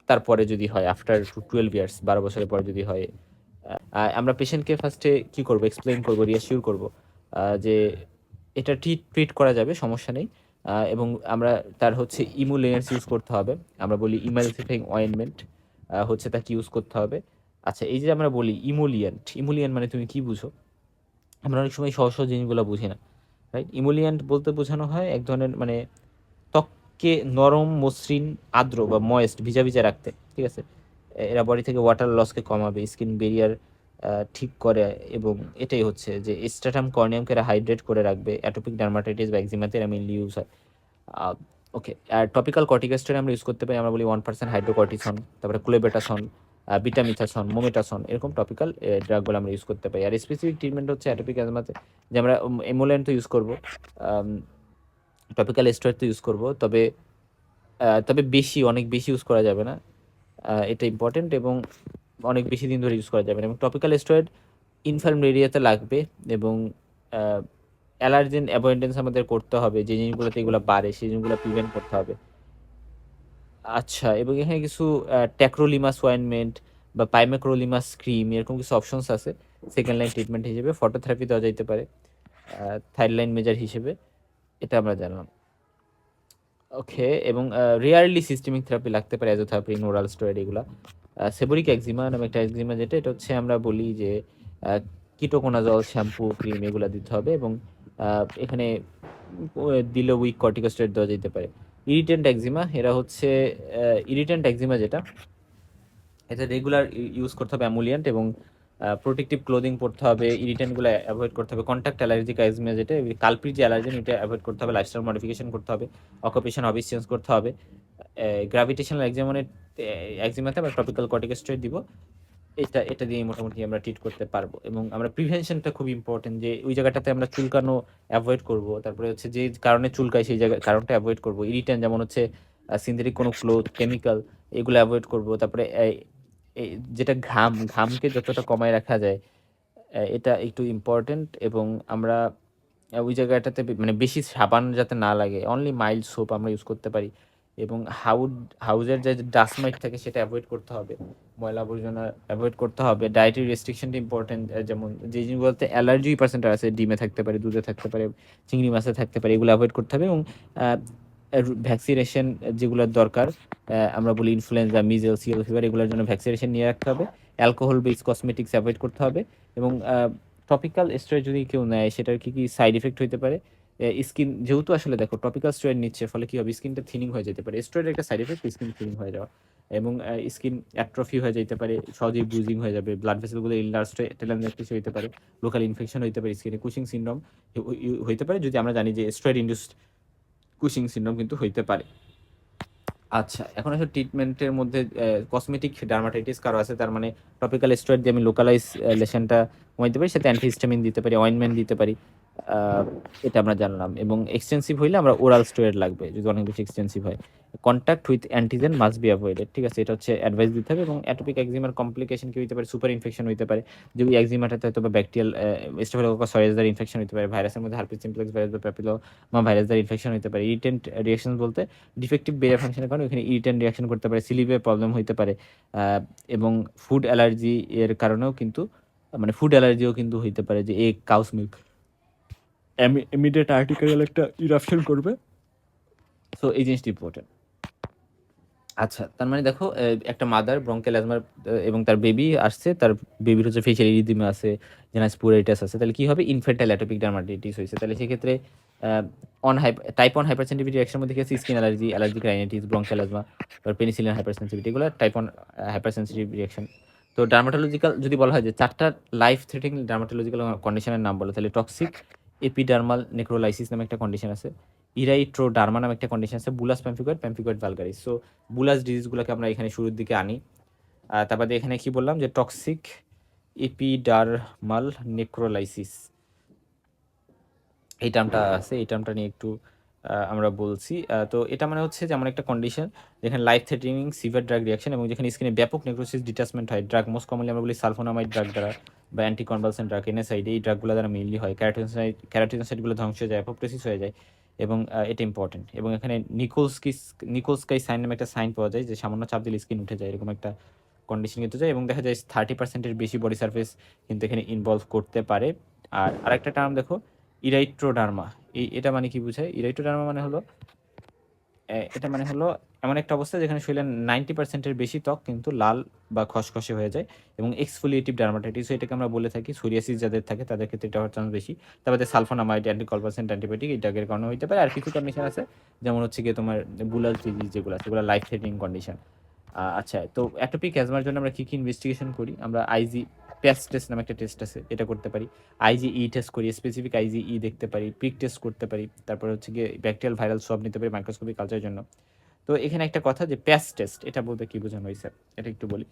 তারপরে যদি হয় আফটার 12 ইয়ার্স, 12 বছরের পর যদি হয়। আমরা পেশেন্টকে ফার্স্টে কি করব, এক্সপ্লেইন করব, রিঅ্যাসিওর করব যে এটা ট্রিট করা যাবে, সমস্যা নেই। এবং আমরা তার হচ্ছে ইমুলেন্স ইউজ করতে হবে, আমরা বলি ইমালসিফাইং অয়েনমেন্ট হচ্ছে তাকে ইউজ করতে হবে। আচ্ছা, এই যে আমরা বলি ইমুলিয়েন্ট মানে তুমি কি বুঝো? আমরা অনেক সময় সহজ সহজ জিনিসগুলো বুঝি না, রাইট? ইমুলিয়েন্ট বলতে বোঝানো হয় এক ধরনের মানে ত্বককে নরম, মসৃণ, আর্দ্র বা ময়েস্ট, ভিজা ভিজা রাখতে, ঠিক আছে? এরা বডি থেকে ওয়াটার লসকে কমাবে, স্কিন ব্যারিয়ার ঠিক করে, এবং এটাই হচ্ছে যে স্ট্র্যাটাম কর্নিয়ামকে এরা হাইড্রেট করে রাখবে। অ্যাটোপিক ডার্মাটাইটিস বা এক্সিমাতে এরা মেইনলি ইউজ হয়। ওকে, আর টপিক্যাল কর্টিকোস্টেরয়েড আমরা ইউজ করতে পারি, আমরা বলি 1% হাইড্রোকর্টিসন, তারপরে ক্লোবেটাসন, বিটামিথাসন, মোমেটাসন, এরকম টপিক্যাল ড্রাগগুলো আমরা ইউজ করতে পারি। আর স্পেসিফিক ট্রিটমেন্ট হচ্ছে অ্যাটোপিক অ্যাজমাতে যে আমরা এমোলেন্ট তো ইউজ করবো, টপিক্যাল স্টেরয়েড তো ইউজ করবো, তবে অনেক বেশি ইউজ করা যাবে না, এটা ইম্পর্টেন্ট, এবং অনেক বেশি দিন ধরে ইউজ করা যাবে না। এবং টপিক্যাল স্টেরয়েড ইনফার্ম এরিয়াতে লাগবে, এবং অ্যালার্জেন অ্যাভয়েডেন্স আমাদের করতে হবে, যে জিনিসগুলোতে এগুলো বাড়ে সেই জিনিসগুলো প্রিভেন্ট করতে হবে। আচ্ছা, এবং এখানে কিছু ট্যাক্রোলিমাস অয়েনমেন্ট বা পাইমেক্রোলিমাস ক্রিম এরকম কিছু অপশনস আছে সেকেন্ড লাইন ট্রিটমেন্ট হিসেবে। ফটোথেরাপি দেওয়া যাইতে পারে থার্ড লাইন মেজার হিসেবে, এটা আমরা জানলাম। ওকে, এবং রেয়ারলি সিস্টেমিক থেরাপি লাগতে পারে, অ্যাজোথেরাপিন, ওরাল স্টেরয়েড এগুলা। সেবোরিক একজিমা নামে একটা একজিমা, যেটা এটা হচ্ছে আমরা বলি যে কিটোকোনাজল, শ্যাম্পু, ক্রিম এগুলা দিতে হবে, এবং এখানে দিলে উইক কর্টিকোস্টেরয়েড দেওয়া যেতে পারে। ইরিটেন্ট একজিমা, এরা হচ্ছে ইরিটেন্ট একজিমা যেটা, এটা রেগুলার ইউজ করতে হবে অ্যামুলিয়েন্ট, এবং প্রোটেক্টিভ ক্লোদিং পরতে হবে, ইরিটেন্টগুলো অ্যাভয়েড করতে হবে। কন্ট্যাক্ট অ্যালার্জিক একজিমা যেটা, কালপ্রিট যে অ্যালার্জেন এটা অ্যাভয়েড করতে হবে, লাইফস্টাইল মডিফিকেশন করতে হবে, অকুপেশন হবিস চেঞ্জ করতে হবে। গ্র্যাভিটেশনাল একজিমাতে আমরা টপিক্যাল কর্টিকোস্টেরয়েড দিব, এটা দিয়ে মোটামুটি আমরা ট্রিট করতে পারবো। এবং আমরা প্রিভেনশনটা খুব ইম্পর্টেন্ট, যে ওই জায়গাটাতে আমরা চুলকানো অ্যাভয়েড করব, তারপরে হচ্ছে যে কারণে চুলকায় সেই জায়গায় কারণটা অ্যাভয়েড করব। ইরিটেন্ট যেমন হচ্ছে সিনথেটিক কোনো ক্লোথ, কেমিক্যাল, এগুলো অ্যাভয়েড করব। তারপরে যেটা ঘামকে যতটা কমায় রাখা যায়, এটা একটু ইম্পর্টেন্ট। এবং আমরা ওই জায়গাটাতে মানে বেশি সাবান যাতে না লাগে, অনলি মাইল্ড সোপ আমরা ইউজ করতে পারি। এবং হাউজের যে ডাস্ট মাইট থাকে সেটা অ্যাভয়েড করতে হবে, ময়লা আবর্জনা অ্যাভয়েড করতে হবে। ডায়েটারি রেস্ট্রিকশনটা ইম্পর্টেন্ট, যেমন যে জিনিসগুলোতে অ্যালার্জি পার্সেন্টার আছে, ডিমে থাকতে পারে, দুধে থাকতে পারে, চিংড়ি মাছে থাকতে পারে, এগুলো অ্যাভয়েড করতে হবে। এবং ভ্যাকসিনেশন যেগুলোর দরকার, আমরা বলি ইনফ্লুয়েঞ্জা, মিজেলস, ইয়েলো ফিভার, এগুলোর জন্য ভ্যাকসিনেশন নিয়ে রাখতে হবে। অ্যালকোহল বেস কসমেটিক্স অ্যাভয়েড করতে হবে। এবং টপিক্যাল স্টেরয়েড যদি কেউ নেয় সেটার কি কি সাইড ইফেক্ট হতে পারে, স্কিন যেহেতু আসলে দেখো টপিক্যাল স্টেরয়েড নিচ্ছে, ফলে কি হবে, স্কিনটা থিনিং হয়ে যেতে পারে। স্টেরয়েডের একটা সাইড ইফেক্ট স্কিন থিনিং হয়ে যাওয়া, এবং স্কিন অ্যাট্রফি হয়ে যেতে পারে, সহজেই ব্রুজিং হয়ে যাবে, ব্লাড ভেসেলগুলো ইনলার্জড টেলানজাইটিস হতে পারে, লোকাল ইনফেকশন হতে পারে, স্কিনে কুশিং সিনড্রোম হতে পারে, যদি আমরা জানি যে স্টেরয়েড ইনডিউসড কুশিং সিনড্রোম কিন্তু হইতে পারে। আচ্ছা, এখন আসলে ট্রিটমেন্টের মধ্যে কসমেটিক ডার্মাটাইটিস কারো আছে, তার মানে টপিক্যাল স্টেরয়েড দিয়ে আমি লোকালাইজ লেশনটা কমাইতে পারি, সাথে অ্যান্টিহিস্টামিন দিতে পারি, অয়েনমেন্ট দিতে পারি। এটা আমরা জানলাম। এবং এক্সটেন্সিভ হইলে আমরা ওরাল স্টেরয়েড লাগবে যদি অনেক বেশি এক্সটেন্সিভ হয়। Contact with antigen must be avoided, ঠিক আছে? এটা হচ্ছে অ্যাডভাইস দিতে হবে। এবং অ্যাটোপিক একজিমার কমপ্লিকেশন কি হতে পারে, সুপার ইনফেকশন হতে পারে, যে ওই একজিমাটাতে হয়তো বা ব্যাকটেরিয়াল স্টেফিলোকোকাস অরিয়াস দ্বারা ইনফেকশন হতে পারে, ভাইরাসের মধ্যে হারপিস সিমপ্লেক্স ভাইরাস বা প্যাপিলোমা ভাইরাস দ্বারা ইনফেকশন হতে পারে। ইরিটেন্ট রিয়াকশন বলতে ডিফেক্টিভ বেরিয়ার ফাংশনের কারণে এখানে ইরিটেন্ট রিয়াকশন করতে পারে, সিলিভে প্রবলেম হতে পারে, এবং ফুড অ্যালার্জি এর কারণেও কিন্তু, মানে ফুড অ্যালার্জিও কিন্তু হইতে পারে, যে egg, cows milk immediate article একটা ইরাপশন করবে। সো এই জিনিসটা ইম্পর্টেন্ট। আচ্ছা, তার মানে দেখো একটা মাদার ব্রঙ্কিয়াল অ্যাজমার এবং তার বেবি আসছে, তার বেবির হচ্ছে ফেশিয়াল এরিদিমা আছে, জেনাস পুরেটাস আছে। তাহলে কি হবে? ইনফ্যান্টাইল অ্যাটোপিক ডার্মাটাইটিস হইছে। তাহলে সেক্ষেত্রে টাইপ 1 হাইপারসেনসিটিভিটি রিঅ্যাকশনের মধ্যে কি আছে? Skin allergy, allergic rhinitis, bronchial asthma, তারপর পেনিসিলিন হাইপারসেনসিটিভিটি, এগুলো টাইপ 1 হাইপারসেনসিটিভ রিঅ্যাকশন। তো ডার্মাটোলজিক্যাল যদি বলা হয় যে 4 টা লাইফ থ্রেটেনিং ডার্মাটোলজিক্যাল কন্ডিশনের নাম বলো, তাহলে টক্সিক এপিডার্মাল নেক্রোলাইসিস নামে একটা কন্ডিশন আছে, ইরাইট্রোডার্মা নামে একটা কন্ডিশন আছে, বুলাস প্যামফিকয়েড, প্যামফিকয়েড ভালগারিস। সো বুলাস ডিজিজগুলোকে আমরা এখানে শুরুর দিকে আনি। তারপরে এখানে কি বললাম যে টক্সিক এপিডার্মাল নেক্রোলাইসিস এই টার্মটা আছে, এই টার্মটা নিয়ে একটু আমরা বলছি। তো এটা মানে হচ্ছে যেমন একটা কন্ডিশন যেখানে life threatening severe drug reaction এবং যেখানে স্কিনে ব্যাপক নেক্রোসিস ডিটাচমেন্ট হয়, ড্রাগ মোস্ট কমনলি আমরা বলি সালফোনামাইড ড্রাগ দ্বারা বা অ্যান্টিকনভালসেন্ট ড্রাগ এনএসআইড, এই ড্রাগগুলো দ্বারা মেইনলি হয়। ক্যারোটিনোসাইডগুলো ধ্বংস হয়ে যায়, অ্যাপোপ্টোসিস হয়ে যায়, এবং এটা ইম্পর্টেন্ট। এবং এখানে নিকোলস্কাই সাইন নামে একটা সাইন পাওয়া যায় যে সামান্য চাপ দিলে স্কিন উঠে যায়, এরকম একটা কন্ডিশন কিন্তু যায়। এবং দেখা যায় 30%-এর বেশি বডি সার্ফেস কিন্তু এখানে ইনভলভ করতে পারে। আর আরেকটা টার্ম দেখো, ইরাইট্রোডার্মা। এটা মানে কি বোঝায়? ইরাইট্রোডার্মা মানে হলো এটা মানে হলো এমন একটা অবস্থা যেখানে শরীরের 90%-এর বেশি ত্বক কিন্তু লাল বা খসখসে হয়ে যায়, এবং এক্সফোলিয়েটিভ ডার্মাটাইটিস এটাকে আমরা বলে থাকি। সোরিয়াসিস যাদের থাকে তাদের ক্ষেত্রে এটা হওয়ার চান্স বেশি। তারপরে সালফোনামাইড, অ্যান্টিকলপাসেন্ট, অ্যান্টিবায়োটিক এই ড্রাগের কারণে হতে পারে। আর কিছু কন্ডিশন আছে যেমন হচ্ছে গিয়ে তোমার বুলাস ডিজিজ, যেগুলো আছে সেগুলো লাইফ থ্রেটিং কন্ডিশন। আচ্ছা, তো অ্যাটোপিক অ্যাজমার জন্য আমরা কি কি ইনভেস্টিগেশন করি? আমরা আইজি প্যাচ টেস্ট নামে একটা টেস্ট আছে, এটা করতে পারি। আইজিই টেস্ট করি, স্পেসিফিক আইজিই দেখতে পারি, পিক টেস্ট করতে পারি। তারপর হচ্ছে গিয়ে ব্যাকটেরিয়াল ভাইরাল সব নিতে পারি মাইক্রোস্কোপিক কালচারের জন্য। তো এখানে একটা কথা যে প্যাচ টেস্ট, এটা বলতে কি বোঝানো হয়েছে এটা একটু বলি।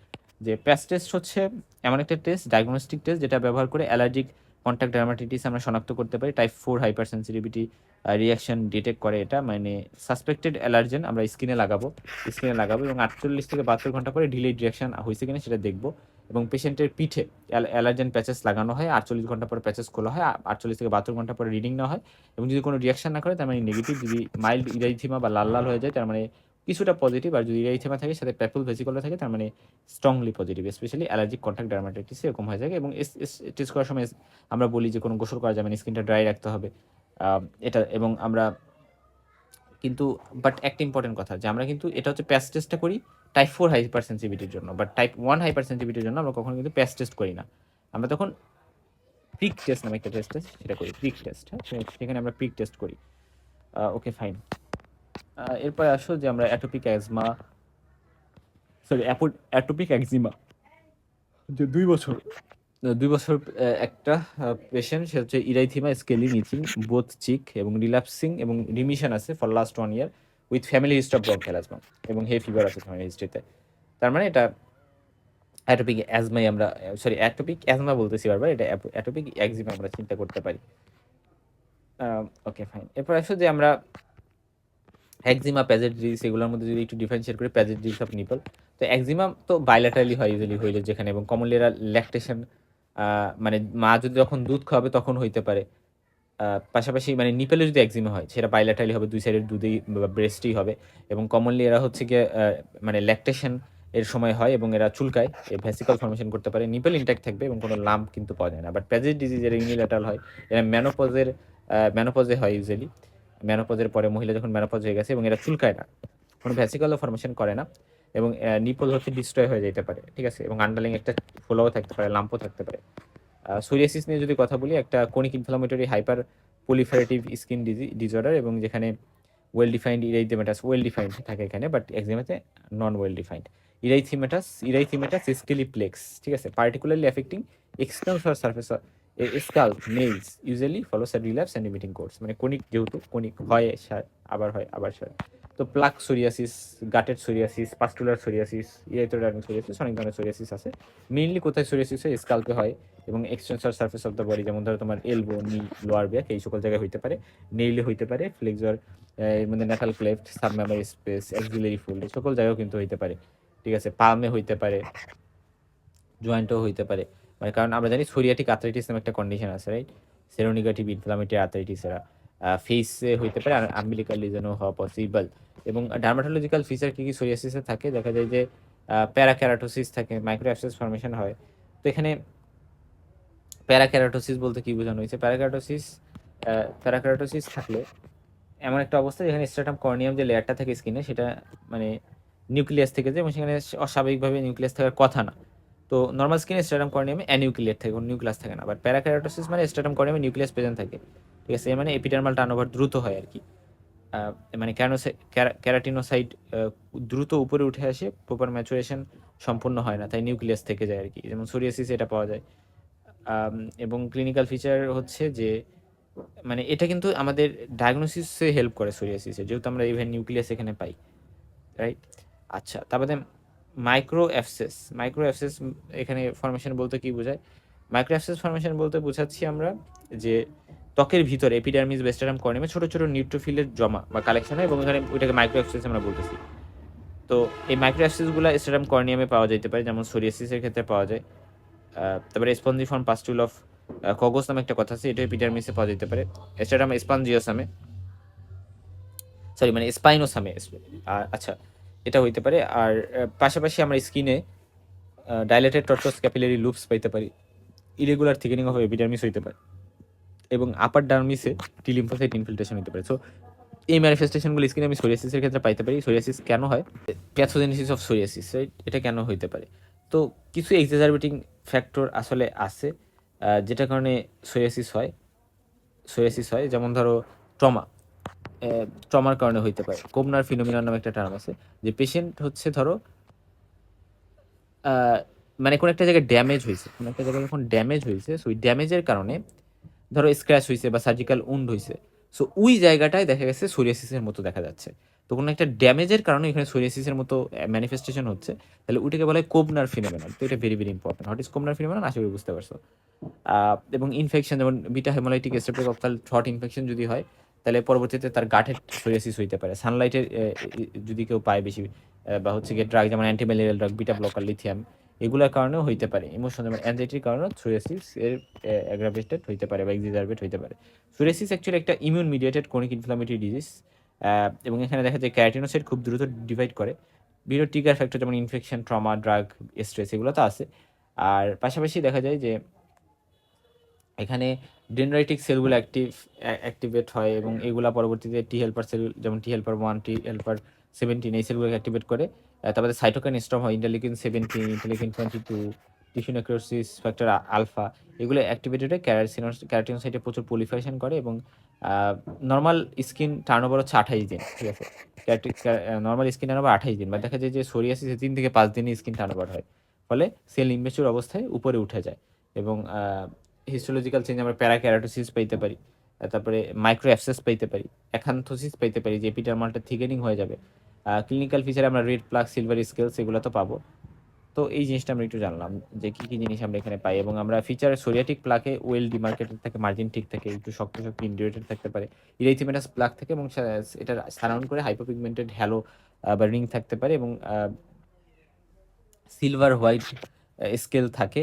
যে প্যাচ টেস্ট হচ্ছে এমন একটা টেস্ট, ডায়াগনস্টিক টেস্ট, যেটা ব্যবহার করে অ্যালার্জিক কন্ট্যাক্ট ডার্মাটাইটিস আমরা শনাক্ত করতে পারি। Type 4 hyper sensitivity reaction detect করে এটা, মানে সাসপেক্টেড অ্যালার্জেন আমরা স্কিনে লাগাবো এবং 48 থেকে 72 ঘন্টা পরে ডিলেড রিয়াকশন হয়েছে কিনা সেটা দেখবো। এবং পেশেন্টের পিঠে অ্যালার্জেন প্যাচেস লাগানো হয়, 48 ঘন্টা পরে প্যাচেস খোলা হয়, 48 থেকে 72 ঘন্টা পরে রিডিং নেওয়া হয়। এবং যদি কোনো রিয়াকশন না করে তার মানে নেগেটিভ, যদি মাইল্ড ইরাইথিমা বা লাল লাল হয়ে যায় তার মানে কিছুটা পজিটিভ, আর যদি ইরাইথিমা থাকে সাথে প্যাপুল ভেসিকল থাকে তার মানে strongly positive, specially allergic contact dermatitis এরকম হয়ে যায়। এবং টেস্ট করার সময় আমরা বলি যে কোনো গোসল করা যাবে না, স্কিনটা ড্রাই রাখতে হবে। এটা এবং আমরা কিন্তু বাট একটা ইম্পর্টেন্ট কথা যে আমরা কিন্তু এটা হচ্ছে প্যাচ টেস্টটা করি টাইপ 4 হাইপার সেন্সিটিভিটির জন্য, বাট টাইপ 1 হাইপার সেন্সিটিভিটির জন্য আমরা কখনো কিন্তু প্যাচ টেস্ট করি না। আমরা তখন পিক টেস্ট নামে একটা টেস্ট আছে সেটা করি, পিক টেস্ট। হ্যাঁ, সেখানে আমরা পিক টেস্ট করি। ওকে, ফাইন। এরপরে আসো যে আমরা অ্যাটোপিক একজিমা, যে 2 বছর 2 বছর একটা পেশেন্ট, সে হচ্ছে ইরাইথিমা স্কেলিং ইচিং বোথ চিক এবং রিল্যাপসিং এবং রিমিশন আছে for last 1 year with family history of bronchial asthma এবং হে ফিভার আছে ফ্যামিলি হিস্ট্রিতে। তার মানে এটা অ্যাটোপিক অ্যাজমাই আমরা, সরি অ্যাটোপিক অ্যাজমা বলতেছি বারবার, এটা অ্যাটোপিক একজিমা আমরা চিন্তা করতে পারি। ওকে, ফাইন। এরপর আসো যে আমরা একজিমা, প্যাজেডিস এগুলোর মধ্যে যদি একটু ডিফারেন্সিয়েট করি, প্যাজেডিস অফ নিপল। তো একজিমা তো বাইল্যাটারালি হয় ইউজুয়ালি হইলে যেখানে, এবং কমনলি এরা ল্যাকটেশন, মানে মা যদি যখন দুধ খাওয়াবে তখন হইতে পারে। পাশাপাশি মানে নিপেলে যদি একজিমা হয় সেটা বাইল্যাটারালি হবে, দুই সাইডের দুধেই বা ব্রেস্টেই হবে। এবং কমনলি এরা হচ্ছে গিয়ে মানে ল্যাকটেশন এর সময় হয় এবং এরা চুলকায়, ভ্যাসিকল ফর্মেশন করতে পারে, নিপেল ইনট্যাক্ট থাকবে এবং কোনো লাম্প কিন্তু পাওয়া যায় না। বাট প্যাজেজ ডিজিজ এর ইউনিল্যাটারাল হয়, এরা ম্যানোপজে হয় ইউজুয়ালি। ম্যানোপজের পরে মহিলা যখন ম্যানোপজ হয়ে গেছে এবং এরা চুলকায় না, কোনো ভ্যাসিকলও ফর্মেশন করে না, এবং নিপল হচ্ছে ডিস্ট্রয় হয়ে যেতে পারে, ঠিক আছে, এবং আন্ডারলাইং একটা ফোলাও থাকতে পারে, লাম্পও থাকতে পারে। সোরিয়াসিস নিয়ে যদি কথা বলি, একটা chronic inflammatory hyper proliferative skin disorder, এবং যেখানে ওয়েল ডিফাইন্ড থাকে এখানে, বাট একজিমাতে non well defined. Erythematous scaly plaques, ঠিক আছে, particularly affecting external surface scalp nails usually follows a relapse and remitting course, মানে কোনিক, যেহেতু কোনিক হয় আবার হয় আবার সারে। তো plaque psoriasis, guttate psoriasis, pustular psoriasis, erythrodermic psoriasis, অনেক ধরনের সোরিয়াসিস আছে। মেইনলি কোথায় সোরিয়াসিস হয়? স্কাল্পে হয় এবং extensor surface of the body, যেমন ধরো তোমার এলবো, নি, লোয়ার ব্যাক, এই সকল জায়গায় হইতে পারে। নেইলে হইতে পারে, ফ্লেক্সর, এর মধ্যে natal cleft, submammary space, axillary fold, এই সকল জায়গাও কিন্তু হইতে পারে, ঠিক আছে। পালমে হইতে পারে, জয়েন্টও হইতে পারে, মানে কারণ আমরা জানি সোরিয়াটিক আর্থ্রাইটিস নামে একটা কন্ডিশন আছে, রাইট? সেরোনিগেটিভ ইনফ্লামেটরি আর্থ্রাইটিস এরা ফেসে হইতে পারে, আর আম্বিলিকাল লিজনও হওয়া পসিবল। এবং ডার্মাটোলজিক্যাল ফিচার কি কি সোরিয়াসিসে থাকে? দেখা যায় যে প্যারাক্যারাটোসিস থাকে, মাইক্রো অ্যাবসেস ফর্মেশন হয়। তো এখানে প্যারাক্যারাটোসিস বলতে কি বোঝানো হয়েছে? প্যারাক্যারাটোসিস থাকলে এমন একটা অবস্থা যেখানে স্ট্রাটাম কর্নিয়াম যে লেয়ারটা থাকে স্কিনে, সেটা মানে নিউক্লিয়াস থেকে যায় এবং সেখানে অস্বাভাবিকভাবে নিউক্লিয়াস থাকার কথা না। তো নর্মাল স্কিনে স্ট্রাটাম কর্নিয়ামে অ্যানিউক্লিয়ার থাকে, কোনো নিউক্লিয়াস থাকে না। বাট প্যারাকেরাটোসিস মানে স্ট্রাটাম কর্নিয়ামে নিউক্লিয়াস প্রেজেন্ট থাকে, ঠিক আছে? এর মানে এপিডার্মাল টার্নওভার দ্রুত হয় আর কি। মানে ক্যারাটিনোসাইট দ্রুত উপরে উঠে আসে, প্রপার ম্যাচুরেশন সম্পূর্ণ হয় না, তাই নিউক্লিয়াস থেকে যায় আর কি। যেমন সোরিয়াসিস এটা পাওয়া যায়। এবং ক্লিনিক্যাল ফিচার হচ্ছে যে মানে এটা কিন্তু আমাদের ডায়াগনোসিসে হেল্প করে সোরিয়াসিসে, যেহেতু আমরা ইভেন নিউক্লিয়াস এখানে পাই, রাইট? আচ্ছা, তারপরে মাইক্রো অ্যাবসেস এখানে ফরমেশন বলতে কি বোঝায়? মাইক্রো অ্যাবসেস ফরমেশন বলতে বোঝাচ্ছি আমরা যে ত্বকের ভিতরে এপিডার্মিস বা স্ট্রাটাম কর্নিয়ামে ছোট ছোট নিউট্রোফিলের জমা বা কালেকশন হয় এবং এখানে ওইটাকে মাইক্রো অ্যাবসেস আমরা বলতেছি। তো এই মাইক্রো অ্যাবসেসগুলো স্ট্রাটাম কর্নিয়ামে পাওয়া যেতে পারে, যেমন সোরিয়াসিসের ক্ষেত্রে পাওয়া যায়। তারপরে স্পঞ্জিফর্ম পাস্টুল অফ কগস নামে একটা কথা আছে, এটা এপিডার্মিসে পাওয়া যেতে পারে। স্ট্রাটাম স্পঞ্জিওসামে, সরি মানে স্পাইনোসামে। আচ্ছা, এটা হইতে পারে। আর পাশাপাশি আমরা স্কিনে ডাইলেটেড টর্টোস ক্যাপিলারি লুপস পাইতে পারি, ইরেগুলার থিকেনিং অফ এপিডার্মিস হইতে পারে, এবং আপার ডার্মিসে টি লিম্ফোসাইট ইনফিল্ট্রেশন হতে পারে। সো এই ম্যানিফেস্টেশনগুলো স্কিনে আমি সোরিয়াসিসের ক্ষেত্রে পাইতে পারি। সোরিয়াসিস কেন হয়? Pathogenesis of psoriasis, right? এটা কেন হইতে পারে? তো কিছু এক্সাজারবেটিং ফ্যাক্টর আসলে আছে যেটার কারণে সোরিয়াসিস হয়, যেমন ধরো ট্রমা, ট্রমার কারণে হইতে পারে। কোবনার ফিনোমিনন নামে একটা টার্ম আছে, যে পেশেন্ট হচ্ছে ধরো মানে কোনো একটা জায়গায় ড্যামেজ হয়েছে, কোনো একটা জায়গায় যখন ড্যামেজ হয়েছে, সো ওই ড্যামেজের কারণে ধরো স্ক্র্যাচ হয়েছে বা সার্জিক্যাল উন্ড হয়েছে, সো ওই জায়গাটায় দেখা গেছে সোরিয়াসিসের মতো দেখা যাচ্ছে। তো কোনো একটা ড্যামেজের কারণে এখানে সোরিয়াসিসের মতো ম্যানিফেস্টেশন হচ্ছে, তাহলে ওইটাকে বলা হয় কোবনার ফিনোমেনন। তো এটা very very important. What is Koebner phenomenon, আশা করি বুঝতে পারছো। এবং ইনফেকশন, যেমন beta haemolytic streptococcal throat infection যদি হয়, তাহলে পরবর্তীতে তার গাঁটের সোরিয়াসিস হইতে পারে। সানলাইটের যদি কেউ পায় বেশি, বা হচ্ছে গিয়ে ড্রাগ, যেমন antimalarial drug, beta blocker, lithium, এগুলোর কারণেও হইতে পারে। ইমোশন, যেমন অ্যাংজাইটির কারণেও সোরিয়াসিস এর অ্যাগ্রাভেটেড হইতে পারে বা এক্সিজারবেট হইতে পারে। সোরিয়াসিস অ্যাকচুয়ালি একটা immune mediated chronic inflammatory disease, এবং এখানে দেখা যায় ক্যারাটিনোসাইট খুব দ্রুত ডিভাইড করে। বিভিন্ন ট্রিগার ফ্যাক্টর যেমন ইনফেকশন, ট্রমা, ড্রাগ, স্ট্রেস, এগুলো তো আছে। আর পাশাপাশি দেখা যায় যে এখানে ডেনড্রাইটিক সেলগুলো অ্যাক্টিভেট হয় এবং এগুলা পরবর্তীতে টি হেল্পার সেল, যেমন টি হেল্পার 1, টি হেল্পার 17, এই সেলগুলোকে অ্যাক্টিভেট করে। তারপরে সাইটোকাইন স্টর্ম হয়, interleukin 17, interleukin 22, tissue necrosis factor alpha, এগুলো অ্যাক্টিভেটেড হয়ে ক্যারাটিনোসাইটে প্রচুর প্রলিফারেশন করে। এবং নর্মাল স্কিন টার্নওভার হচ্ছে 28 দিন, ঠিক আছে? নর্মাল স্কিন টার্নওভার 28 দিন, বা দেখা যায় যে সোরিয়াসিসে 3 থেকে 5 দিনই স্কিন টার্নওভার হয়, ফলে সেল ইমেচুর অবস্থায় উপরে উঠে যায়। এবং হিস্টোলজিক্যাল চেঞ্জ আমরা প্যারাক্যারাটোসিস পাইতে পারি, তারপরে মাইক্রো অ্যাবসেস পাইতে পারি, অ্যাকান্থোসিস পাইতে পারি, যে এপিডার্মালটা থিকেনিং হয়ে যাবে। ক্লিনিক্যাল ফিচারে আমরা রেড প্লাক, সিলভার স্কেলস, এগুলো তো পাবো। তো এই জিনিসটা আমরা একটু জানলাম যে কী কী জিনিস আমরা এখানে পাই। এবং আমরা ফিচারে সোরিয়াটিক প্লাকে ওয়েল ডিমার্কেটেড থাকে, মার্জিন ঠিক থাকে, একটু শক্ত শক্ত ইন্ডিউরেটেড থাকতে পারে। ইরেথিমেটাস প্লাক থাকে এবং এটা সারাউন্ড করে হাইপোপিগমেন্টেড হ্যালো বা রিং থাকতে পারে। এবং সিলভার হোয়াইট স্কেল থাকে,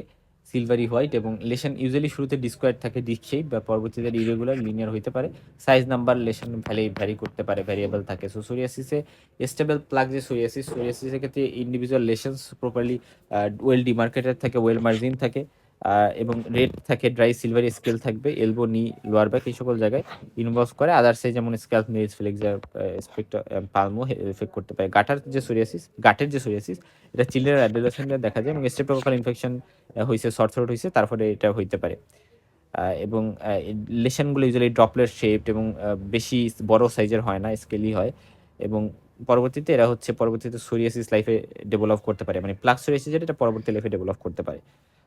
সিলভারি হোয়াইট, এবং লেশন ইউজুয়ালি শুরুতে ডিসকোয়ার থাকে, ডিস্ক শেপ, বা পরবর্তীতে ইরেগুলার লিনিয়ার হইতে পারে। সাইজ, নাম্বার, লেশন ভ্যারি করতে পারে, ভ্যারিয়েবল থাকে। সো সোরিয়াসিসে স্টেবল প্লাগ, যে সোরিয়াসিসের ক্ষেত্রে individual lessons properly well demarcated থাকে, ওয়েল মার্জিন থাকে, এবং রেড থাকে, ড্রাই সিলভারি স্কেল থাকবে, এলবো, নি, লোয়ার ব্যাক, এই সকল জায়গায় ইনভলভ করে। আদার্সে যেমন scalp, nails, flexor, Pulmo effect করতে পারে। গাটের যে সোরিয়াসিস, এটা চিলড্রেন অ্যাডোলেসেন্টে দেখা যায়, এবং স্ট্রেপ্টোকক্কাল ইনফেকশন হয়েছে, সর থ্রোট হয়েছে, তারপরে এটা হইতে পারে। এবং লেশনগুলো ইউজুয়ালি ড্রপলেট শেপড এবং বেশি বড় সাইজের হয় না, স্কেলি হয়। এবং পরবর্তীতে সোরিয়াসিস লাইফে ডেভেলপ করতে পারে, মানে প্লাক সোরিয়াসিস যেটা, এটা পরবর্তী লাইফে ডেভেলপ করতে পারে।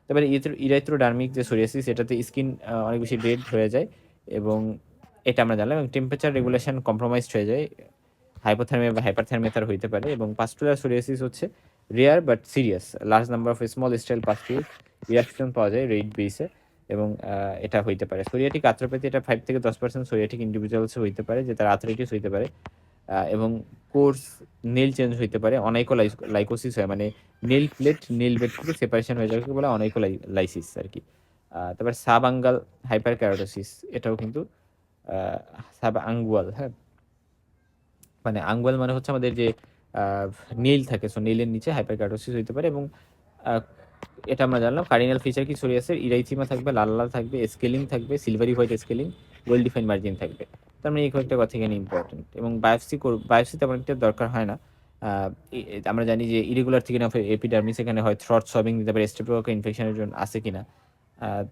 তারপরে ইরাইথ্রোডার্মিক যে সোরিয়াসিস, এটাতে স্কিন অনেক বেশি রেড হয়ে যায়, এবং এটা আমরা জানলাম। এবং টেম্পারেচার রেগুলেশন কম্প্রোমাইজড হয়ে যায়, হাইপোথার্মিয়া বা হাইপারথার্মিয়া তার হইতে পারে। এবং পাস্টুলার সোরিয়াসিস হচ্ছে rare but serious, large number of small sterile pustule reaction পাওয়া যায় রেড বেসে, এবং এটা হইতে পারে। সোরিয়াটিক আর্থ্রোপ্যাথি, এটা 5 থেকে 10% সোরিয়াটিক ইন্ডিভিজুয়ালসে হইতে পারে, যে তার আর্থ্রাইটিস হইতে পারে। এবং কোর্স নেল চেঞ্জ হইতে পারে, লাইকোসিস হয়, মানে নেল প্লেট নেল বেড থেকে সেপারেশন হয়ে যাবে, বলে লাইসিস আর কি। তারপর সাব আঙ্গাল হাইপার ক্যারোটোসিস, এটাও কিন্তু সাব আঙ্গুয়াল, হ্যাঁ, মানে আঙ্গুয়াল মানে হচ্ছে আমাদের যে নেইল থাকে, সো নেইলের নিচে হাইপারকার্ডোসিস হইতে পারে। এবং আহ, এটা আমরা জানলাম। কার্ডিনাল ফিচার কি সোরিয়াসের? ইরাইথিমা থাকবে, লাল লাল থাকবে, স্কেলিং থাকবে, silvery white scaling, well define margin থাকবে। তার মানে এই কয়েকটা কথা এখানে ইম্পর্টেন্ট। এবং বায়োপসি তেমন একটা দরকার হয় না, আমরা জানি যে ইরেগুলার থিকিং অফ এপিডার্মিস, এখানে হয় থ্রট সবিং দিতে পারে, স্ট্রেপ্টোকোকাল ইনফেকশনের জন্য আছে কিনা।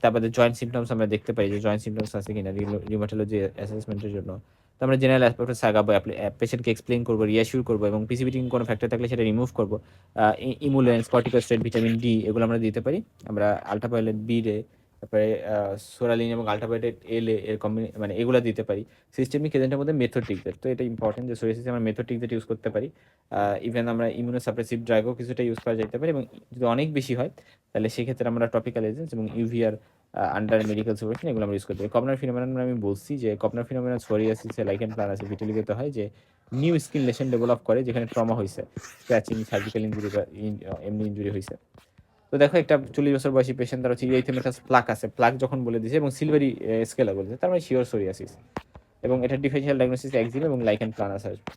তারপরে জয়েন্ট সিমটমস আমরা দেখতে পাই যে জয়েন্ট সিমটমস আছে কিনা রিউমাটোলজি অ্যাসেসমেন্টের জন্য। তো আমরা জেনারেল অ্যাসপেক্টে সাগাবো, পেশেন্টকে এক্সপ্লেইন করবো, রিঅ্যাসিওর করবো, এবং পিসিবিটি কোনো ফ্যাক্টর থাকলে সেটা রিমুভ করবো। ইমুলেন্স, কর্টিকোস্টেরয়েড, ভিটামিন ডি এগুলো আমরা দিতে পারি। আমরা আলট্রাভায়োলেট বি রে, তারপরে সোরালিন এবং আলট্রাভায়োলেট এল এর মানে এগুলো দিতে পারি। সিস্টেমিক এজেন্টের মধ্যে মেথোট্রিক্সেট, তো এটা ইম্পর্টেন্ট যে সোরিয়াসিসে আমরা মেথোট্রিক্সেট ইউজ করতে পারি। ইভেন আমরা ইমিউনোসাপ্রেসিভ ড্রাগও কিছুটা ইউজ করা যেতে পারে, এবং যদি অনেক বেশি হয় তাহলে সেক্ষেত্রে আমরা টপিক্যাল এজেন্টস এবং ইউভিআর আন্ডার মেডিকেল সুপারভিশন এগুলো আমরা ইউজ করতে পারি। কপনার ফিনোমেনন আমি বলছি যে কপনার ফিনোমেনন সোরিয়াসিসে লাইকেন প্লানাসে ভিটিলিগোতে হয় যে নিউ স্কিন লেশন ডেভেলপ করে যেখানে ট্রমা হয়েছে, স্ক্র্যাচিং, সার্জিক্যাল ইঞ্জুরি বা এমনি ইঞ্জুরি হয়েছে। তো দেখো একটা 40 বছর বয়সী পেশেন্ট, তার হচ্ছে ইরিথেমেটাস প্লাক আছে, প্লাক যখন বলে দিয়েছে এবং সিলভারি স্কেলা বলেছে, তার মানে শিওর সোরিয়াসিস, এবং এটা ডিফারেন্সিয়াল ডায়াগনোসিস একজিমা এবং লাইকেন প্লানাস আসবে।